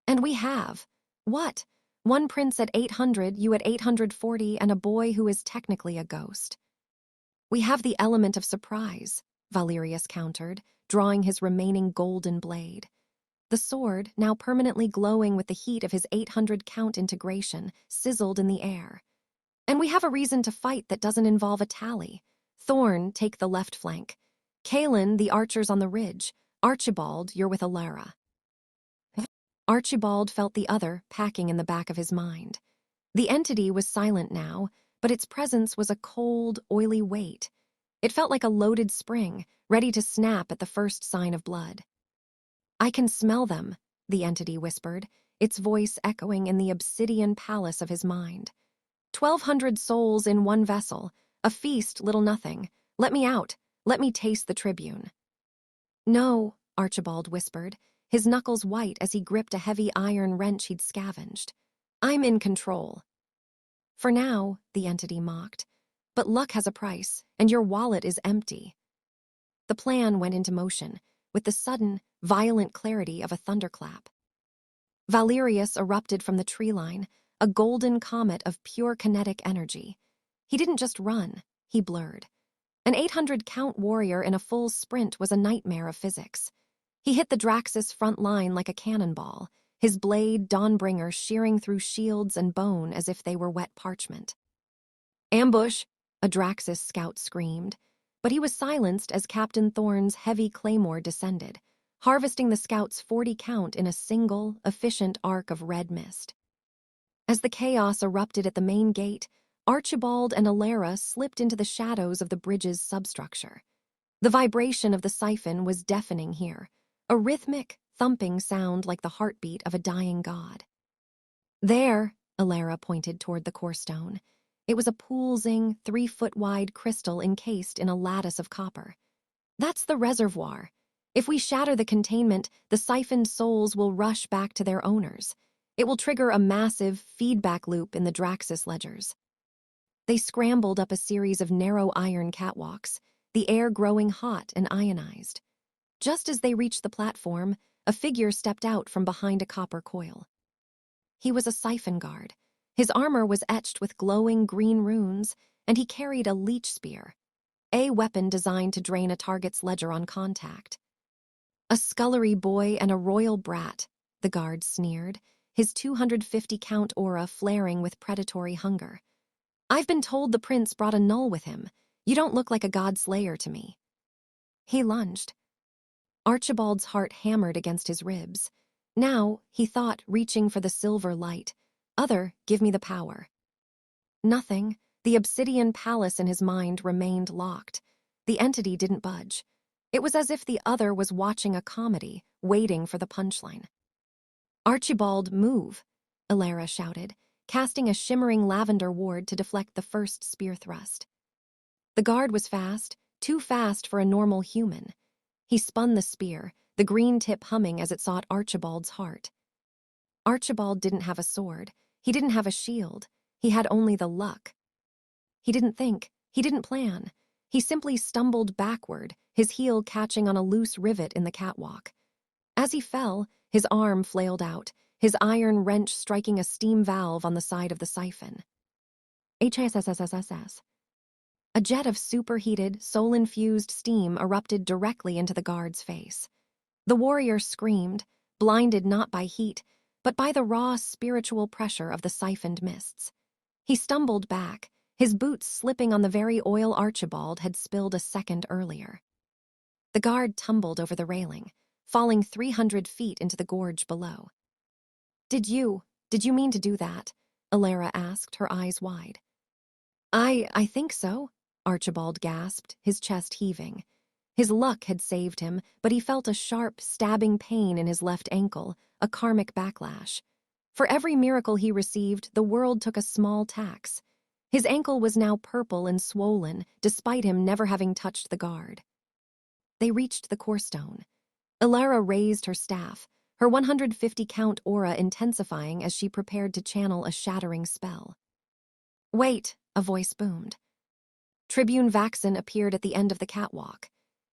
"And we have, what? One prince at 800, you at 840, and a boy who is technically a ghost." "We have the element of surprise," Valerius countered, drawing his remaining golden blade. The sword, now permanently glowing with the heat of his 800-count integration, sizzled in the air. "And we have a reason to fight that doesn't involve a tally. Thorne, take the left flank. Kalen, the archers on the ridge. Archibald, you're with Alara." Archibald felt the other packing in the back of his mind. The entity was silent now, but its presence was a cold, oily weight. It felt like a loaded spring, ready to snap at the first sign of blood. "I can smell them," the entity whispered, its voice echoing in the obsidian palace of his mind. 1,200 souls in one vessel, a feast, little nothing. Let me out. Let me taste the tribune." "No," Archibald whispered, his knuckles white as he gripped a heavy iron wrench he'd scavenged. "I'm in control." "For now," the entity mocked, "but luck has a price, and your wallet is empty." The plan went into motion, with the sudden, violent clarity of a thunderclap. Valerius erupted from the tree line, a golden comet of pure kinetic energy. He didn't just run, he blurred. An 800-count warrior in a full sprint was a nightmare of physics. He hit the Draxus front line like a cannonball, his blade, Dawnbringer, shearing through shields and bone as if they were wet parchment. "Ambush!" a Draxus scout screamed, but he was silenced as Captain Thorne's heavy claymore descended, harvesting the scout's 40-count in a single, efficient arc of red mist. As the chaos erupted at the main gate, Archibald and Alara slipped into the shadows of the bridge's substructure. The vibration of the siphon was deafening here, a rhythmic, thumping sound like the heartbeat of a dying god. "There," Alara pointed toward the core stone. It was a pulsing, 3-foot-wide crystal encased in a lattice of copper. "That's the reservoir. If we shatter the containment, the siphoned souls will rush back to their owners. It will trigger a massive feedback loop in the Draxus ledgers." They scrambled up a series of narrow iron catwalks, the air growing hot and ionized. Just as they reached the platform, a figure stepped out from behind a copper coil. He was a siphon guard. His armor was etched with glowing green runes, and he carried a leech spear, a weapon designed to drain a target's ledger on contact. A scullery boy and a royal brat, the guard sneered, his 250 count aura flaring with predatory hunger. I've been told the prince brought a null with him. You don't look like a god slayer to me. He lunged. Archibald's heart hammered against his ribs. Now, he thought, reaching for the silver light. Give me the power. Nothing. The obsidian palace in his mind remained locked. The entity didn't budge. It was as if the other was watching a comedy, waiting for the punchline. Archibald, move, Elara shouted, casting a shimmering lavender ward to deflect the first spear thrust. The guard was fast, too fast for a normal human. He spun the spear, the green tip humming as it sought Archibald's heart. Archibald didn't have a sword. He didn't have a shield. He had only the luck. He didn't think. He didn't plan. He simply stumbled backward, his heel catching on a loose rivet in the catwalk. As he fell, his arm flailed out, his iron wrench striking a steam valve on the side of the siphon. HSSSSS. A jet of superheated, soul-infused steam erupted directly into the guard's face. The warrior screamed, blinded not by heat, but by the raw spiritual pressure of the siphoned mists. He stumbled back, his boots slipping on the very oil Archibald had spilled a second earlier. The guard tumbled over the railing, falling 300 feet into the gorge below. Did you mean to do that? Elara asked, her eyes wide. I think so, Archibald gasped, his chest heaving. His luck had saved him, but he felt a sharp, stabbing pain in his left ankle, a karmic backlash. For every miracle he received, the world took a small tax. His ankle was now purple and swollen, despite him never having touched the guard. They reached the corestone. Elara raised her staff, her 150 count aura intensifying as she prepared to channel a shattering spell. Wait, a voice boomed. Tribune Vaxen appeared at the end of the catwalk.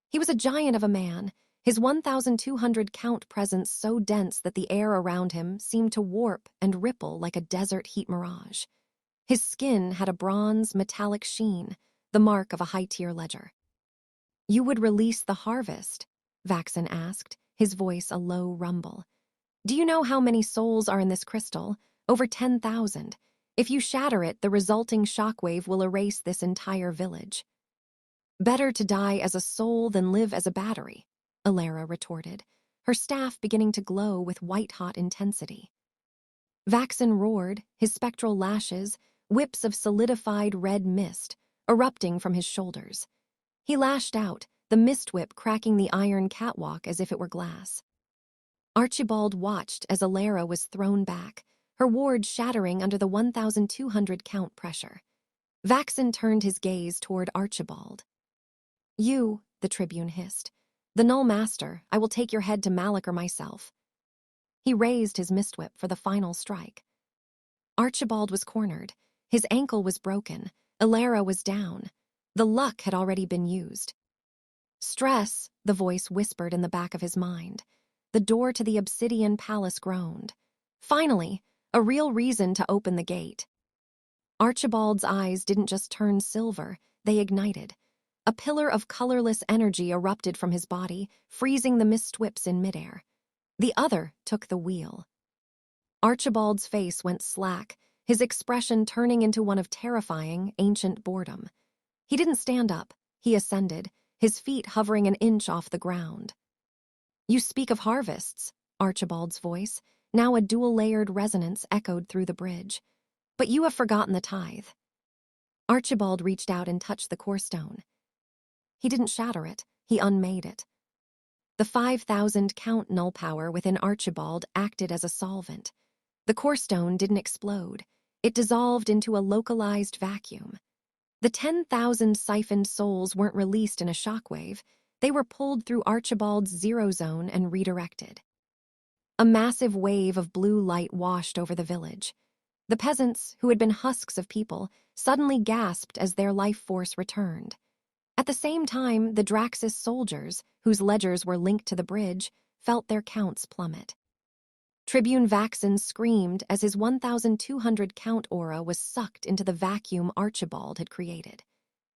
He was a giant of a man, his 1,200 count presence so dense that the air around him seemed to warp and ripple like a desert heat mirage. His skin had a bronze, metallic sheen, the mark of a high-tier ledger. You would release the harvest? Vaxen asked, his voice a low rumble. Do you know how many souls are in this crystal? Over 10,000. If you shatter it, the resulting shockwave will erase this entire village. Better to die as a soul than live as a battery, Elara retorted, her staff beginning to glow with white-hot intensity. Vaxen roared, his spectral lashes, whips of solidified red mist, erupting from his shoulders. He lashed out, the mist whip cracking the iron catwalk as if it were glass. Archibald watched as Elara was thrown back, her ward shattering under the 1,200 count pressure. Vaxen turned his gaze toward Archibald. You, the Tribune hissed. The Null Master, I will take your head to Malachor myself. He raised his mistwhip for the final strike. Archibald was cornered. His ankle was broken. Elara was down. The luck had already been used. Stress, the voice whispered in the back of his mind. The door to the obsidian palace groaned. Finally, a real reason to open the gate. Archibald's eyes didn't just turn silver, they ignited. A pillar of colorless energy erupted from his body, freezing the mistwhips in midair. The other took the wheel. Archibald's face went slack, his expression turning into one of terrifying, ancient boredom. He didn't stand up. He ascended, his feet hovering an inch off the ground. You speak of harvests, Archibald's voice, now a dual-layered resonance echoed through the bridge. But you have forgotten the tithe. Archibald reached out and touched the corestone. He didn't shatter it, he unmade it. The 5,000 count null power within Archibald acted as a solvent. The corestone didn't explode. It dissolved into a localized vacuum. The 10,000 siphoned souls weren't released in a shockwave. They were pulled through Archibald's zero zone and redirected. A massive wave of blue light washed over the village. The peasants, who had been husks of people, suddenly gasped as their life force returned. At the same time, the Draxis soldiers, whose ledgers were linked to the bridge, felt their counts plummet. Tribune Vaxen screamed as his 1,200 count aura was sucked into the vacuum Archibald had created.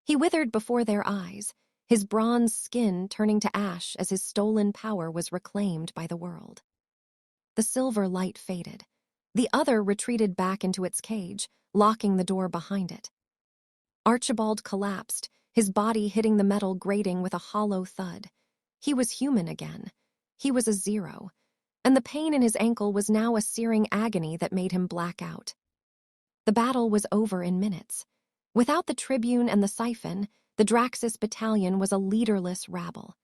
He withered before their eyes, his bronze skin turning to ash as his stolen power was reclaimed by the world. The silver light faded. The other retreated back into its cage, locking the door behind it. Archibald collapsed, his body hitting the metal grating with a hollow thud. He was human again. He was a zero, and the pain in his ankle was now a searing agony that made him black out. The battle was over in minutes. Without the Tribune and the Siphon, the Draxus battalion was a leaderless rabble.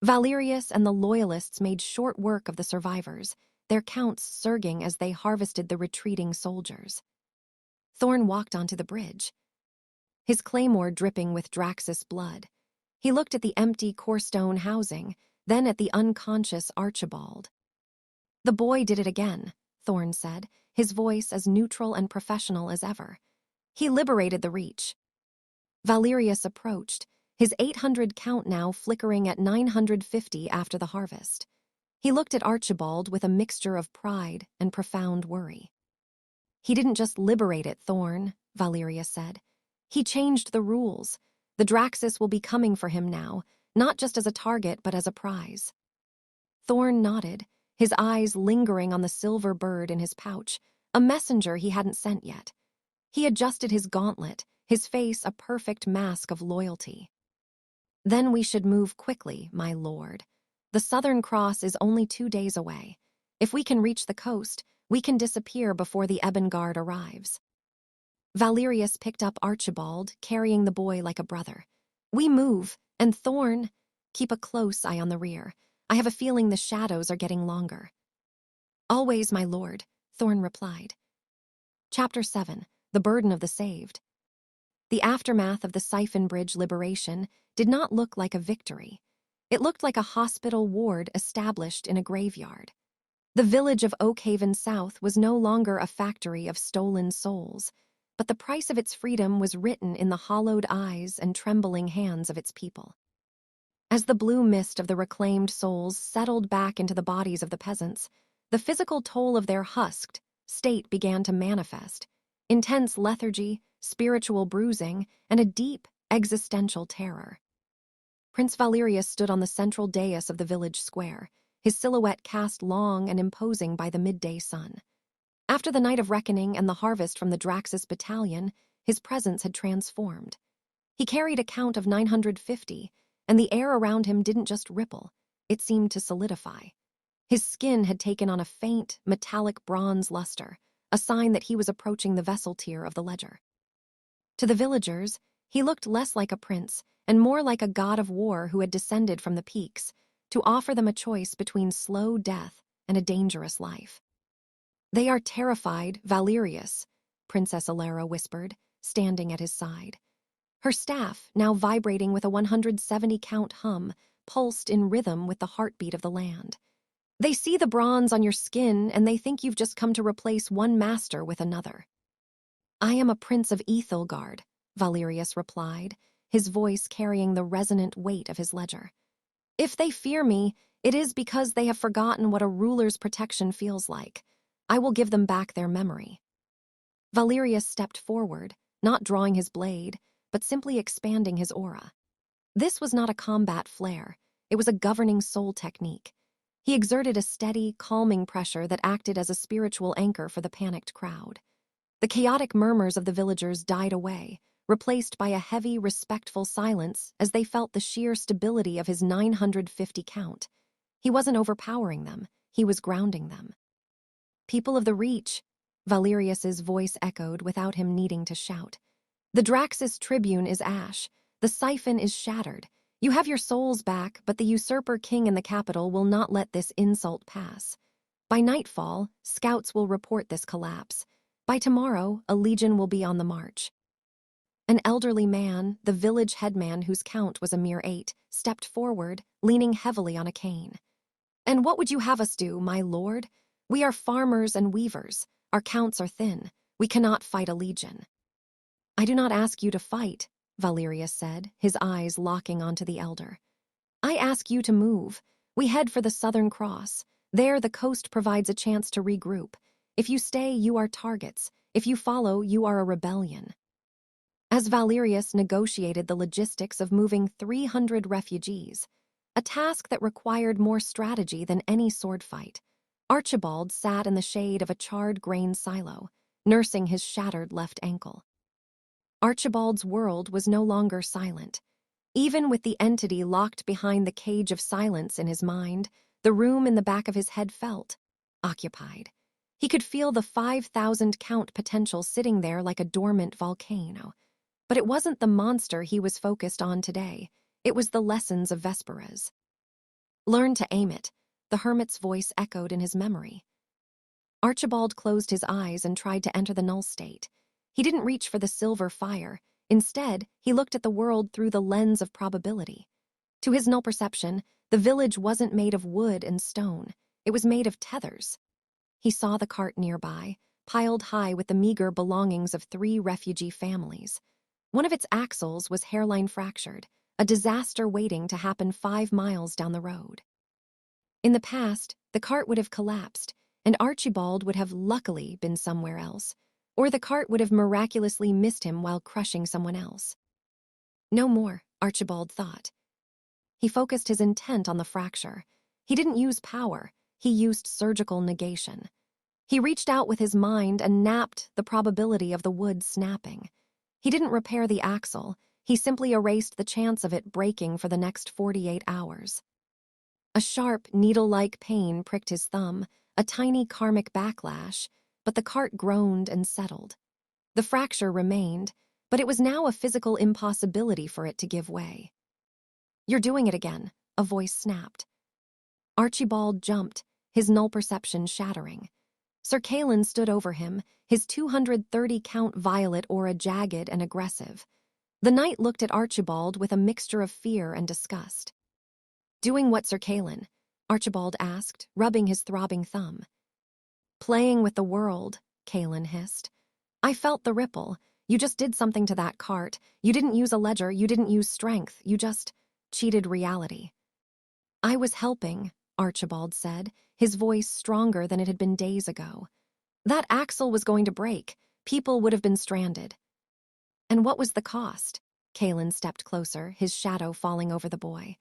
Valerius and the Loyalists made short work of the survivors, their counts surging as they harvested the retreating soldiers. Thorn walked onto the bridge, his claymore dripping with Draxus blood. He looked at the empty Corestone housing, then at the unconscious Archibald. "The boy did it again," Thorn said, his voice as neutral and professional as ever. "He liberated the Reach." Valerius approached, his 800 count now flickering at 950 after the harvest. He looked at Archibald with a mixture of pride and profound worry. "He didn't just liberate it, Thorn," Valerius said. "He changed the rules. The Draxus will be coming for him now, not just as a target but as a prize." Thorn nodded, his eyes lingering on the silver bird in his pouch, a messenger he hadn't sent yet. He adjusted his gauntlet, his face a perfect mask of loyalty. "Then we should move quickly, my lord. The Southern Cross is only 2 days away. If we can reach the coast, we can disappear before the Ebon-Guard arrives." Valerius picked up Archibald, carrying the boy like a brother. "We move, and Thorn, keep a close eye on the rear. I have a feeling the shadows are getting longer." "Always, my lord," Thorn replied. Chapter 7. The Burden of the Saved. The aftermath of the Siphon Bridge liberation did not look like a victory. It looked like a hospital ward established in a graveyard. The village of Oakhaven South was no longer a factory of stolen souls, but the price of its freedom was written in the hollowed eyes and trembling hands of its people. As the blue mist of the reclaimed souls settled back into the bodies of the peasants, the physical toll of their husked state began to manifest: intense lethargy, spiritual bruising, and a deep, existential terror. Prince Valerius stood on the central dais of the village square, his silhouette cast long and imposing by the midday sun. After the night of reckoning and the harvest from the Draxus battalion, his presence had transformed. He carried a count of 950, and the air around him didn't just ripple, it seemed to solidify. His skin had taken on a faint, metallic bronze luster, a sign that he was approaching the vessel tier of the ledger. To the villagers, he looked less like a prince and more like a god of war who had descended from the peaks to offer them a choice between slow death and a dangerous life. "They are terrified, Valerius," Princess Alara whispered, standing at his side. Her staff, now vibrating with a 170-count hum, pulsed in rhythm with the heartbeat of the land. "They see the bronze on your skin and they think you've just come to replace one master with another." "I am a prince of Aethelgard," Valerius replied, his voice carrying the resonant weight of his ledger. "If they fear me, it is because they have forgotten what a ruler's protection feels like. I will give them back their memory." Valerius stepped forward, not drawing his blade, but simply expanding his aura. This was not a combat flare, it was a governing soul technique. He exerted a steady, calming pressure that acted as a spiritual anchor for the panicked crowd. The chaotic murmurs of the villagers died away, replaced by a heavy, respectful silence as they felt the sheer stability of his 950 count. He wasn't overpowering them, he was grounding them. "People of the Reach," Valerius's voice echoed without him needing to shout. "The Draxus Tribune is ash, the Siphon is shattered. You have your souls back, but the usurper king in the capital will not let this insult pass. By nightfall, scouts will report this collapse. By tomorrow, a legion will be on the march." An elderly man, the village headman whose count was a mere 8, stepped forward, leaning heavily on a cane. "And what would you have us do, my lord? We are farmers and weavers. Our counts are thin. We cannot fight a legion." "I do not ask you to fight," Valerius said, his eyes locking onto the elder. "I ask you to move. We head for the Southern Cross. There, the coast provides a chance to regroup. If you stay, you are targets. If you follow, you are a rebellion." as Valerius negotiated the logistics of moving 300 refugees, a task that required more strategy than any sword fight. Archibald sat in the shade of a charred grain silo, nursing his shattered left ankle. Archibald's world was no longer silent. Even with the entity locked behind the cage of silence in his mind, the room in the back of his head felt occupied. He could feel the 5,000 count potential sitting there like a dormant volcano. But it wasn't the monster he was focused on today. It was the lessons of Vesperas. Learn to aim it, the hermit's voice echoed in his memory. Archibald closed his eyes and tried to enter the null state. He didn't reach for the silver fire. Instead, he looked at the world through the lens of probability. To his null perception, the village wasn't made of wood and stone. It was made of tethers. He saw the cart nearby, piled high with the meager belongings of 3 refugee families. One of its axles was hairline fractured, a disaster waiting to happen 5 miles down the road. In the past, the cart would have collapsed, and Archibald would have luckily been somewhere else, or the cart would have miraculously missed him while crushing someone else. No more, Archibald thought. He focused his intent on the fracture. He didn't use power, he used surgical negation. He reached out with his mind and napped the probability of the wood snapping. He didn't repair the axle, he simply erased the chance of it breaking for the next 48 hours. A sharp, needle-like pain pricked his thumb, a tiny karmic backlash, but the cart groaned and settled. The fracture remained, but it was now a physical impossibility for it to give way. "You're doing it again," a voice snapped. Archibald jumped, his null perception shattering. Sir Kalen stood over him, his 230-count violet aura jagged and aggressive. The knight looked at Archibald with a mixture of fear and disgust. "Doing what, Sir Kalen?" Archibald asked, rubbing his throbbing thumb. "Playing with the world," Kalen hissed. "I felt the ripple. You just did something to that cart. You didn't use a ledger, you didn't use strength, you just cheated reality." "I was helping," Archibald said, his voice stronger than it had been days ago. "That axle was going to break. People would have been stranded." "And what was the cost?" Kalen stepped closer, his shadow falling over the boy.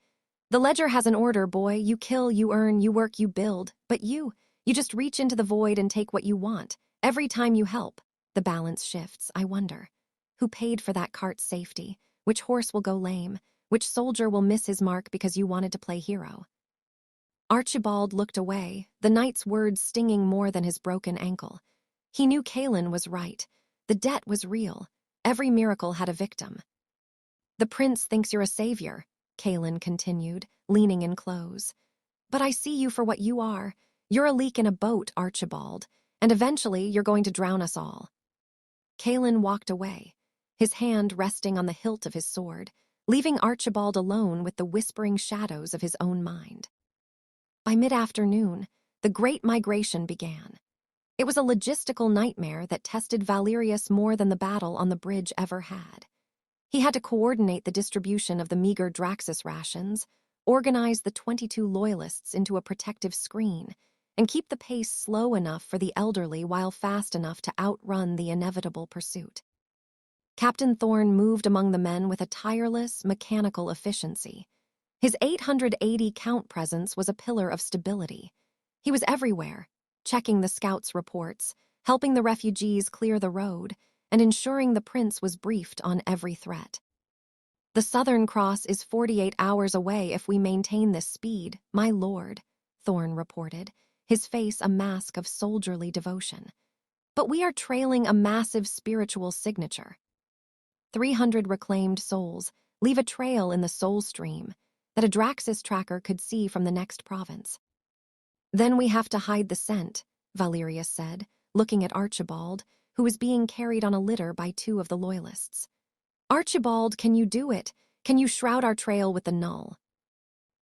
"The ledger has an order, boy. You kill, you earn, you work, you build. But you just reach into the void and take what you want. Every time you help, the balance shifts. I wonder, who paid for that cart's safety? Which horse will go lame? Which soldier will miss his mark because you wanted to play hero?" Archibald looked away, the knight's words stinging more than his broken ankle. He knew Kalen was right. The debt was real. Every miracle had a victim. "The prince thinks you're a savior," Kalen continued, leaning in close. "But I see you for what you are. You're a leak in a boat, Archibald, and eventually you're going to drown us all." Kalen walked away, his hand resting on the hilt of his sword, leaving Archibald alone with the whispering shadows of his own mind. By mid-afternoon, the Great Migration began. It was a logistical nightmare that tested Valerius more than the battle on the bridge ever had. He had to coordinate the distribution of the meager Draxus rations, organize the 22 loyalists into a protective screen, and keep the pace slow enough for the elderly while fast enough to outrun the inevitable pursuit. Captain Thorne moved among the men with a tireless, mechanical efficiency. His 880-count presence was a pillar of stability. He was everywhere, checking the scouts' reports, helping the refugees clear the road, and ensuring the prince was briefed on every threat. "The Southern Cross is 48 hours away if we maintain this speed, my lord," Thorne reported, his face a mask of soldierly devotion. "But we are trailing a massive spiritual signature. 300 reclaimed souls leave a trail in the soul stream that a Draxus tracker could see from the next province." "Then we have to hide the scent," Valerius said, looking at Archibald, who was being carried on a litter by 2 of the loyalists. "Archibald, can you do it? Can you shroud our trail with the null?"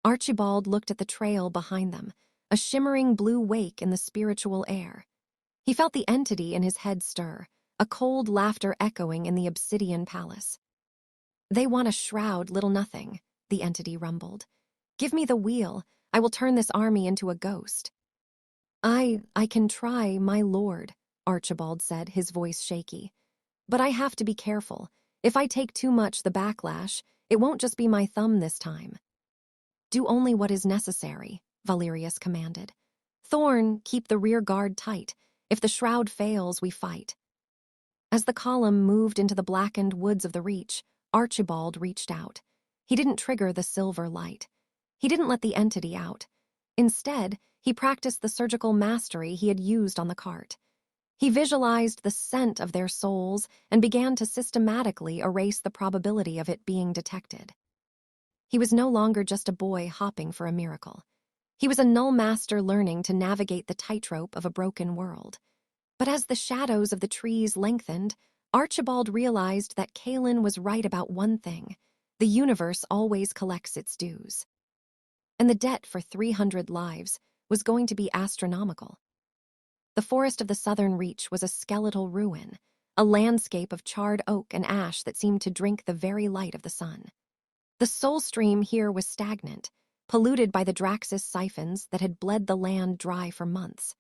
Archibald looked at the trail behind them, a shimmering blue wake in the spiritual air. He felt the entity in his head stir, a cold laughter echoing in the obsidian palace. "They want to shroud little nothing," the entity rumbled. "Give me the wheel. I will turn this army into a ghost." I can try, my lord," Archibald said, his voice shaky. "But I have to be careful. If I take too much the backlash, it won't just be my thumb this time. Do only what is necessary, Valerius commanded. Thorn, keep the rear guard tight. If the shroud fails, we fight. As the column moved into the blackened woods of the Reach, Archibald reached out. He didn't trigger the silver light. He didn't let the entity out. Instead, he practiced the surgical mastery he had used on the cart. He visualized the scent of their souls and began to systematically erase the probability of it being detected. He was no longer just a boy hopping for a miracle. He was a null master learning to navigate the tightrope of a broken world. But as the shadows of the trees lengthened, Archibald realized that Kaelin was right about one thing. The universe always collects its dues. And the debt for 300 lives was going to be astronomical. The forest of the southern Reach was a skeletal ruin, a landscape of charred oak and ash that seemed to drink the very light of the sun. The soul stream here was stagnant, polluted by the Draxus siphons that had bled the land dry for months.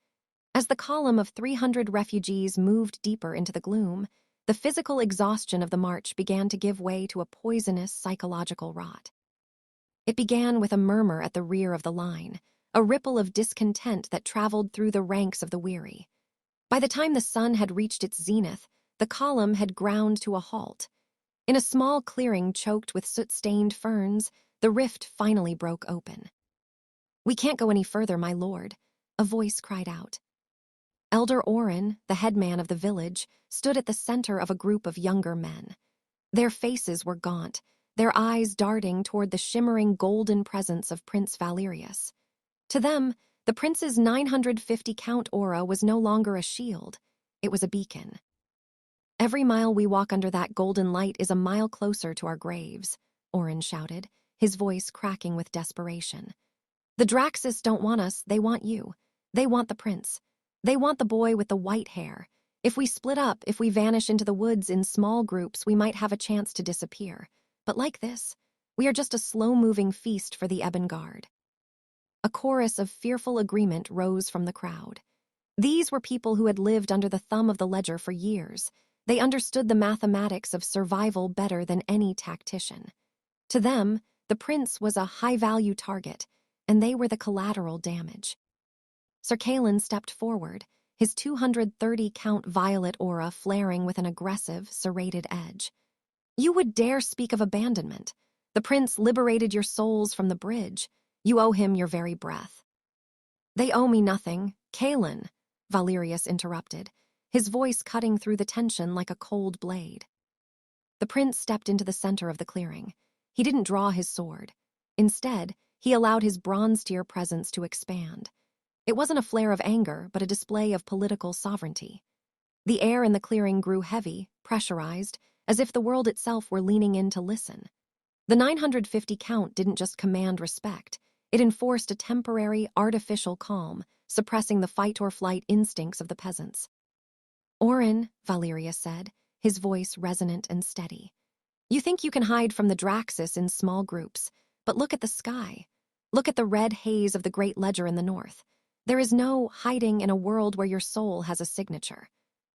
As the column of 300 refugees moved deeper into the gloom, the physical exhaustion of the march began to give way to a poisonous psychological rot. It began with a murmur at the rear of the line, a ripple of discontent that traveled through the ranks of the weary. By the time the sun had reached its zenith, the column had ground to a halt. In a small clearing choked with soot-stained ferns, the rift finally broke open. "We can't go any further, my lord," a voice cried out. Elder Orin, the headman of the village, stood at the center of a group of younger men. Their faces were gaunt, their eyes darting toward the shimmering golden presence of Prince Valerius. To them, the prince's 950-count aura was no longer a shield, it was a beacon. "Every mile we walk under that golden light is a mile closer to our graves," Orin shouted, his voice cracking with desperation. "The Draxus don't want us, they want you. They want the prince. They want the boy with the white hair. If we split up, if we vanish into the woods in small groups, we might have a chance to disappear. But like this, we are just a slow-moving feast for the Ebon-Guard." A chorus of fearful agreement rose from the crowd. These were people who had lived under the thumb of the ledger for years. They understood the mathematics of survival better than any tactician. To them, the prince was a high-value target, and they were the collateral damage. Sir Kaelin stepped forward, his 230-count violet aura flaring with an aggressive, serrated edge. "You would dare speak of abandonment. The prince liberated your souls from the bridge. You owe him your very breath." "They owe me nothing, Kaelin," Valerius interrupted, his voice cutting through the tension like a cold blade. The prince stepped into the center of the clearing. He didn't draw his sword. Instead, he allowed his bronze-tier presence to expand. It wasn't a flare of anger, but a display of political sovereignty. The air in the clearing grew heavy, pressurized, as if the world itself were leaning in to listen. The 950 count didn't just command respect. It enforced a temporary, artificial calm, suppressing the fight-or-flight instincts of the peasants. "Orin," Valerius said, his voice resonant and steady. "You think you can hide from the Draxus in small groups, but look at the sky. Look at the red haze of the Great Ledger in the north. There is no hiding in a world where your soul has a signature.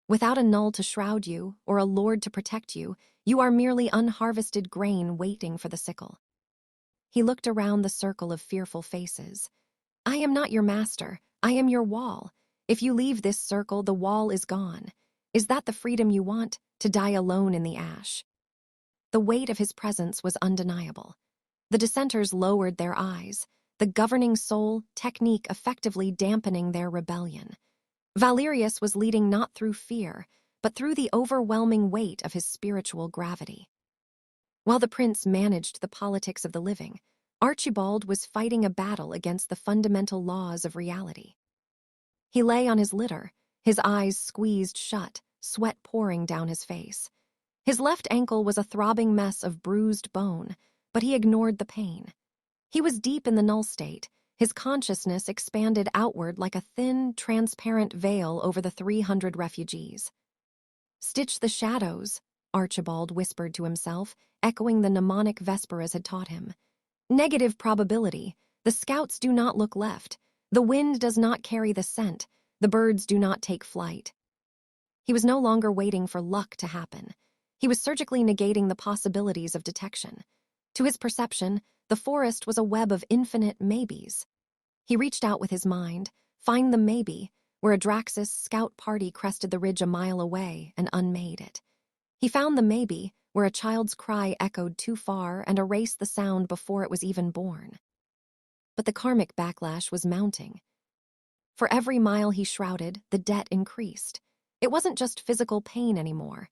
Without a null to shroud you, or a lord to protect you, you are merely unharvested grain waiting for the sickle." He looked around the circle of fearful faces. "I am not your master. I am your wall. If you leave this circle, the wall is gone. Is that the freedom you want, to die alone in the ash?" The weight of his presence was undeniable. The dissenters lowered their eyes, the governing soul technique effectively dampening their rebellion. Valerius was leading not through fear, but through the overwhelming weight of his spiritual gravity. While the prince managed the politics of the living, Archibald was fighting a battle against the fundamental laws of reality. He lay on his litter, his eyes squeezed shut, sweat pouring down his face. His left ankle was a throbbing mess of bruised bone, but he ignored the pain. He was deep in the null state, his consciousness expanded outward like a thin, transparent veil over the 300 refugees. "Stitch the shadows," Archibald whispered to himself, echoing the mnemonic Vesperas had taught him. "Negative probability. The scouts do not look left. The wind does not carry the scent. The birds do not take flight." He was no longer waiting for luck to happen. He was surgically negating the possibilities of detection. To his perception, the forest was a web of infinite maybes. He reached out with his mind, find the maybe, where a Draxus scout party crested the ridge a mile away and unmade it. He found the maybe, where a child's cry echoed too far and erased the sound before it was even born. But the karmic backlash was mounting. For every mile he shrouded, the debt increased. It wasn't just physical pain anymore.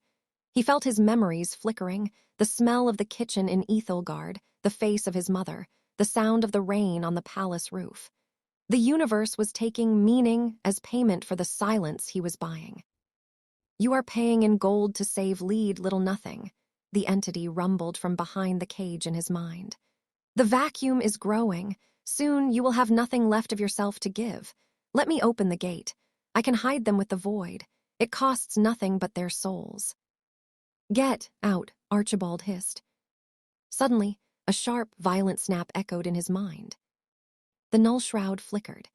He felt his memories flickering, the smell of the kitchen in Aethelgard, the face of his mother, the sound of the rain on the palace roof. The universe was taking meaning as payment for the silence he was buying. "You are paying in gold to save lead, little nothing," the entity rumbled from behind the cage in his mind. "The vacuum is growing. Soon you will have nothing left of yourself to give. Let me open the gate. I can hide them with the void. It costs nothing but their souls." "Get out," Archibald hissed. Suddenly, a sharp, violent snap echoed in his mind. The null shroud flickered.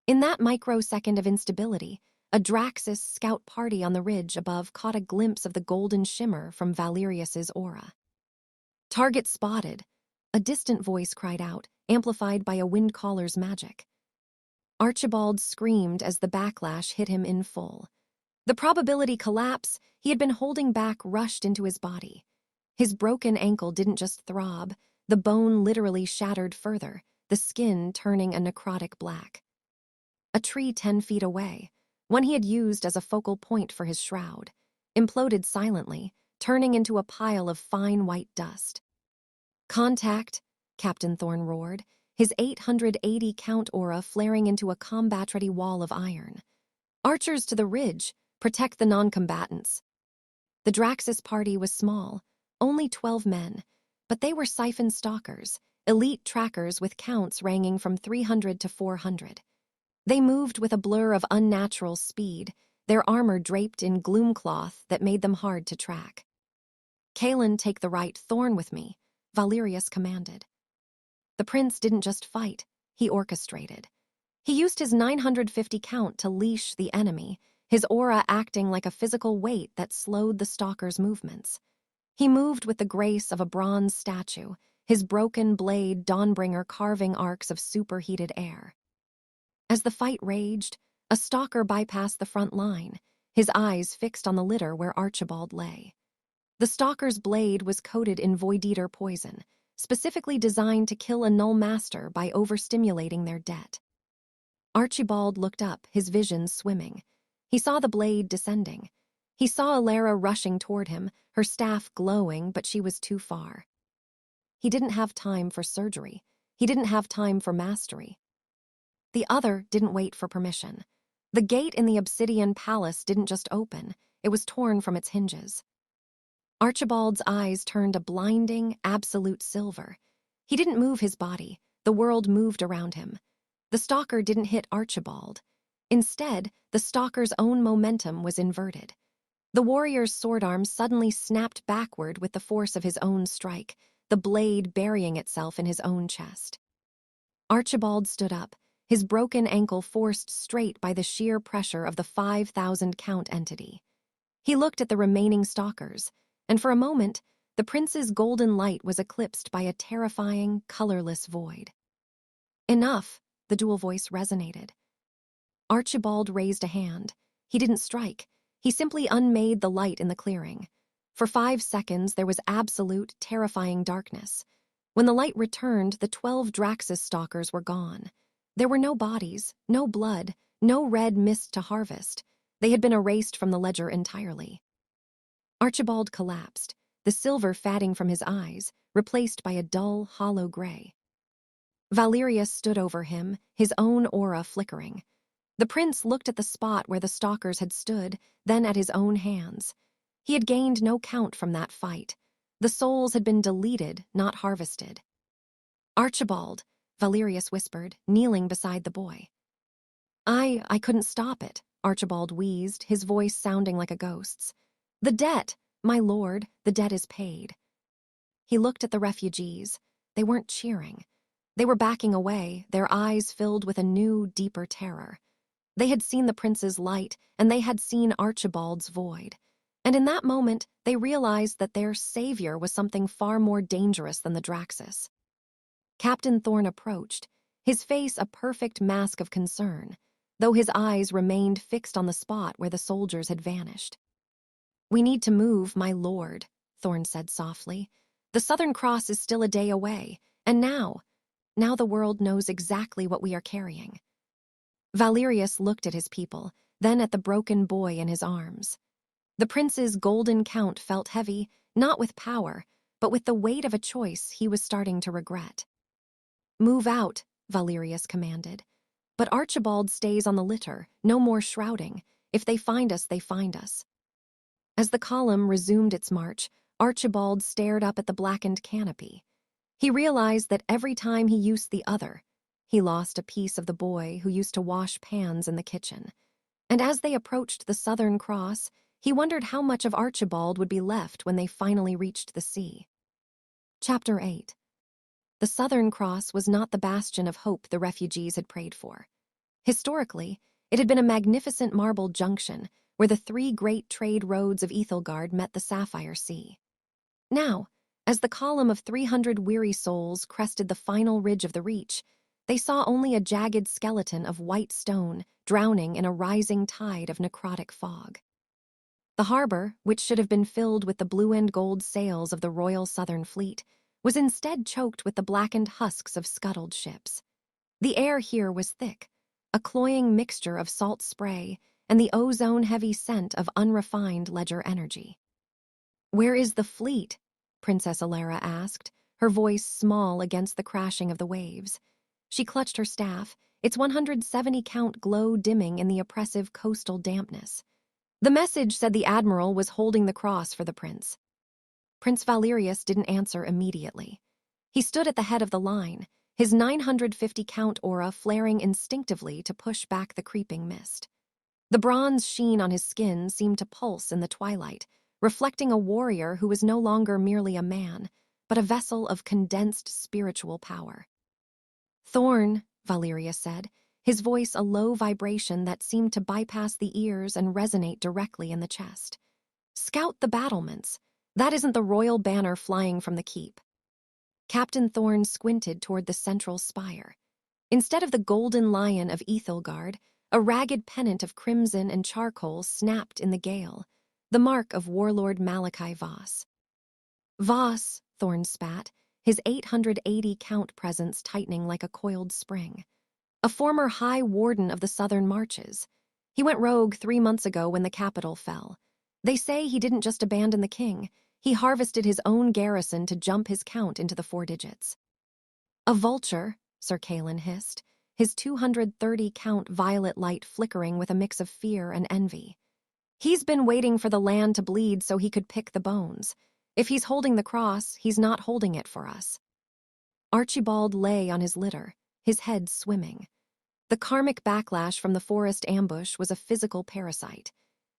In that microsecond of instability, a Draxus scout party on the ridge above caught a glimpse of the golden shimmer from Valerius's aura. "Target spotted," a distant voice cried out, amplified by a windcaller's magic. Archibald screamed as the backlash hit him in full. The probability collapse he had been holding back rushed into his body. His broken ankle didn't just throb, the bone literally shattered further, the skin turning a necrotic black. A tree 10 feet away, one he had used as a focal point for his shroud, imploded silently, turning into a pile of fine white dust. "Contact," Captain Thorne roared, his 880 count aura flaring into a combat-ready wall of iron. "Archers to the ridge, protect the non-combatants." The Draxus party was small, only 12 men, but they were siphon stalkers, elite trackers with counts ranging from 300 to 400. They moved with a blur of unnatural speed, their armor draped in gloomcloth that made them hard to track. "Kaelin, take the right Thorn with me," Valerius commanded. The prince didn't just fight, he orchestrated. He used his 950 count to leash the enemy, his aura acting like a physical weight that slowed the stalker's movements. He moved with the grace of a bronze statue, his broken blade Dawnbringer carving arcs of superheated air. As the fight raged, a stalker bypassed the front line, his eyes fixed on the litter where Archibald lay. The stalker's blade was coated in Void-Eater poison, specifically designed to kill a null master by overstimulating their debt. Archibald looked up, his vision swimming. He saw the blade descending. He saw Alara rushing toward him, her staff glowing, but she was too far. He didn't have time for surgery. He didn't have time for mastery. The other didn't wait for permission. The gate in the obsidian palace didn't just open, it was torn from its hinges. Archibald's eyes turned a blinding, absolute silver. He didn't move his body, the world moved around him. The stalker didn't hit Archibald. Instead, the stalker's own momentum was inverted. The warrior's sword arm suddenly snapped backward with the force of his own strike, the blade burying itself in his own chest. Archibald stood up, his broken ankle forced straight by the sheer pressure of the 5,000 count entity. He looked at the remaining stalkers, and for a moment, the prince's golden light was eclipsed by a terrifying, colorless void. "Enough," the dual voice resonated. Archibald raised a hand. He didn't strike. He simply unmade the light in the clearing. For 5 seconds, there was absolute, terrifying darkness. When the light returned, the 12 Draxus stalkers were gone. There were no bodies, no blood, no red mist to harvest. They had been erased from the ledger entirely. Archibald collapsed, the silver fading from his eyes, replaced by a dull, hollow gray. Valerius stood over him, his own aura flickering. The prince looked at the spot where the stalkers had stood, then at his own hands. He had gained no count from that fight. The souls had been deleted, not harvested. "Archibald," Valerius whispered, kneeling beside the boy. I couldn't stop it," Archibald wheezed, his voice sounding like a ghost's. "The debt, my lord, the debt is paid." He looked at the refugees. They weren't cheering. They were backing away, their eyes filled with a new, deeper terror. They had seen the prince's light, and they had seen Archibald's void. And in that moment, they realized that their savior was something far more dangerous than the Draxus. Captain Thorne approached, his face a perfect mask of concern, though his eyes remained fixed on the spot where the soldiers had vanished. "We need to move, my lord," Thorne said softly. "The Southern Cross is still a day away, and now the world knows exactly what we are carrying." Valerius looked at his people, then at the broken boy in his arms. The prince's golden count felt heavy, not with power, but with the weight of a choice he was starting to regret. "Move out," Valerius commanded. "But Archibald stays on the litter, no more shrouding. If they find us, they find us." As the column resumed its march, Archibald stared up at the blackened canopy. He realized that every time he used the other, he lost a piece of the boy who used to wash pans in the kitchen. And as they approached the Southern Cross, he wondered how much of Archibald would be left when they finally reached the sea. Chapter 8. The Southern Cross was not the bastion of hope the refugees had prayed for. Historically, it had been a magnificent marble junction where the three great trade roads of Aethelgard met the Sapphire Sea. Now, as the column of 300 weary souls crested the final ridge of the reach, they saw only a jagged skeleton of white stone drowning in a rising tide of necrotic fog. The harbor, which should have been filled with the blue and gold sails of the Royal Southern Fleet, was instead choked with the blackened husks of scuttled ships. The air here was thick, a cloying mixture of salt spray and the ozone-heavy scent of unrefined ledger energy. "Where is the fleet?" Princess Alara asked, her voice small against the crashing of the waves. She clutched her staff, its 170-count glow dimming in the oppressive coastal dampness. The message said the admiral was holding the cross for the prince. Prince Valerius didn't answer immediately. He stood at the head of the line, his 950-count aura flaring instinctively to push back the creeping mist. The bronze sheen on his skin seemed to pulse in the twilight, reflecting a warrior who was no longer merely a man, but a vessel of condensed spiritual power. "Thorne," Valerius said, his voice a low vibration that seemed to bypass the ears and resonate directly in the chest. "Scout the battlements. That isn't the royal banner flying from the keep." Captain Thorne squinted toward the central spire. Instead of the golden lion of Aethelgard, a ragged pennant of crimson and charcoal snapped in the gale, the mark of warlord Malachi Voss. "Voss," Thorne spat, his 880-count presence tightening like a coiled spring. "A former high warden of the southern marches. He went rogue 3 months ago when the capital fell. They say he didn't just abandon the king, he harvested his own garrison to jump his count into the 4 digits. "A vulture," Sir Kalen hissed, his 230-count violet light flickering with a mix of fear and envy. "He's been waiting for the land to bleed so he could pick the bones. If he's holding the cross, he's not holding it for us." Archibald lay on his litter, his head swimming. The karmic backlash from the forest ambush was a physical parasite.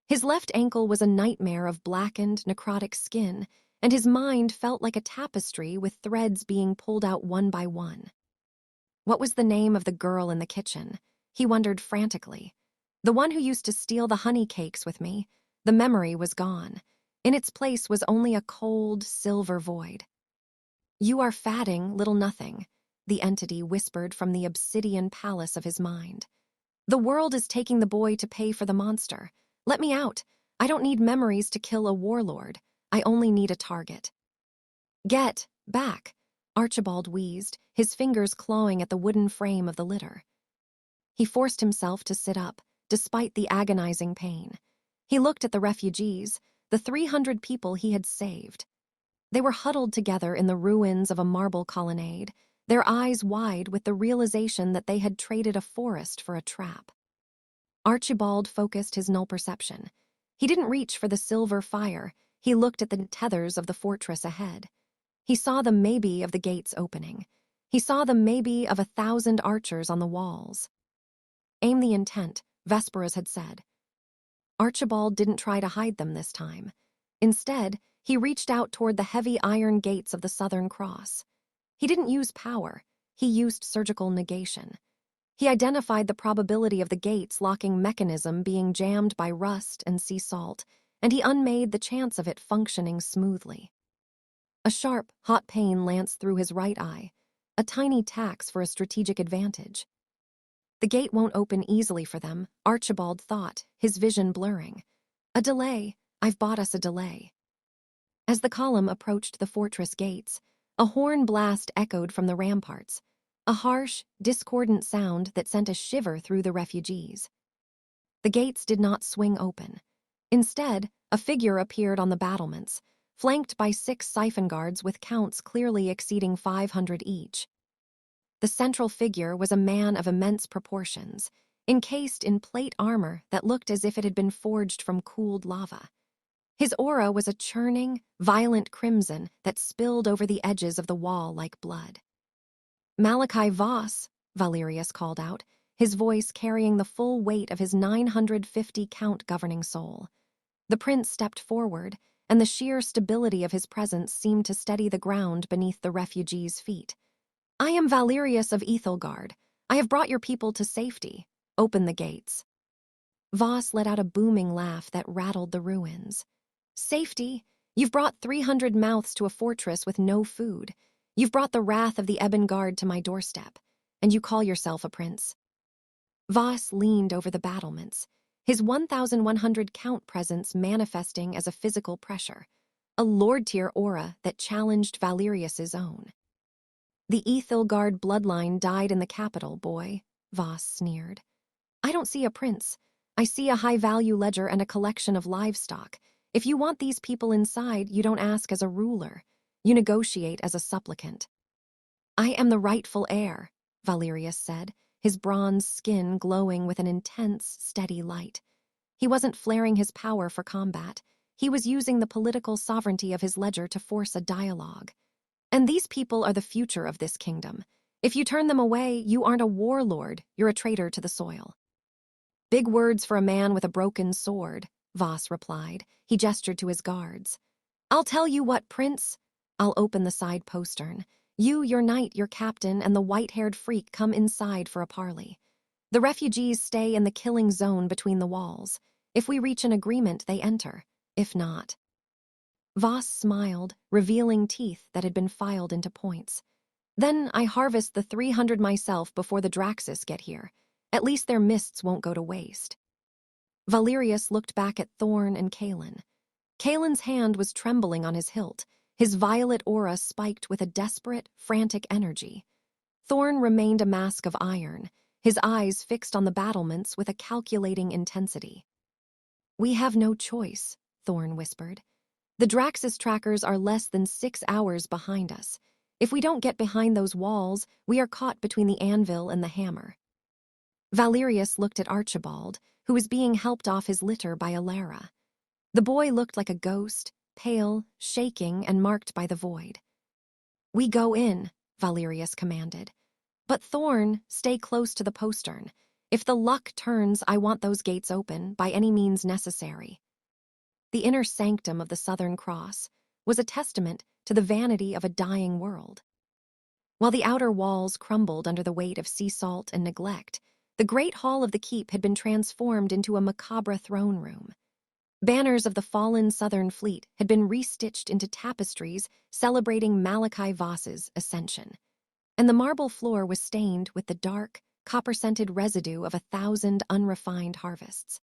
His left ankle was a nightmare of blackened, necrotic skin, and his mind felt like a tapestry with threads being pulled out one by one. What was the name of the girl in the kitchen? He wondered frantically. The one who used to steal the honey cakes with me. The memory was gone. In its place was only a cold, silver void. "You are fatting, little nothing," the entity whispered from the obsidian palace of his mind. "The world is taking the boy to pay for the monster. Let me out. I don't need memories to kill a warlord. I only need a target." "Get back," Archibald wheezed, his fingers clawing at the wooden frame of the litter. He forced himself to sit up, despite the agonizing pain. He looked at the refugees, the 300 people he had saved. They were huddled together in the ruins of a marble colonnade, their eyes wide with the realization that they had traded a forest for a trap. Archibald focused his null perception. He didn't reach for the silver fire, he looked at the tethers of the fortress ahead. He saw the maybe of the gates opening. He saw the maybe of 1,000 archers on the walls. "Aim the intent," Vesperas had said. Archibald didn't try to hide them this time. Instead, he reached out toward the heavy iron gates of the Southern Cross. He didn't use power, he used surgical negation. He identified the probability of the gates' locking mechanism being jammed by rust and sea salt, and he unmade the chance of it functioning smoothly. A sharp, hot pain lanced through his right eye, a tiny tax for a strategic advantage. The gate won't open easily for them, Archibald thought, his vision blurring. A delay. I've bought us a delay. As the column approached the fortress gates, a horn blast echoed from the ramparts, a harsh, discordant sound that sent a shiver through the refugees. The gates did not swing open. Instead, a figure appeared on the battlements, flanked by 6 siphon guards with counts clearly exceeding 500 each. The central figure was a man of immense proportions, encased in plate armor that looked as if it had been forged from cooled lava. His aura was a churning, violent crimson that spilled over the edges of the wall like blood. "Malachi Voss," Valerius called out, his voice carrying the full weight of his 950-count governing soul. The prince stepped forward, and the sheer stability of his presence seemed to steady the ground beneath the refugees' feet. "I am Valerius of Aethelgard. I have brought your people to safety. Open the gates." Voss let out a booming laugh that rattled the ruins. "Safety? You've brought 300 mouths to a fortress with no food. You've brought the wrath of the Ebon-Guard to my doorstep, and you call yourself a prince." Voss leaned over the battlements, his 1,100-count presence manifesting as a physical pressure, a lord-tier aura that challenged Valerius's own. "The Aethelgard bloodline died in the capital, boy," Voss sneered. "I don't see a prince. I see a high-value ledger and a collection of livestock. If you want these people inside, you don't ask as a ruler. You negotiate as a supplicant." "I am the rightful heir," Valerius said, his bronze skin glowing with an intense, steady light. He wasn't flaring his power for combat. He was using the political sovereignty of his ledger to force a dialogue. "And these people are the future of this kingdom. If you turn them away, you aren't a warlord, you're a traitor to the soil." "Big words for a man with a broken sword," Voss replied. He gestured to his guards. "I'll tell you what, prince. I'll open the side postern. You, your knight, your captain, and the white-haired freak come inside for a parley. The refugees stay in the killing zone between the walls. If we reach an agreement, they enter. If not..." Voss smiled, revealing teeth that had been filed into points. "Then I harvest the 300 myself before the Draxus get here. At least their mists won't go to waste." Valerius looked back at Thorn and Kalen. Kalen's hand was trembling on his hilt, his violet aura spiked with a desperate, frantic energy. Thorn remained a mask of iron, his eyes fixed on the battlements with a calculating intensity. "We have no choice," Thorn whispered. "The Draxus trackers are less than 6 hours behind us. If we don't get behind those walls, we are caught between the anvil and the hammer." Valerius looked at Archibald, who was being helped off his litter by Alara. The boy looked like a ghost, pale, shaking, and marked by the void. "We go in," Valerius commanded. "But Thorn, stay close to the postern. If the luck turns, I want those gates open, by any means necessary." The inner sanctum of the Southern Cross was a testament to the vanity of a dying world. While the outer walls crumbled under the weight of sea salt and neglect, the great hall of the keep had been transformed into a macabre throne room. Banners of the fallen Southern fleet had been restitched into tapestries celebrating Malachi Voss's ascension, and the marble floor was stained with the dark, copper-scented residue of 1,000 unrefined harvests.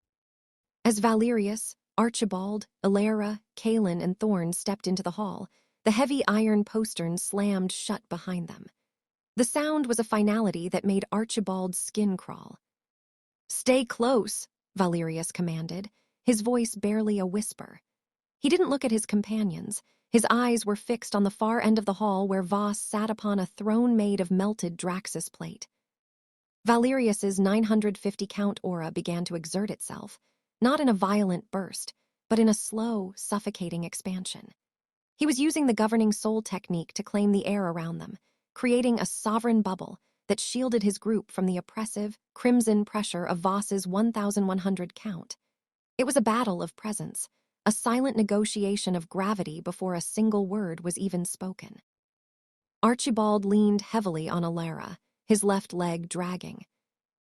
As Valerius, Archibald, Alara, Kalen, and Thorn stepped into the hall, the heavy iron postern slammed shut behind them. The sound was a finality that made Archibald's skin crawl. "Stay close," Valerius commanded, his voice barely a whisper. He didn't look at his companions. His eyes were fixed on the far end of the hall where Voss sat upon a throne made of melted Draxus plate. Valerius's 950-count aura began to exert itself, not in a violent burst, but in a slow, suffocating expansion. He was using the governing soul technique to claim the air around them, creating a sovereign bubble that shielded his group from the oppressive, crimson pressure of Voss's 1,100 count. It was a battle of presence, a silent negotiation of gravity before a single word was even spoken. Archibald leaned heavily on Alara, his left leg dragging.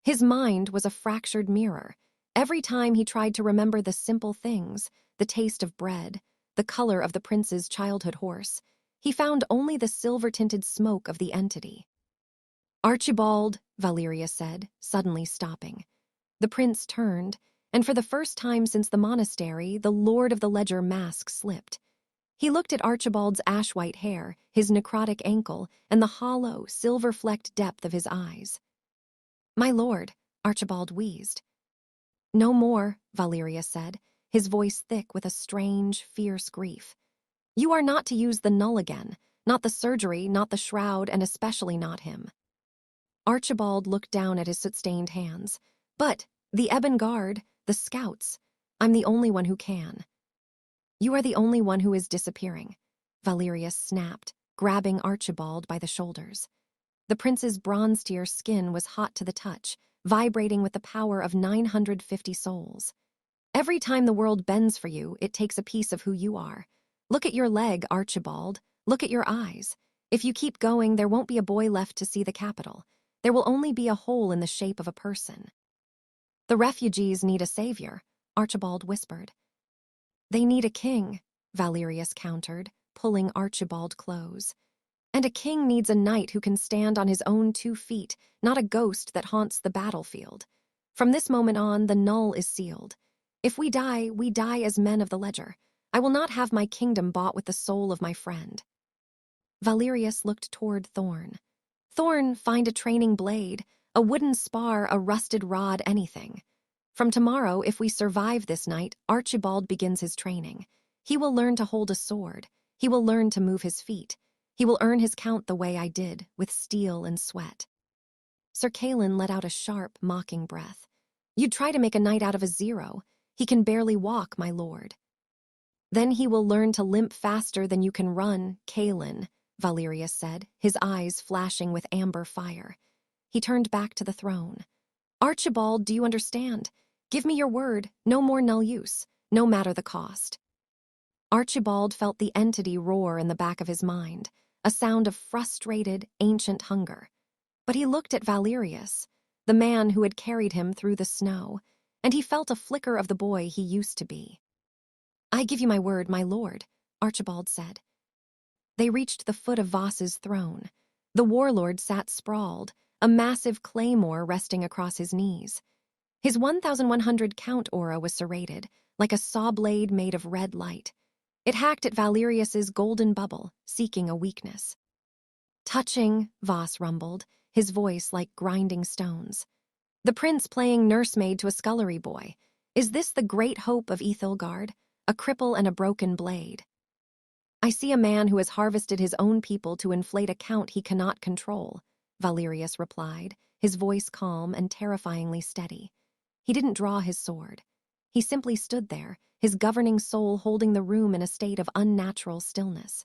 His mind was a fractured mirror, Every time he tried to remember the simple things, the taste of bread, the color of the prince's childhood horse, he found only the silver-tinted smoke of the entity. "Archibald," Valeria said, suddenly stopping. The prince turned, and for the first time since the monastery, the Lord of the Ledger mask slipped. He looked at Archibald's ash-white hair, his necrotic ankle, and the hollow, silver-flecked depth of his eyes. "My lord," Archibald wheezed. "No more," Valeria said, his voice thick with a strange, fierce grief. "You are not to use the null again, not the surgery, not the shroud, and especially not him." Archibald looked down at his soot-stained hands. "But the Ebon-Guard, the scouts, I'm the only one who can." "You are the only one who is disappearing," Valeria snapped, grabbing Archibald by the shoulders. The prince's bronze-tier skin was hot to the touch, vibrating with the power of 950 souls. "Every time the world bends for you, it takes a piece of who you are. Look at your leg, Archibald. Look at your eyes. If you keep going, there won't be a boy left to see the capital. There will only be a hole in the shape of a person." "The refugees need a savior," Archibald whispered. "They need a king," Valerius countered, pulling Archibald close. "And a king needs a knight who can stand on his own 2 feet, not a ghost that haunts the battlefield. From this moment on, the null is sealed. If we die as men of the Ledger. I will not have my kingdom bought with the soul of my friend." Valerius looked toward Thorn. "Thorn, find a training blade, a wooden spar, a rusted rod, anything. From tomorrow, if we survive this night, Archibald begins his training. He will learn to hold a sword. He will learn to move his feet. He will earn his count the way I did, with steel and sweat." Sir Kalen let out a sharp, mocking breath. "You'd try to make a knight out of a 0. He can barely walk, my lord." "Then he will learn to limp faster than you can run, Kalen," Valerius said, his eyes flashing with amber fire. He turned back to the throne. "Archibald, do you understand? Give me your word, no more null use, no matter the cost." Archibald felt the entity roar in the back of his mind, a sound of frustrated, ancient hunger. But he looked at Valerius, the man who had carried him through the snow, and he felt a flicker of the boy he used to be. "I give you my word, my lord," Archibald said. They reached the foot of Voss's throne. The warlord sat sprawled, a massive claymore resting across his knees. His 1,100 count aura was serrated, like a saw blade made of red light. It hacked at Valerius's golden bubble, seeking a weakness. "Touching," Voss rumbled, his voice like grinding stones. "The prince playing nursemaid to a scullery boy. Is this the great hope of Aethelgard? A cripple and a broken blade?" "I see a man who has harvested his own people to inflate a count he cannot control," Valerius replied, his voice calm and terrifyingly steady. He didn't draw his sword. He simply stood there, his governing soul holding the room in a state of unnatural stillness.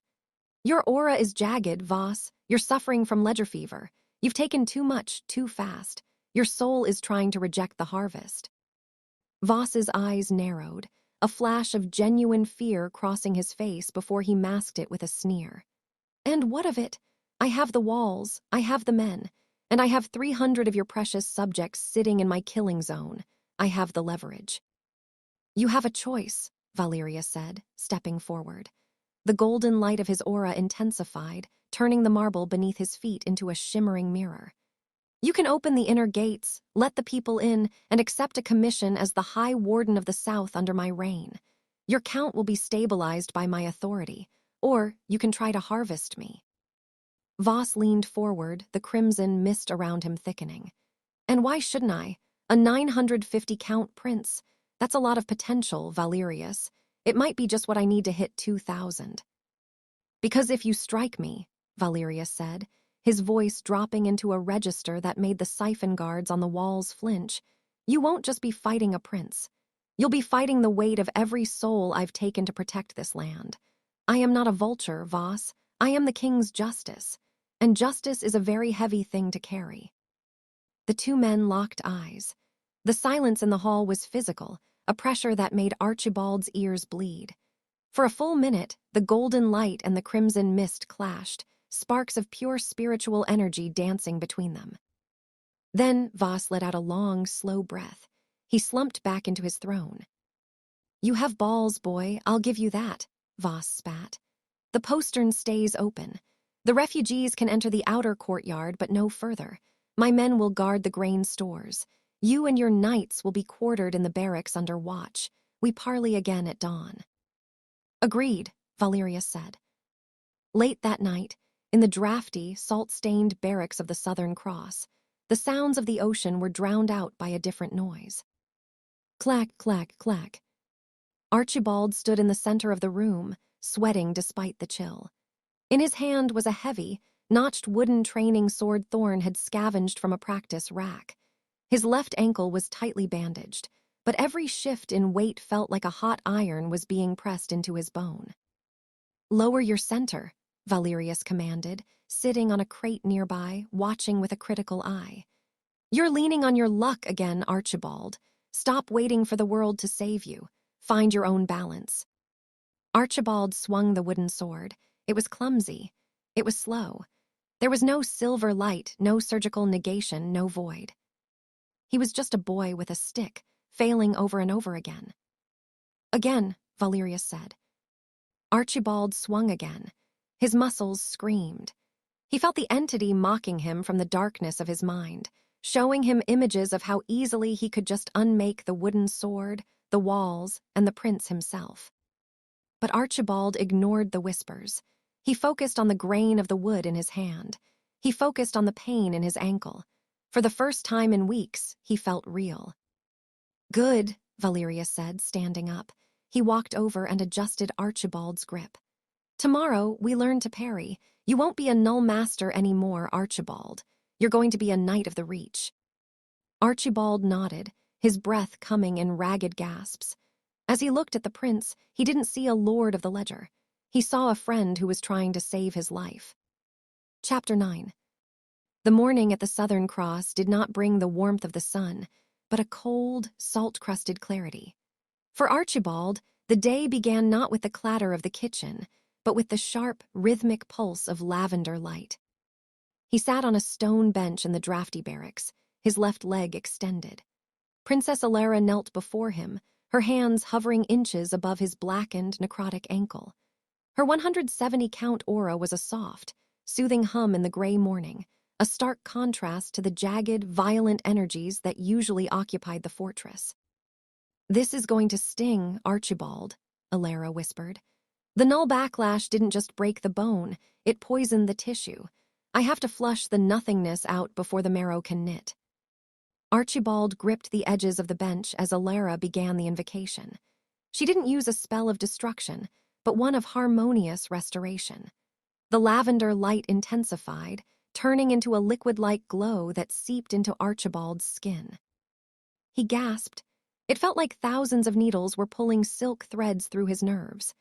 "Your aura is jagged, Voss. You're suffering from ledger fever. You've taken too much, too fast. Your soul is trying to reject the harvest." Voss's eyes narrowed, a flash of genuine fear crossing his face before he masked it with a sneer. "And what of it? I have the walls, I have the men, and I have 300 of your precious subjects sitting in my killing zone. I have the leverage." "You have a choice," Valeria said, stepping forward. The golden light of his aura intensified, turning the marble beneath his feet into a shimmering mirror. "You can open the inner gates, let the people in, and accept a commission as the High Warden of the South under my reign. Your count will be stabilized by my authority, or you can try to harvest me." Voss leaned forward, the crimson mist around him thickening. "And why shouldn't I? A 950 count prince. That's a lot of potential, Valerius. It might be just what I need to hit 2,000. "Because if you strike me," Valerius said, his voice dropping into a register that made the siphon guards on the walls flinch, "you won't just be fighting a prince. You'll be fighting the weight of every soul I've taken to protect this land. I am not a vulture, Voss. I am the king's justice. And justice is a very heavy thing to carry." The two men locked eyes. The silence in the hall was physical, a pressure that made Archibald's ears bleed. For a full minute, the golden light and the crimson mist clashed, sparks of pure spiritual energy dancing between them. Then Voss let out a long, slow breath. He slumped back into his throne. "You have balls, boy, I'll give you that," Voss spat. "The postern stays open. The refugees can enter the outer courtyard, but no further. My men will guard the grain stores. You and your knights will be quartered in the barracks under watch. We parley again at dawn." "Agreed," Valerius said. Late that night, in the drafty, salt-stained barracks of the Southern Cross, the sounds of the ocean were drowned out by a different noise. Clack, clack, clack. Archibald stood in the center of the room, sweating despite the chill. In his hand was a heavy, notched wooden training sword Thorn had scavenged from a practice rack. His left ankle was tightly bandaged, but every shift in weight felt like a hot iron was being pressed into his bone. "Lower your center," Valerius commanded, sitting on a crate nearby, watching with a critical eye. "You're leaning on your luck again, Archibald. Stop waiting for the world to save you. Find your own balance." Archibald swung the wooden sword. It was clumsy. It was slow. There was no silver light, no surgical negation, no void. He was just a boy with a stick, failing over and over again. "Again," Valerius said. Archibald swung again. His muscles screamed. He felt the entity mocking him from the darkness of his mind, showing him images of how easily he could just unmake the wooden sword, the walls, and the prince himself. But Archibald ignored the whispers. He focused on the grain of the wood in his hand. He focused on the pain in his ankle. For the first time in weeks, he felt real. "Good," Valerius said, standing up. He walked over and adjusted Archibald's grip. "Tomorrow, we learn to parry. You won't be a null master anymore, Archibald. You're going to be a knight of the Reach." Archibald nodded, his breath coming in ragged gasps. As he looked at the prince, he didn't see a lord of the ledger. He saw a friend who was trying to save his life. Chapter 9. The morning at the Southern Cross did not bring the warmth of the sun, but a cold, salt-crusted clarity. For Archibald, the day began not with the clatter of the kitchen, but with the sharp, rhythmic pulse of lavender light. He sat on a stone bench in the drafty barracks, his left leg extended. Princess Alara knelt before him, her hands hovering inches above his blackened, necrotic ankle. Her 170-count aura was a soft, soothing hum in the gray morning, a stark contrast to the jagged, violent energies that usually occupied the fortress. "This is going to sting, Archibald," Alara whispered. "The null backlash didn't just break the bone, it poisoned the tissue. I have to flush the nothingness out before the marrow can knit." Archibald gripped the edges of the bench as Alara began the invocation. She didn't use a spell of destruction, but one of harmonious restoration. The lavender light intensified, turning into a liquid-like glow that seeped into Archibald's skin. He gasped. It felt like thousands of needles were pulling silk threads through his nerves.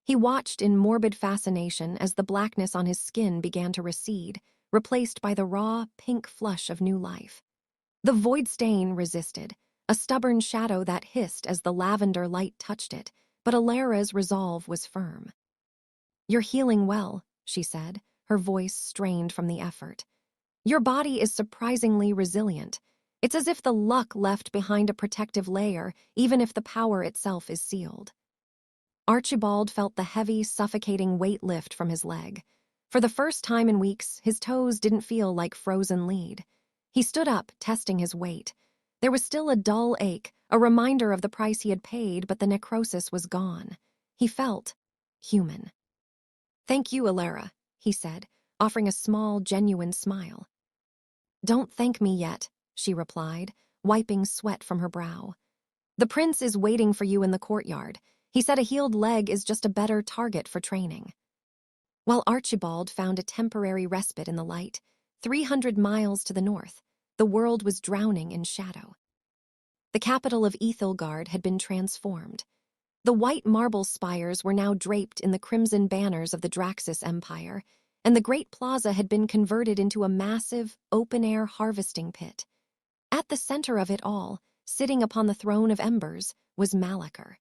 He watched in morbid fascination as the blackness on his skin began to recede, replaced by the raw, pink flush of new life. The void stain resisted, a stubborn shadow that hissed as the lavender light touched it, but Alara's resolve was firm. "You're healing well," she said, her voice strained from the effort. "Your body is surprisingly resilient. It's as if the luck left behind a protective layer, even if the power itself is sealed." Archibald felt the heavy, suffocating weight lift from his leg. For the first time in weeks, his toes didn't feel like frozen lead. He stood up, testing his weight. There was still a dull ache, a reminder of the price he had paid, but the necrosis was gone. He felt human. "Thank you, Alara," he said, offering a small, genuine smile. "Don't thank me yet," she replied, wiping sweat from her brow. "The prince is waiting for you in the courtyard. He said a healed leg is just a better target for training." While Archibald found a temporary respite in the light, 300 miles to the north, the world was drowning in shadow. The capital of Aethelgard had been transformed. The white marble spires were now draped in the crimson banners of the Draxus Empire, and the great plaza had been converted into a massive, open-air harvesting pit. At the center of it all, sitting upon the throne of embers, was Malachor.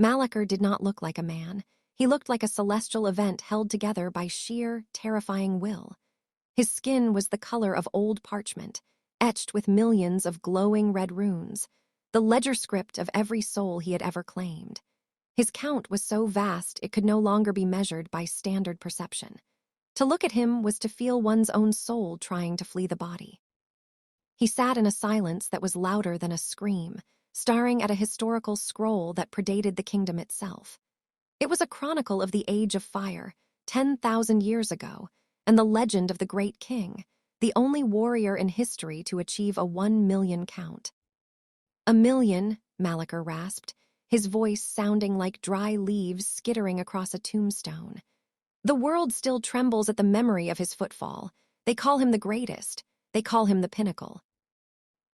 Malachor did not look like a man. He looked like a celestial event held together by sheer, terrifying will. His skin was the color of old parchment, etched with millions of glowing red runes. the ledger script of every soul he had ever claimed. His count was so vast it could no longer be measured by standard perception. To look at him was to feel one's own soul trying to flee the body. He sat in a silence that was louder than a scream, staring at a historical scroll that predated the kingdom itself. It was a chronicle of the Age of Fire, 10,000 years ago, and the legend of the Great King, the only warrior in history to achieve a 1,000,000 count. "A million," Malachar rasped, his voice sounding like dry leaves skittering across a tombstone. "The world still trembles at the memory of his footfall. They call him the greatest. They call him the pinnacle."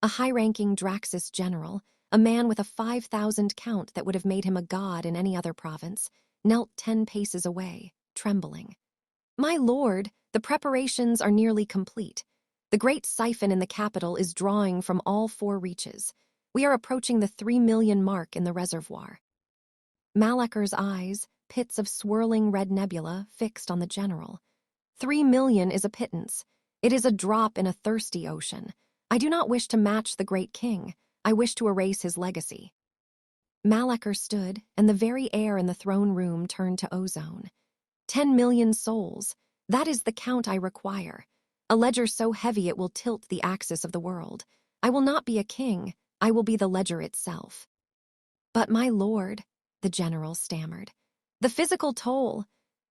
A high-ranking Draxus general, a man with a 5,000 count that would have made him a god in any other province, knelt 10 paces away, trembling. "My lord, the preparations are nearly complete. The great siphon in the capital is drawing from all 4 reaches. We are approaching the 3,000,000 mark in the reservoir." Malachar's eyes, pits of swirling red nebula, fixed on the general. 3,000,000 is a pittance. It is a drop in a thirsty ocean. I do not wish to match the great king. I wish to erase his legacy. Malachar stood, and the very air in the throne room turned to ozone. 10,000,000 souls. That is the count I require. A ledger so heavy it will tilt the axis of the world. I will not be a king. I will be the ledger itself. "But my lord," the general stammered, "the physical toll.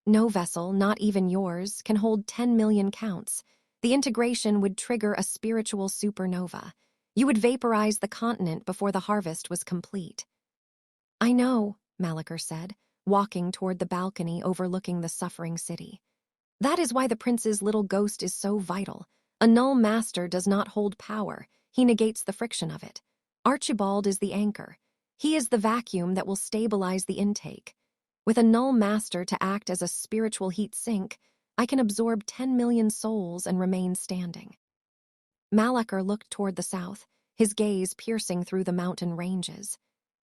No vessel, not even yours, can hold 10,000,000 counts. The integration would trigger a spiritual supernova. You would vaporize the continent before the harvest was complete." "I know," Malachar said, walking toward the balcony overlooking the suffering city. "That is why the prince's little ghost is so vital. A null master does not hold power. He negates the friction of it. Archibald is the anchor. He is the vacuum that will stabilize the intake. With a null master to act as a spiritual heat sink, I can absorb 10,000,000 souls and remain standing." Malachar looked toward the south, his gaze piercing through the mountain ranges.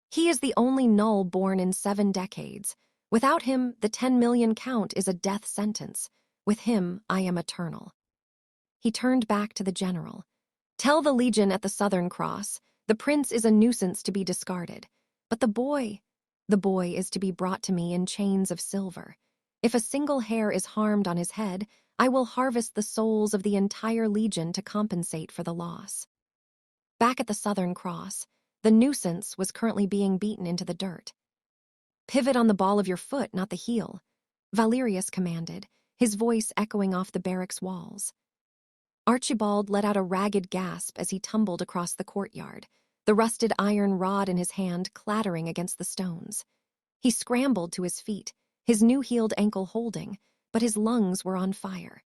"He is the only null born in 7 decades. Without him, the 10,000,000 count is a death sentence. With him, I am eternal." He turned back to the general. "Tell the legion at the Southern Cross, the prince is a nuisance to be discarded. But the boy is to be brought to me in chains of silver. If a single hair is harmed on his head, I will harvest the souls of the entire legion to compensate for the loss." Back at the Southern Cross, the nuisance was currently being beaten into the dirt. "Pivot on the ball of your foot, not the heel," Valerius commanded, his voice echoing off the barracks walls. Archibald let out a ragged gasp as he tumbled across the courtyard, the rusted iron rod in his hand clattering against the stones. He scrambled to his feet, his new-healed ankle holding, but his lungs were on fire.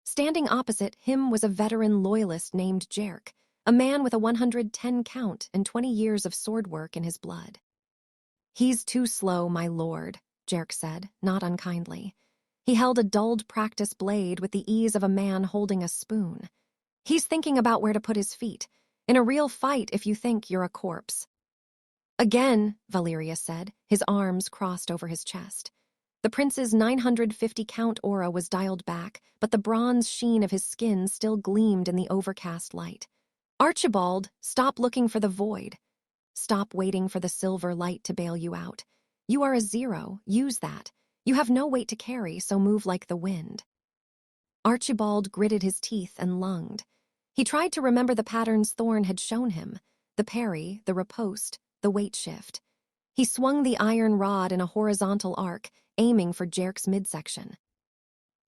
Standing opposite him was a veteran loyalist named Jerk, a man with a 110 count and 20 years of sword work in his blood. "He's too slow, my lord," Jerk said, not unkindly. He held a dulled practice blade with the ease of a man holding a spoon. "He's thinking about where to put his feet. In a real fight if you think you're a corpse." "Again," Valerius said, his arms crossed over his chest. The prince's 950 count aura was dialed back, but the bronze sheen of his skin still gleamed in the overcast light. "Archibald, stop looking for the void. Stop waiting for the silver light to bail you out. You are a 0, use that. You have no weight to carry, so move like the wind." Archibald gritted his teeth and lunged. He tried to remember the patterns Thorn had shown him, the parry, the riposte, the weight shift. He swung the iron rod in a horizontal arc, aiming for Jerk's midsection.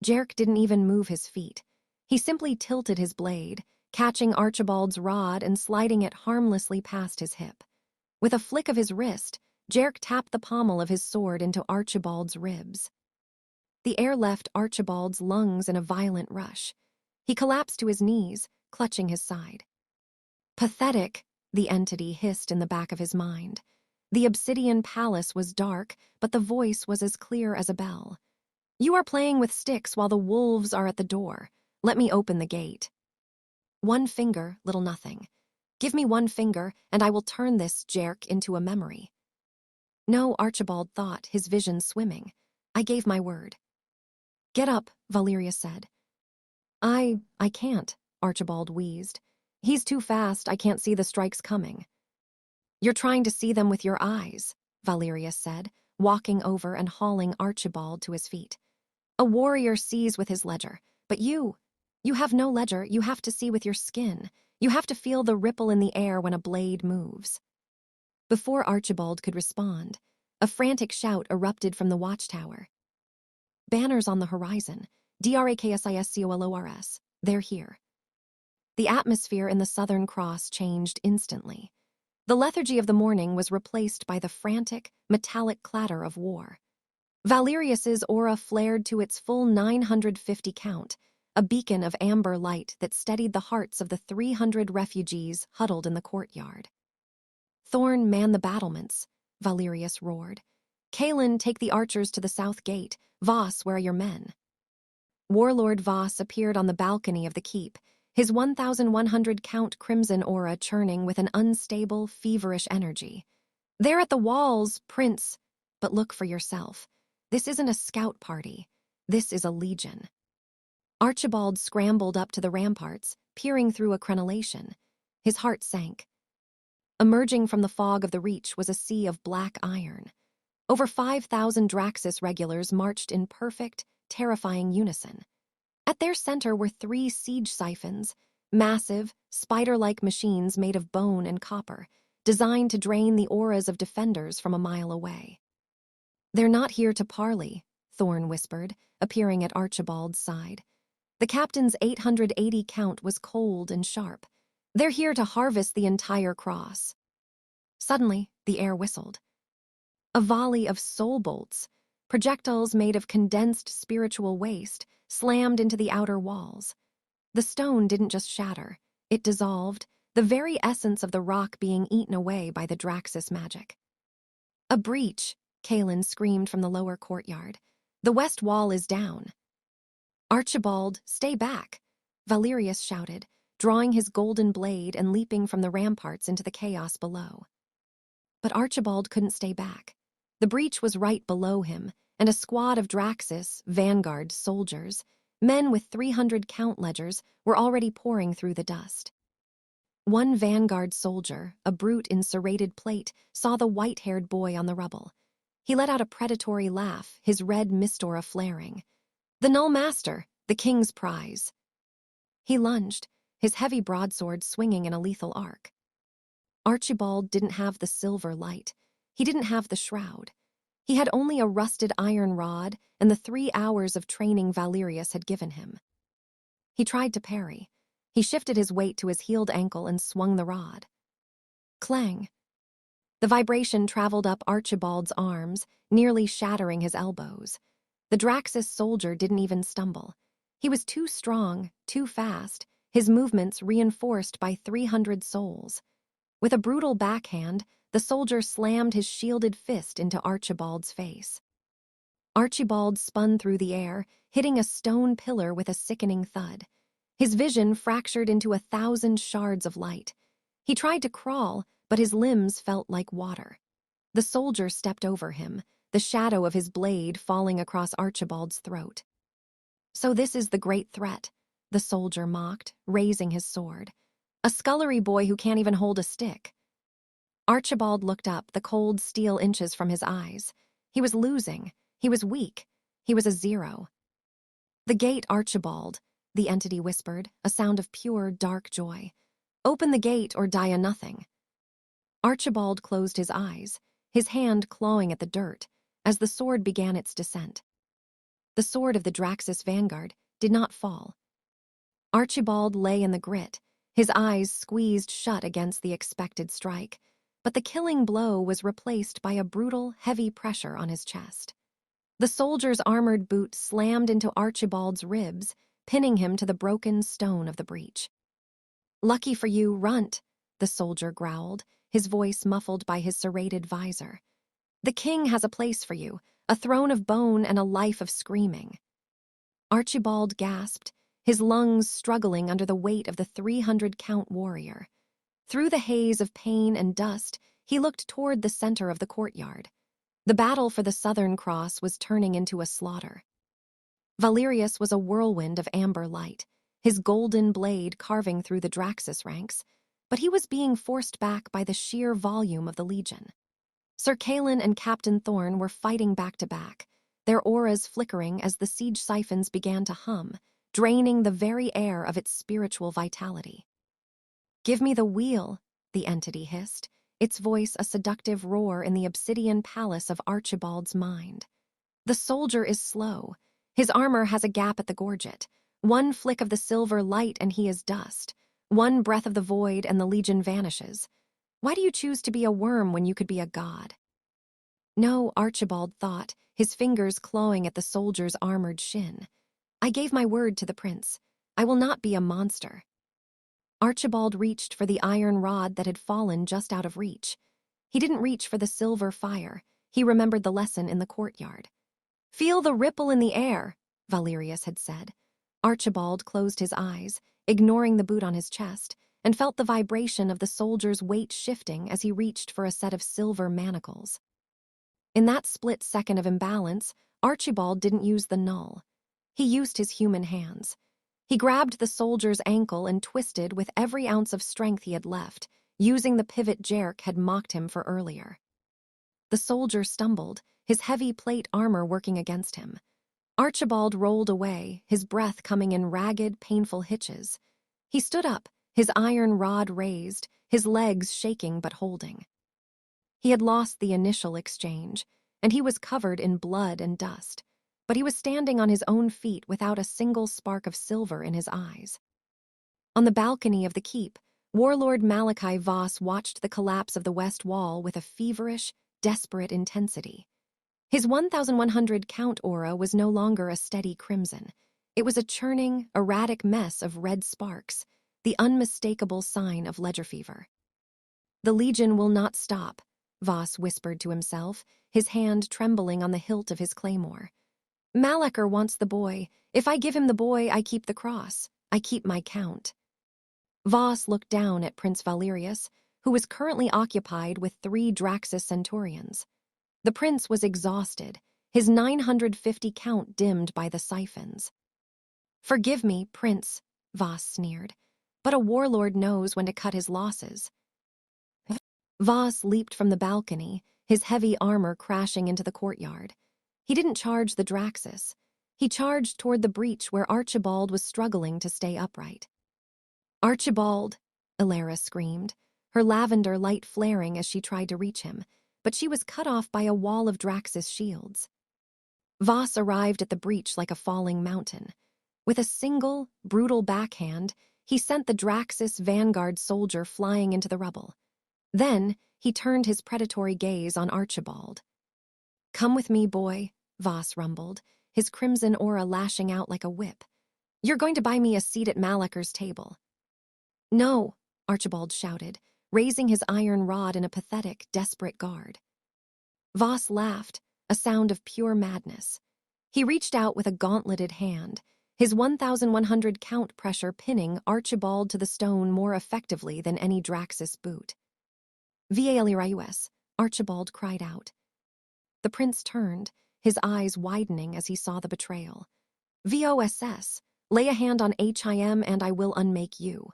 Jerk didn't even move his feet. He simply tilted his blade, catching Archibald's rod and sliding it harmlessly past his hip. With a flick of his wrist, Jerk tapped the pommel of his sword into Archibald's ribs. The air left Archibald's lungs in a violent rush. He collapsed to his knees, clutching his side. "Pathetic," the entity hissed in the back of his mind. The obsidian palace was dark, but the voice was as clear as a bell. "You are playing with sticks while the wolves are at the door. Let me open the gate." "One finger, little nothing. Give me one finger, and I will turn this Jerk into a memory." "No," Archibald thought, his vision swimming. "I gave my word." "Get up," Valerius said. I can't," Archibald wheezed. "He's too fast, I can't see the strikes coming." You're trying to see them with your eyes, Valerius said, walking over and hauling Archibald to his feet. A warrior sees with his ledger, but you have no ledger. You have to see with your skin. You have to feel the ripple in the air when a blade moves. Before Archibald could respond, a frantic shout erupted from the watchtower. Banners on the horizon, DRAKSISCOLORS, they're here. The atmosphere in the Southern Cross changed instantly. The lethargy of the morning was replaced by the frantic, metallic clatter of war. Valerius's aura flared to its full 950 count, a beacon of amber light that steadied the hearts of the 300 refugees huddled in the courtyard. Thorn, man the battlements, Valerius roared. Kalin, take the archers to the south gate. Voss, where are your men? Warlord Voss appeared on the balcony of the keep, his 1,100 count crimson aura churning with an unstable, feverish energy. They're at the walls, Prince, but look for yourself. This isn't a scout party. This is a legion. Archibald scrambled up to the ramparts, peering through a crenellation. His heart sank. Emerging from the fog of the Reach was a sea of black iron. Over 5,000 Draxus regulars marched in perfect, terrifying unison. At their center were 3 siege siphons, massive, spider-like machines made of bone and copper, designed to drain the auras of defenders from a mile away. They're not here to parley, Thorn whispered, appearing at Archibald's side. The captain's 880 count was cold and sharp. They're here to harvest the entire cross. Suddenly, the air whistled. A volley of soul bolts, projectiles made of condensed spiritual waste, slammed into the outer walls. The stone didn't just shatter, it dissolved, the very essence of the rock being eaten away by the Draxus magic. A breach, Kalin screamed from the lower courtyard. The west wall is down. Archibald, stay back, Valerius shouted, drawing his golden blade and leaping from the ramparts into the chaos below. But Archibald couldn't stay back. The breach was right below him, and a squad of Draxus, Vanguard soldiers, men with 300 count ledgers, were already pouring through the dust. One Vanguard soldier, a brute in serrated plate, saw the white-haired boy on the rubble. He let out a predatory laugh, his red mistora flaring. The Null Master, the king's prize. He lunged, his heavy broadsword swinging in a lethal arc. Archibald didn't have the silver light. He didn't have the shroud. He had only a rusted iron rod and the 3 hours of training Valerius had given him. He tried to parry. He shifted his weight to his healed ankle and swung the rod. Clang. The vibration traveled up Archibald's arms, nearly shattering his elbows. The Draxus soldier didn't even stumble. He was too strong, too fast, his movements reinforced by 300 souls. With a brutal backhand, the soldier slammed his shielded fist into Archibald's face. Archibald spun through the air, hitting a stone pillar with a sickening thud. His vision fractured into 1,000 shards of light. He tried to crawl, but his limbs felt like water. The soldier stepped over him, the shadow of his blade falling across Archibald's throat. So this is the great threat, the soldier mocked, raising his sword. A scullery boy who can't even hold a stick. Archibald looked up, the cold steel inches from his eyes. He was losing. He was weak. He was a 0. The gate, Archibald, the entity whispered, a sound of pure, dark joy. Open the gate or die a nothing. Archibald closed his eyes, his hand clawing at the dirt, as the sword began its descent. The sword of the Draxus Vanguard did not fall. Archibald lay in the grit, his eyes squeezed shut against the expected strike, but the killing blow was replaced by a brutal, heavy pressure on his chest. The soldier's armored boot slammed into Archibald's ribs, pinning him to the broken stone of the breach. Lucky for you, runt, the soldier growled, his voice muffled by his serrated visor. The king has a place for you, a throne of bone and a life of screaming. Archibald gasped, his lungs struggling under the weight of the 300-count warrior. Through the haze of pain and dust, he looked toward the center of the courtyard. The battle for the Southern Cross was turning into a slaughter. Valerius was a whirlwind of amber light, his golden blade carving through the Draxus ranks. but he was being forced back by the sheer volume of the Legion. Sir Kalen and Captain Thorne were fighting back to back, their auras flickering as the siege siphons began to hum, draining the very air of its spiritual vitality. "Give me the wheel," the entity hissed, its voice a seductive roar in the obsidian palace of Archibald's mind. "The soldier is slow. His armor has a gap at the gorget. One flick of the silver light and he is dust. One breath of the void and the Legion vanishes. Why do you choose to be a worm when you could be a god?" "No," Archibald thought, his fingers clawing at the soldier's armored shin. "I gave my word to the prince. I will not be a monster." Archibald reached for the iron rod that had fallen just out of reach. He didn't reach for the silver fire. He remembered the lesson in the courtyard. "Feel the ripple in the air," Valerius had said. Archibald closed his eyes, ignoring the boot on his chest, and felt the vibration of the soldier's weight shifting as he reached for a set of silver manacles. In that split second of imbalance, Archibald didn't use the null. He used his human hands. He grabbed the soldier's ankle and twisted with every ounce of strength he had left, using the pivot Jerk had mocked him for earlier. The soldier stumbled, his heavy plate armor working against him. Archibald rolled away, his breath coming in ragged, painful hitches. He stood up, his iron rod raised, his legs shaking but holding. He had lost the initial exchange, and he was covered in blood and dust, but he was standing on his own feet without a single spark of silver in his eyes. On the balcony of the keep, Warlord Malachi Voss watched the collapse of the west wall with a feverish, desperate intensity. His 1,100 count aura was no longer a steady crimson. It was a churning, erratic mess of red sparks, the unmistakable sign of ledger fever. "The Legion will not stop," Voss whispered to himself, his hand trembling on the hilt of his claymore. "Malacher wants the boy. If I give him the boy, I keep the cross. I keep my count." Voss looked down at Prince Valerius, who was currently occupied with 3 Draxus centurions. The prince was exhausted, his 950 count dimmed by the siphons. "Forgive me, Prince," Voss sneered, "but a warlord knows when to cut his losses." Voss leaped from the balcony, his heavy armor crashing into the courtyard. He didn't charge the Draxus. He charged toward the breach where Archibald was struggling to stay upright. "Archibald!" Ilara screamed, her lavender light flaring as she tried to reach him, but she was cut off by a wall of Draxus shields. Voss arrived at the breach like a falling mountain. With a single, brutal backhand, he sent the Draxus vanguard soldier flying into the rubble. Then, he turned his predatory gaze on Archibald. "Come with me, boy," Voss rumbled, his crimson aura lashing out like a whip. "You're going to buy me a seat at Malacher's table." "No," Archibald shouted, raising his iron rod in a pathetic, desperate guard. Voss laughed, a sound of pure madness. He reached out with a gauntleted hand, his 1,100 count pressure pinning Archibald to the stone more effectively than any Draxus boot. "Valerius," Archibald cried out. The prince turned, his eyes widening as he saw the betrayal. "Voss, lay a hand on him and I will unmake you."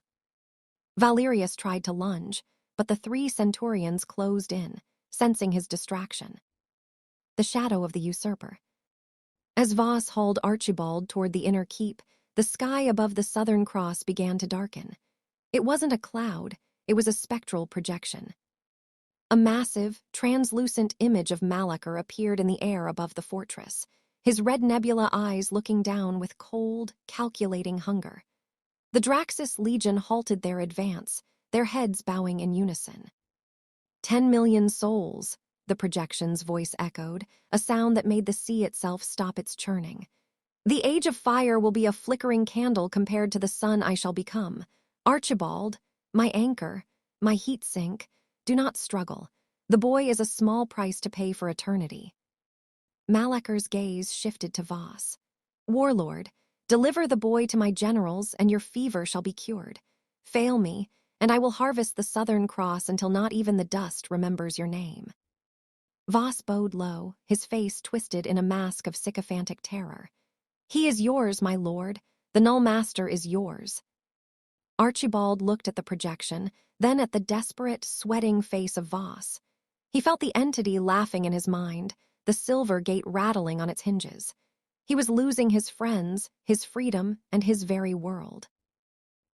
Valerius tried to lunge, but the 3 centurions closed in, sensing his distraction. The shadow of the usurper. As Voss hauled Archibald toward the inner keep, the sky above the southern cross began to darken. It wasn't a cloud, it was a spectral projection. A massive, translucent image of Malacher appeared in the air above the fortress, his red nebula eyes looking down with cold, calculating hunger. The Draxus Legion halted their advance, their heads bowing in unison. 10 million souls, the projection's voice echoed, a sound that made the sea itself stop its churning. "The age of fire will be a flickering candle compared to the sun I shall become. Archibald, my anchor, my heat sink, do not struggle. The boy is a small price to pay for eternity." Malacher's gaze shifted to Voss. "Warlord, deliver the boy to my generals and your fever shall be cured. Fail me, and I will harvest the Southern Cross until not even the dust remembers your name." Voss bowed low, his face twisted in a mask of sycophantic terror. "He is yours, my lord. The Null Master is yours." Archibald looked at the projection, then at the desperate, sweating face of Voss. He felt the entity laughing in his mind, the silver gate rattling on its hinges. He was losing his friends, his freedom, and his very world.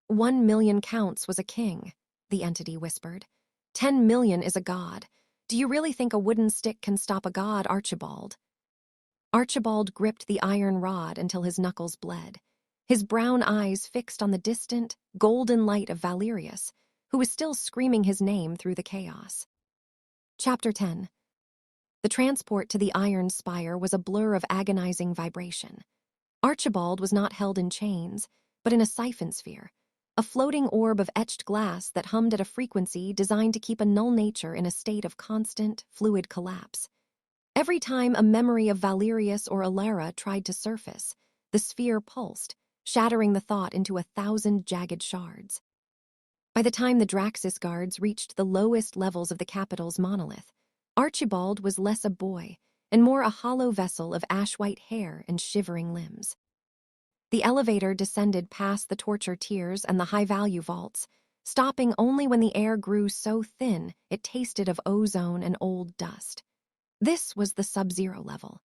1,000,000 counts was a king, the entity whispered. 10,000,000 is a god. Do you really think a wooden stick can stop a god, Archibald? Archibald gripped the iron rod until his knuckles bled, his brown eyes fixed on the distant, golden light of Valerius, who was still screaming his name through the chaos. Chapter 10. The transport to the iron spire was a blur of agonizing vibration. Archibald was not held in chains, but in a siphon sphere, a floating orb of etched glass that hummed at a frequency designed to keep a null nature in a state of constant, fluid collapse. Every time a memory of Valerius or Alara tried to surface, the sphere pulsed, shattering the thought into 1,000 jagged shards. By the time the Draxis guards reached the lowest levels of the capital's monolith, Archibald was less a boy and more a hollow vessel of ash-white hair and shivering limbs. The elevator descended past the torture tiers and the high-value vaults, stopping only when the air grew so thin it tasted of ozone and old dust. This was the sub-zero level.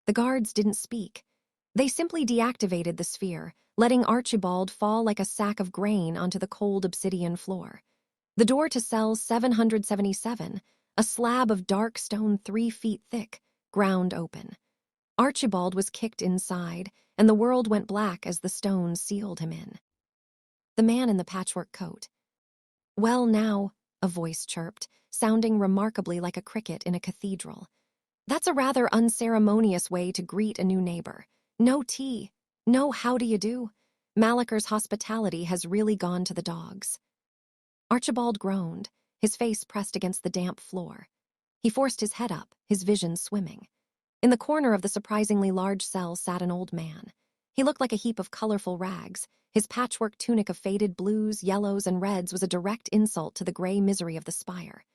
The guards didn't speak. They simply deactivated the sphere, letting Archibald fall like a sack of grain onto the cold obsidian floor. The door to cell 777, a slab of dark stone 3 feet thick, ground open. Archibald was kicked inside, and the world went black as the stones sealed him in. The man in the patchwork coat. "Well, now," a voice chirped, sounding remarkably like a cricket in a cathedral. "That's a rather unceremonious way to greet a new neighbor. No tea, no how do you do. Malaker's hospitality has really gone to the dogs." Archibald groaned, his face pressed against the damp floor. He forced his head up, his vision swimming. In the corner of the surprisingly large cell sat an old man. He looked like a heap of colorful rags. His patchwork tunic of faded blues, yellows, and reds was a direct insult to the gray misery of the spire.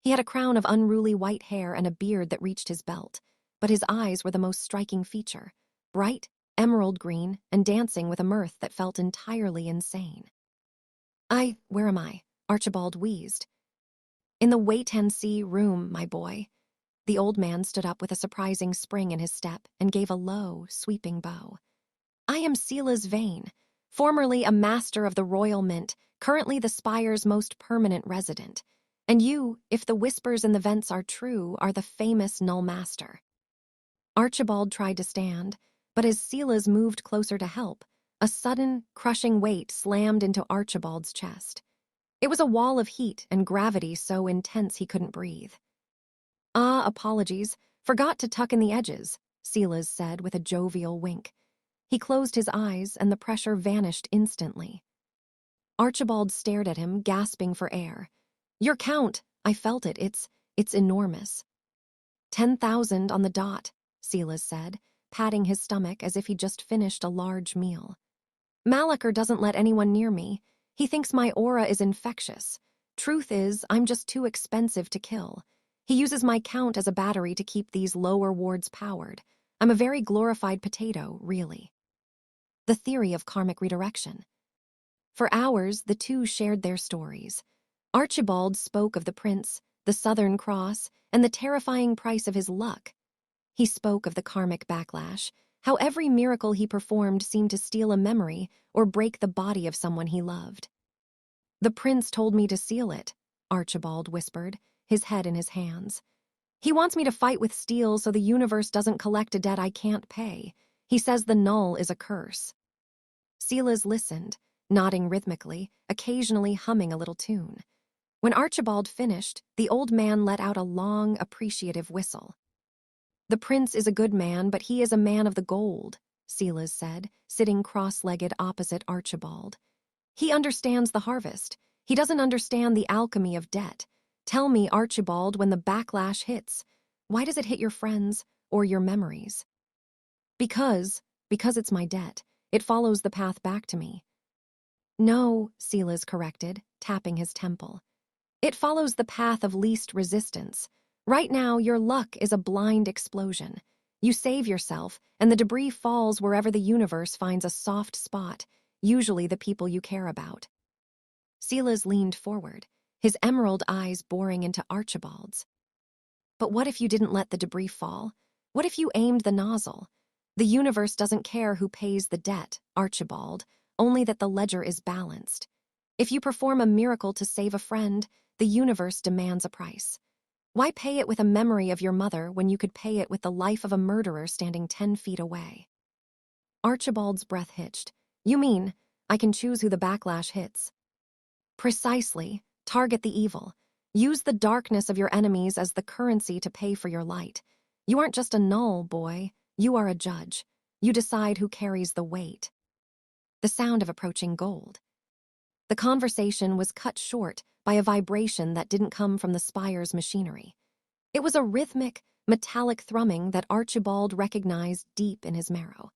He had a crown of unruly white hair and a beard that reached his belt, but his eyes were the most striking feature, bright, emerald green, and dancing with a mirth that felt entirely insane. Where am I?" Archibald wheezed. "In the wait-and-see room, my boy." The old man stood up with a surprising spring in his step and gave a low, sweeping bow. "I am Silas Vane, formerly a master of the Royal Mint, currently the Spire's most permanent resident. And you, if the whispers in the vents are true, are the famous Null Master." Archibald tried to stand, but as Silas moved closer to help, a sudden, crushing weight slammed into Archibald's chest. It was a wall of heat and gravity so intense he couldn't breathe. Apologies. Forgot to tuck in the edges," Silas said with a jovial wink. He closed his eyes and the pressure vanished instantly. Archibald stared at him, gasping for air. "Your count, I felt it, it's enormous." 10,000 on the dot, Silas said, patting his stomach as if he'd just finished a large meal. "Malaker doesn't let anyone near me. He thinks my aura is infectious. Truth is, I'm just too expensive to kill. He uses my count as a battery to keep these lower wards powered. I'm a very glorified potato, really." The theory of karmic redirection. For hours, the two shared their stories. Archibald spoke of the prince, the Southern Cross, and the terrifying price of his luck. He spoke of the karmic backlash, how every miracle he performed seemed to steal a memory or break the body of someone he loved. "The prince told me to seal it," Archibald whispered, his head in his hands. "He wants me to fight with steel so the universe doesn't collect a debt I can't pay. He says the null is a curse." Silas listened, nodding rhythmically, occasionally humming a little tune. When Archibald finished, the old man let out a long, appreciative whistle. "The prince is a good man, but he is a man of the gold," Silas said, sitting cross-legged opposite Archibald. "He understands the harvest. He doesn't understand the alchemy of debt. Tell me, Archibald, when the backlash hits, why does it hit your friends or your memories?" Because it's my debt. It follows the path back to me." "No," Silas corrected, tapping his temple. "It follows the path of least resistance. Right now, your luck is a blind explosion. You save yourself, and the debris falls wherever the universe finds a soft spot. usually the people you care about. Silas leaned forward, his emerald eyes boring into Archibald's. But what if you didn't let the debris fall? What if you aimed the nozzle? The universe doesn't care who pays the debt, Archibald, only that the ledger is balanced. If you perform a miracle to save a friend, the universe demands a price. Why pay it with a memory of your mother when you could pay it with the life of a murderer standing 10 feet away? Archibald's breath hitched. You mean, I can choose who the backlash hits? Precisely. Target the evil. Use the darkness of your enemies as the currency to pay for your light. You aren't just a null, boy. You are a judge. You decide who carries the weight. The sound of approaching gold. The conversation was cut short by a vibration that didn't come from the spire's machinery. It was a rhythmic, metallic thrumming that Archibald recognized deep in his marrow.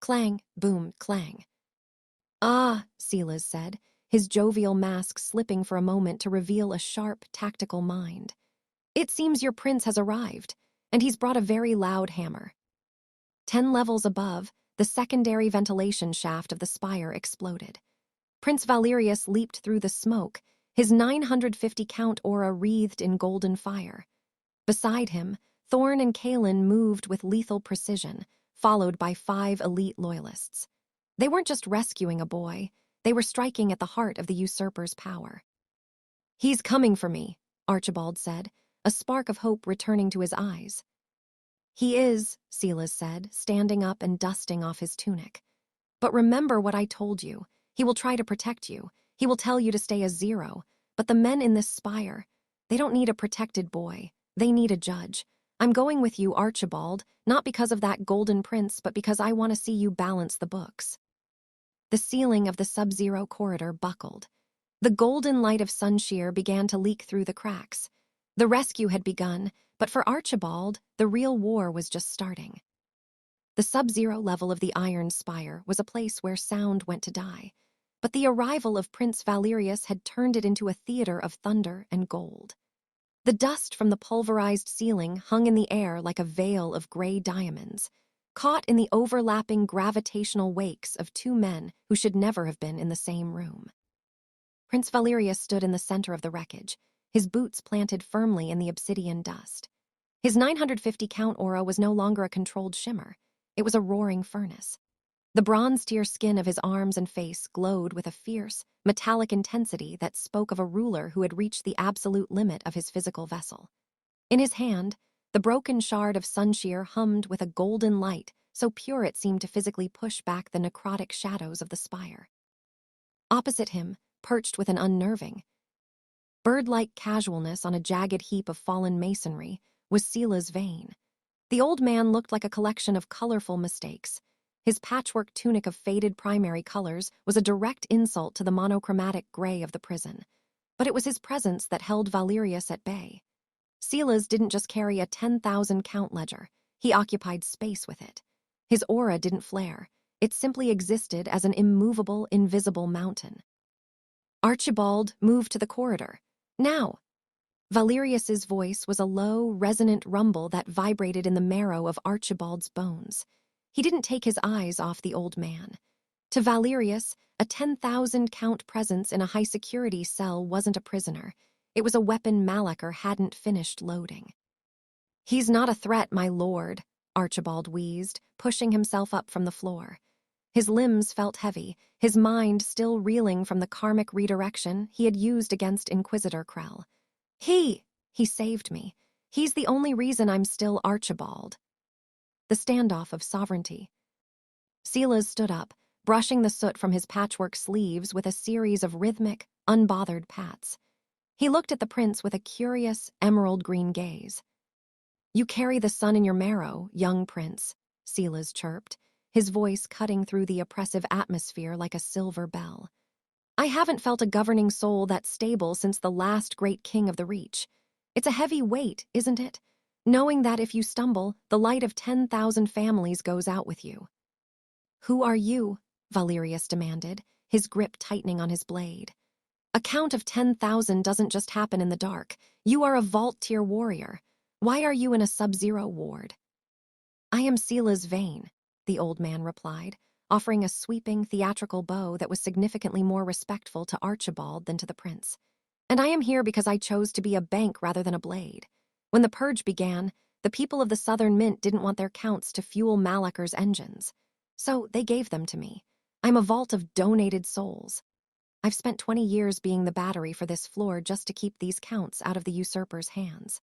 Clang, boom, clang. Ah, Silas said, his jovial mask slipping for a moment to reveal a sharp, tactical mind. It seems your prince has arrived, and he's brought a very loud hammer. 10 levels above, the secondary ventilation shaft of the spire exploded. Prince Valerius leaped through the smoke, his 950-count aura wreathed in golden fire. Beside him, Thorn and Kalen moved with lethal precision, followed by 5 elite loyalists. They weren't just rescuing a boy, they were striking at the heart of the usurper's power. He's coming for me, Archibald said, a spark of hope returning to his eyes. He is, Silas said, standing up and dusting off his tunic. But remember what I told you. He will try to protect you. He will tell you to stay a zero. But the men in this spire, they don't need a protected boy. They need a judge. I'm going with you, Archibald, not because of that golden prince, but because I want to see you balance the books. The ceiling of the sub-zero corridor buckled. The golden light of Sunshear began to leak through the cracks. The rescue had begun, but for Archibald, the real war was just starting. The sub-zero level of the Iron Spire was a place where sound went to die, but the arrival of Prince Valerius had turned it into a theater of thunder and gold. The dust from the pulverized ceiling hung in the air like a veil of gray diamonds, caught in the overlapping gravitational wakes of 2 men who should never have been in the same room. Prince Valerius stood in the center of the wreckage, his boots planted firmly in the obsidian dust. His 950-count aura was no longer a controlled shimmer. It was a roaring furnace. The bronze-tier skin of his arms and face glowed with a fierce, metallic intensity that spoke of a ruler who had reached the absolute limit of his physical vessel. In his hand, the broken shard of Sunshear hummed with a golden light so pure it seemed to physically push back the necrotic shadows of the spire. Opposite him, perched with an unnerving, bird-like casualness on a jagged heap of fallen masonry, was Silas Vane. The old man looked like a collection of colorful mistakes. His patchwork tunic of faded primary colors was a direct insult to the monochromatic gray of the prison. But it was his presence that held Valerius at bay. Silas didn't just carry a 10,000-count ledger. He occupied space with it. His aura didn't flare. It simply existed as an immovable, invisible mountain. Archibald moved to the corridor. Now! Valerius's voice was a low, resonant rumble that vibrated in the marrow of Archibald's bones. He didn't take his eyes off the old man. To Valerius, a 10,000-count presence in a high-security cell wasn't a prisoner. It was a weapon Malachor hadn't finished loading. "He's not a threat, my lord," Archibald wheezed, pushing himself up from the floor. His limbs felt heavy, his mind still reeling from the karmic redirection he had used against Inquisitor Krell. He saved me. He's the only reason I'm still Archibald. The standoff of sovereignty. Silas stood up, brushing the soot from his patchwork sleeves with a series of rhythmic, unbothered pats. He looked at the prince with a curious, emerald-green gaze. "You carry the sun in your marrow, young prince," Silas chirped, his voice cutting through the oppressive atmosphere like a silver bell. "I haven't felt a governing soul that stable since the last great king of the Reach. It's a heavy weight, isn't it? Knowing that if you stumble, the light of 10,000 families goes out with you." "Who are you?" Valerius demanded, his grip tightening on his blade. "A count of 10,000 doesn't just happen in the dark. You are a vault-tier warrior. Why are you in a sub-zero ward?" "I am Silas Vane," the old man replied, offering a sweeping, theatrical bow that was significantly more respectful to Archibald than to the prince. "And I am here because I chose to be a bank rather than a blade. When the purge began, the people of the Southern Mint didn't want their counts to fuel Malacker's engines. So they gave them to me. I'm a vault of donated souls. I've spent 20 years being the battery for this floor just to keep these counts out of the usurper's hands."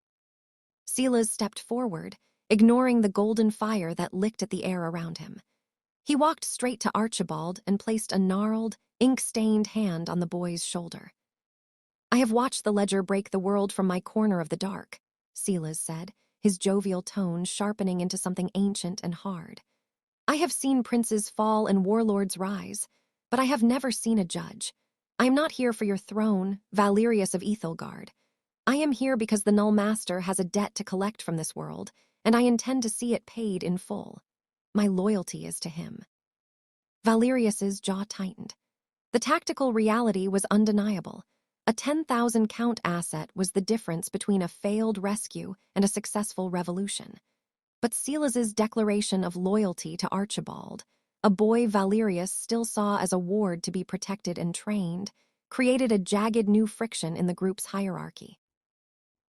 Silas stepped forward, ignoring the golden fire that licked at the air around him. He walked straight to Archibald and placed a gnarled, ink-stained hand on the boy's shoulder. "I have watched the ledger break the world from my corner of the dark," Silas said, his jovial tone sharpening into something ancient and hard. "I have seen princes fall and warlords rise, but I have never seen a judge. I am not here for your throne, Valerius of Aethelgard. I am here because the Null Master has a debt to collect from this world, and I intend to see it paid in full. My loyalty is to him." Valerius's jaw tightened. The tactical reality was undeniable. A 10,000 count asset was the difference between a failed rescue and a successful revolution. But Silas's declaration of loyalty to Archibald, a boy Valerius still saw as a ward to be protected and trained, created a jagged new friction in the group's hierarchy.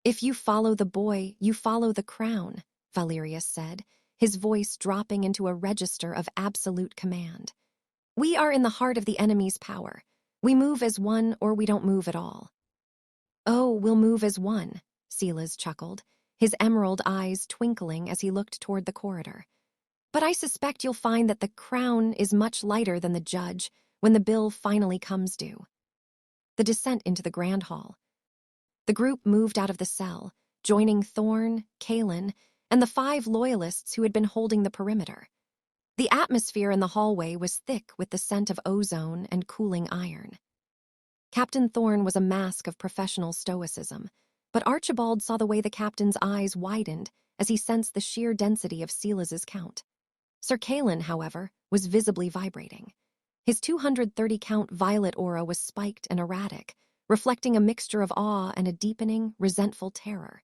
"If you follow the boy, you follow the crown," Valerius said, his voice dropping into a register of absolute command. "We are in the heart of the enemy's power. We move as one or we don't move at all." "Oh, we'll move as one," Silas chuckled, his emerald eyes twinkling as he looked toward the corridor. "But I suspect you'll find that the crown is much lighter than the judge when the bill finally comes due." The descent into the grand hall. The group moved out of the cell, joining Thorn, Kaelin, and the 5 loyalists who had been holding the perimeter. The atmosphere in the hallway was thick with the scent of ozone and cooling iron. Captain Thorn was a mask of professional stoicism, but Archibald saw the way the captain's eyes widened as he sensed the sheer density of Silas's count. Sir Kaelin, however, was visibly vibrating. His 230 count violet aura was spiked and erratic, reflecting a mixture of awe and a deepening, resentful terror.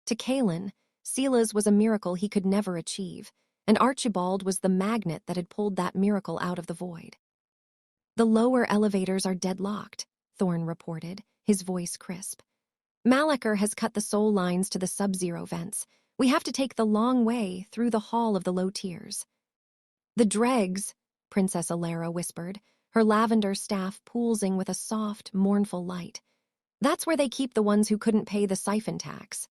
To Kaelin, Silas was a miracle he could never achieve, and Archibald was the magnet that had pulled that miracle out of the void. "The lower elevators are deadlocked," Thorn reported, his voice crisp. "Malacher has cut the soul lines to the sub-zero vents. We have to take the long way through the hall of the low tiers." "The dregs," Princess Alara whispered, her lavender staff pulsing with a soft, mournful light. "That's where they keep the ones who couldn't pay the siphon tax."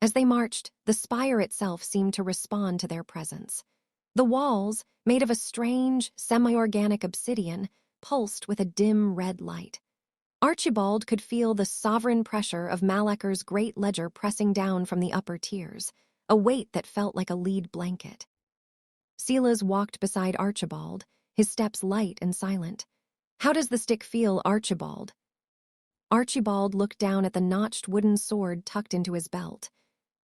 As they marched, the spire itself seemed to respond to their presence. The walls, made of a strange, semi-organic obsidian, pulsed with a dim red light. Archibald could feel the sovereign pressure of Malacher's great ledger pressing down from the upper tiers, a weight that felt like a lead blanket. Silas walked beside Archibald, his steps light and silent. "How does the stick feel, Archibald?" Archibald looked down at the notched wooden sword tucked into his belt.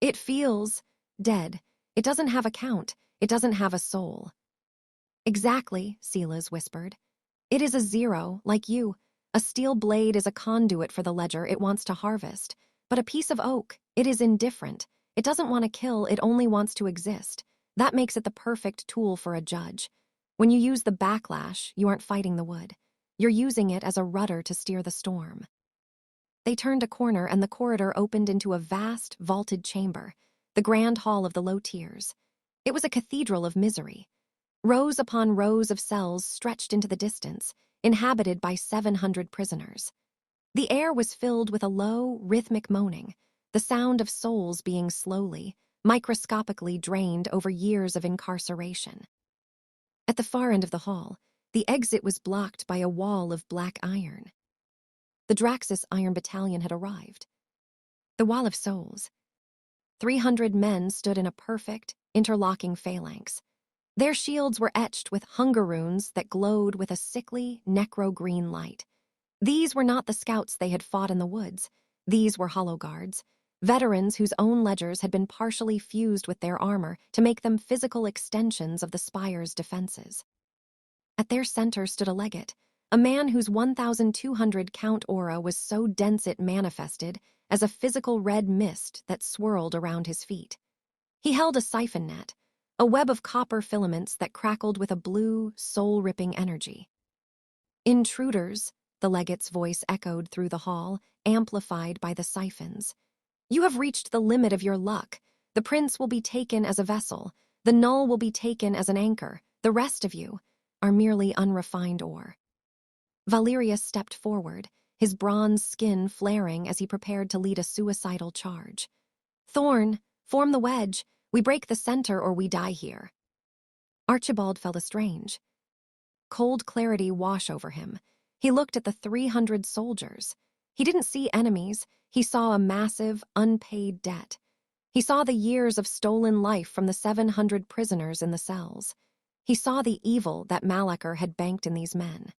"It feels dead. It doesn't have a count. It doesn't have a soul." "Exactly," Silas whispered. "It is a 0, like you. A steel blade is a conduit for the ledger it wants to harvest. But a piece of oak, it is indifferent. It doesn't want to kill, it only wants to exist. That makes it the perfect tool for a judge. When you use the backlash, you aren't fighting the wood. You're using it as a rudder to steer the storm." They turned a corner and the corridor opened into a vast, vaulted chamber, the grand hall of the low tiers. It was a cathedral of misery. Rows upon rows of cells stretched into the distance, inhabited by 700 prisoners. The air was filled with a low, rhythmic moaning, the sound of souls being slowly, microscopically drained over years of incarceration. At the far end of the hall, the exit was blocked by a wall of black iron. The Draxus Iron Battalion had arrived. The Wall of Souls. 300 men stood in a perfect, interlocking phalanx. Their shields were etched with hunger runes that glowed with a sickly, necro-green light. These were not the scouts they had fought in the woods. These were hollow guards, veterans whose own ledgers had been partially fused with their armor to make them physical extensions of the spire's defenses. At their center stood a legate, a man whose 1,200 count aura was so dense it manifested as a physical red mist that swirled around his feet. He held a siphon net, a web of copper filaments that crackled with a blue, soul-ripping energy. "Intruders," the legate's voice echoed through the hall, amplified by the siphons. "You have reached the limit of your luck. The prince will be taken as a vessel. The null will be taken as an anchor. The rest of you are merely unrefined ore." Valerius stepped forward, his bronze skin flaring as he prepared to lead a suicidal charge. "Thorn, form the wedge. We break the center or we die here." Archibald felt estranged. Cold clarity wash over him. He looked at the 300 soldiers. He didn't see enemies. He saw a massive, unpaid debt. He saw the years of stolen life from the 700 prisoners in the cells. He saw the evil that Malachar had banked in these men.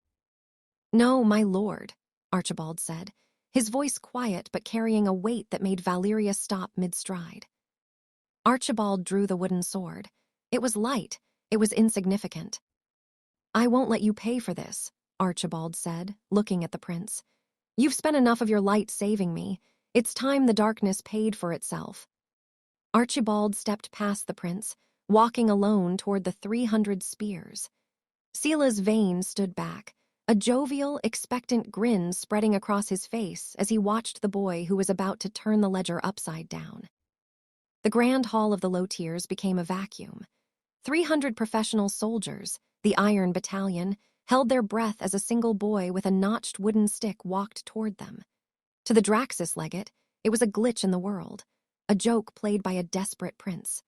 "No, my lord," Archibald said, his voice quiet but carrying a weight that made Valerius stop mid-stride. Archibald drew the wooden sword. It was light. It was insignificant. "I won't let you pay for this," Archibald said, looking at the prince. "You've spent enough of your light saving me. It's time the darkness paid for itself." Archibald stepped past the prince, walking alone toward the 300 spears. Sila's vein stood back, a jovial, expectant grin spreading across his face as he watched the boy who was about to turn the ledger upside down. The grand hall of the low tiers became a vacuum. 300 professional soldiers, the Iron Battalion, held their breath as a single boy with a notched wooden stick walked toward them. To the Draxus legate, it was a glitch in the world, a joke played by a desperate prince.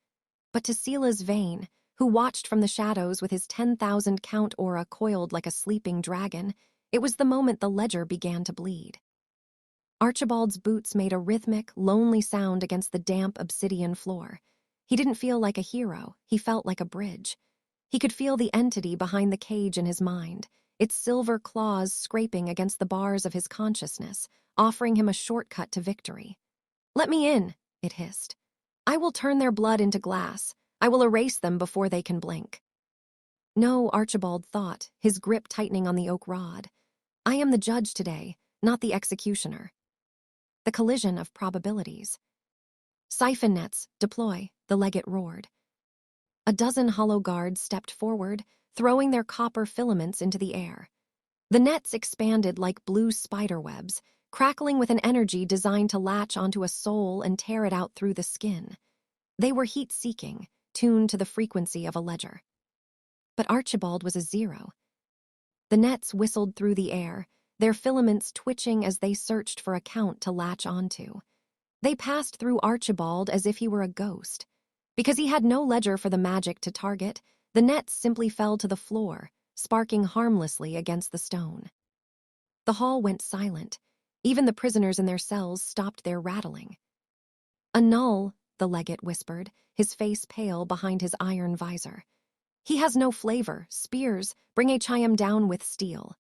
But to Sila's vein, who watched from the shadows with his 10,000 count aura coiled like a sleeping dragon, it was the moment the ledger began to bleed. Archibald's boots made a rhythmic, lonely sound against the damp obsidian floor. He didn't feel like a hero, he felt like a bridge. He could feel the entity behind the cage in his mind, its silver claws scraping against the bars of his consciousness, offering him a shortcut to victory. "Let me in," it hissed. "I will turn their blood into glass. I will erase them before they can blink." "No," Archibald thought, his grip tightening on the oak rod. "I am the judge today, not the executioner." The collision of probabilities. "Siphon nets, deploy," the legate roared. A dozen hollow guards stepped forward, throwing their copper filaments into the air. The nets expanded like blue spider webs, crackling with an energy designed to latch onto a soul and tear it out through the skin. They were heat-seeking, tuned to the frequency of a ledger. But Archibald was a zero. The nets whistled through the air, their filaments twitching as they searched for a count to latch onto. They passed through Archibald as if he were a ghost. Because he had no ledger for the magic to target, the nets simply fell to the floor, sparking harmlessly against the stone. The hall went silent. Even the prisoners in their cells stopped their rattling. "A null," the legate whispered, his face pale behind his iron visor. "He has no flavor. Spears, bring Achayam down with steel."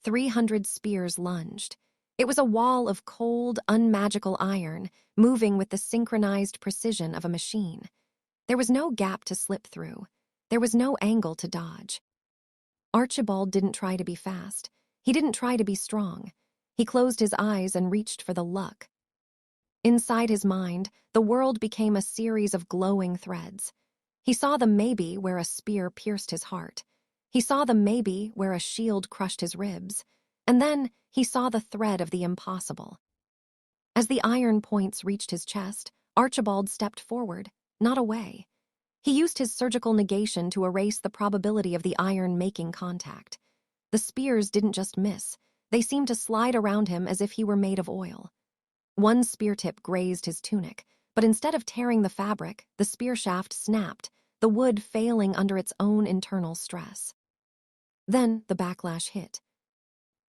300 spears lunged. It was a wall of cold, unmagical iron, moving with the synchronized precision of a machine. There was no gap to slip through. There was no angle to dodge. Archibald didn't try to be fast. He didn't try to be strong. He closed his eyes and reached for the luck. Inside his mind, the world became a series of glowing threads. He saw the maybe where a spear pierced his heart. He saw the maybe where a shield crushed his ribs. And then he saw the thread of the impossible. As the iron points reached his chest, Archibald stepped forward, not away. He used his surgical negation to erase the probability of the iron making contact. The spears didn't just miss. They seemed to slide around him as if he were made of oil. One spear tip grazed his tunic, but instead of tearing the fabric, the spear shaft snapped, the wood failing under its own internal stress. Then the backlash hit.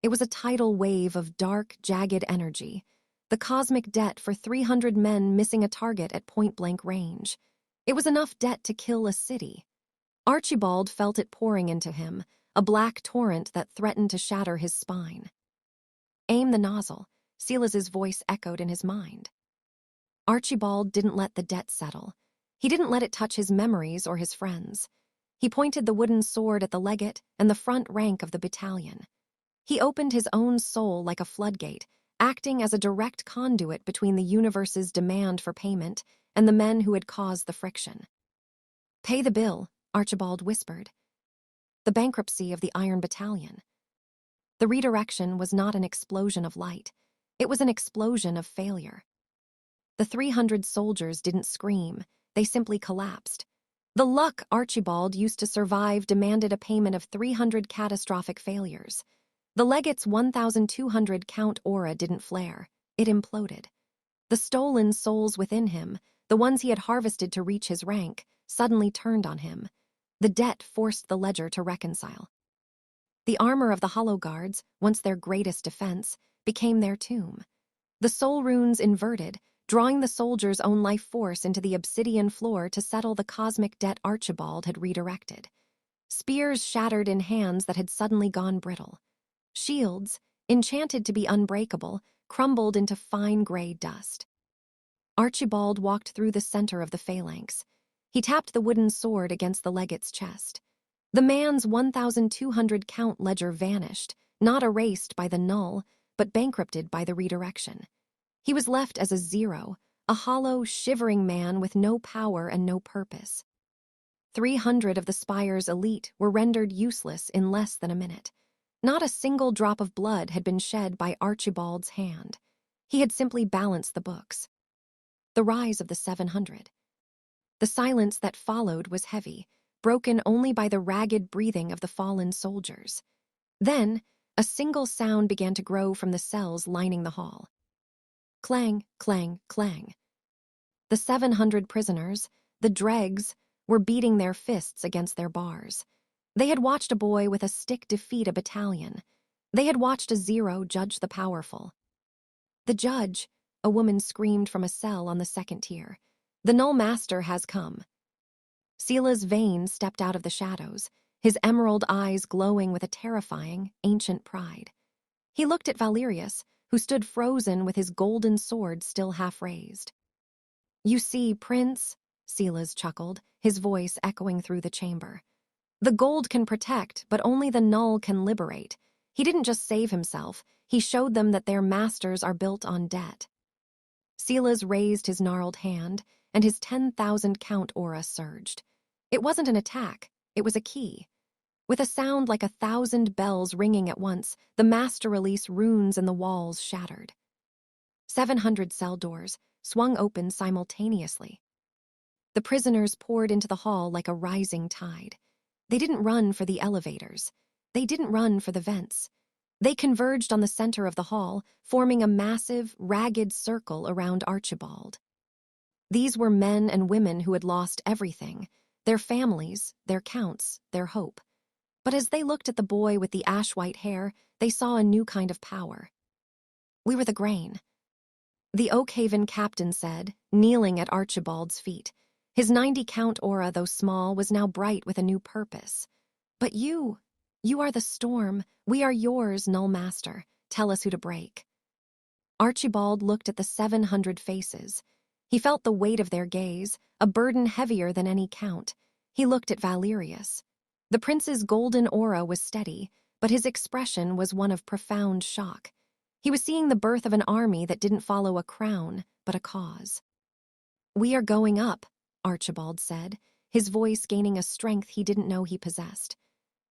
It was a tidal wave of dark, jagged energy, the cosmic debt for 300 men missing a target at point-blank range. It was enough debt to kill a city. Archibald felt it pouring into him, a black torrent that threatened to shatter his spine. "Aim the nozzle," Silas's voice echoed in his mind. Archibald didn't let the debt settle. He didn't let it touch his memories or his friends. He pointed the wooden sword at the legate and the front rank of the battalion. He opened his own soul like a floodgate, acting as a direct conduit between the universe's demand for payment and the men who had caused the friction. Pay the bill, Archibald whispered. The bankruptcy of the Iron Battalion. The redirection was not an explosion of light. It was an explosion of failure. The 300 soldiers didn't scream. They simply collapsed. The luck Archibald used to survive demanded a payment of 300 catastrophic failures. The legate's 1,200 count aura didn't flare. It imploded. The stolen souls within him, the ones he had harvested to reach his rank, suddenly turned on him. The debt forced the ledger to reconcile. The armor of the Hollow Guards, once their greatest defense, became their tomb. The soul runes inverted, drawing the soldiers' own life force into the obsidian floor to settle the cosmic debt Archibald had redirected. Spears shattered in hands that had suddenly gone brittle. Shields, enchanted to be unbreakable, crumbled into fine gray dust. Archibald walked through the center of the phalanx. He tapped the wooden sword against the legate's chest. The man's 1,200 count ledger vanished, not erased by the null, but bankrupted by the redirection. He was left as a zero, a hollow, shivering man with no power and no purpose. 300 of the Spire's elite were rendered useless in less than a minute. Not a single drop of blood had been shed by Archibald's hand. He had simply balanced the books. The rise of the 700. The silence that followed was heavy, broken only by the ragged breathing of the fallen soldiers. Then, a single sound began to grow from the cells lining the hall. Clang, clang, clang. The 700 prisoners, the dregs, were beating their fists against their bars. They had watched a boy with a stick defeat a battalion. They had watched a zero judge the powerful. The judge, a woman screamed from a cell on the second tier. The Null Master has come. Sila's Vane stepped out of the shadows, his emerald eyes glowing with a terrifying, ancient pride. He looked at Valerius, who stood frozen with his golden sword still half raised. "You see, Prince," Silas chuckled, his voice echoing through the chamber. "The gold can protect, but only the null can liberate. He didn't just save himself, he showed them that their masters are built on debt." Silas raised his gnarled hand, and his 10,000 count aura surged. It wasn't an attack, it was a key. With a sound like 1,000 bells ringing at once, the master release runes in the walls shattered. 700 cell doors swung open simultaneously. The prisoners poured into the hall like a rising tide. They didn't run for the elevators. They didn't run for the vents. They converged on the center of the hall, forming a massive, ragged circle around Archibald. These were men and women who had lost everything, their families, their counts, their hope. But as they looked at the boy with the ash-white hair, they saw a new kind of power. "We were the grain," the Oakhaven captain said, kneeling at Archibald's feet. His 90 count aura, though small, was now bright with a new purpose. "But you are the storm. We are yours, Null Master. Tell us who to break." Archibald looked at the 700 faces. He felt the weight of their gaze, a burden heavier than any count. He looked at Valerius. The prince's golden aura was steady, but his expression was one of profound shock. He was seeing the birth of an army that didn't follow a crown, but a cause. "We are going up," Archibald said, his voice gaining a strength he didn't know he possessed.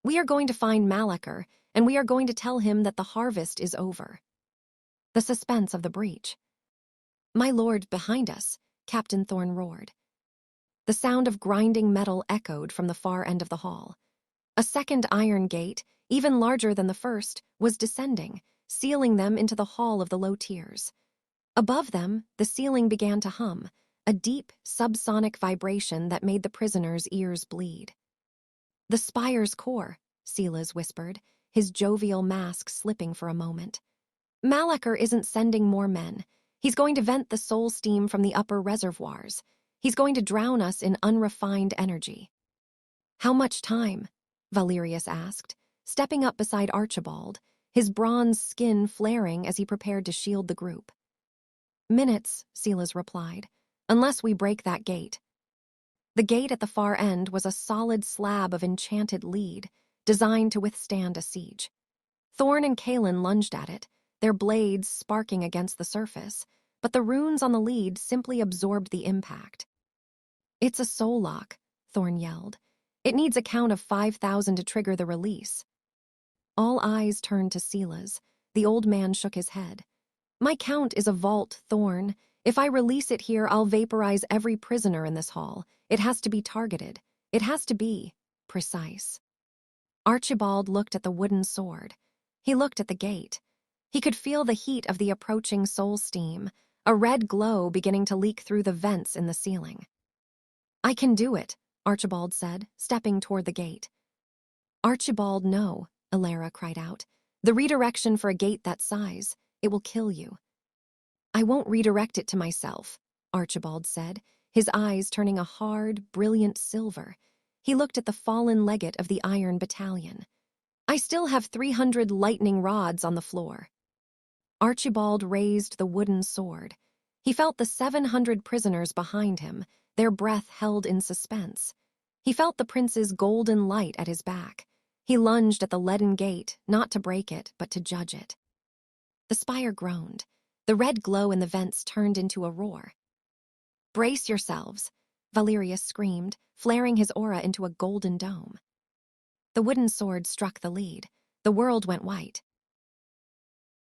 "We are going to find Null-Anchor, and we are going to tell him that the harvest is over." The suspense of the breach. "My lord, behind us," Captain Thorne roared. The sound of grinding metal echoed from the far end of the hall. A second iron gate, even larger than the first, was descending, sealing them into the hall of the low tiers. Above them, the ceiling began to hum, a deep, subsonic vibration that made the prisoners' ears bleed. "The spire's core," Silas whispered, his jovial mask slipping for a moment. "Null-Anchor isn't sending more men. He's going to vent the soul steam from the upper reservoirs. He's going to drown us in unrefined energy." "How much time?" Valerius asked, stepping up beside Archibald, his bronze skin flaring as he prepared to shield the group. "Minutes," Silas replied, "unless we break that gate." The gate at the far end was a solid slab of enchanted lead, designed to withstand a siege. Thorne and Kalen lunged at it, their blades sparking against the surface, but the runes on the lead simply absorbed the impact. "It's a soul lock," Thorn yelled. It needs a count of 5,000 to trigger the release. All eyes turned to Sila's. The old man shook his head. My count is a vault, Thorn. If I release it here, I'll vaporize every prisoner in this hall. It has to be targeted. It has to be precise. Archibald looked at the wooden sword. He looked at the gate. He could feel the heat of the approaching soul steam, a red glow beginning to leak through the vents in the ceiling. I can do it, Archibald said, stepping toward the gate. Archibald, no, Alara cried out. The redirection for a gate that size, it will kill you. I won't redirect it to myself, Archibald said, his eyes turning a hard, brilliant silver. He looked at the fallen legate of the Iron Battalion. I still have 300 lightning rods on the floor. Archibald raised the wooden sword. He felt the 700 prisoners behind him, their breath held in suspense. He felt the prince's golden light at his back. He lunged at the leaden gate, not to break it, but to judge it. The spire groaned. The red glow in the vents turned into a roar. Brace yourselves, Valerius screamed, flaring his aura into a golden dome. The wooden sword struck the lead. The world went white.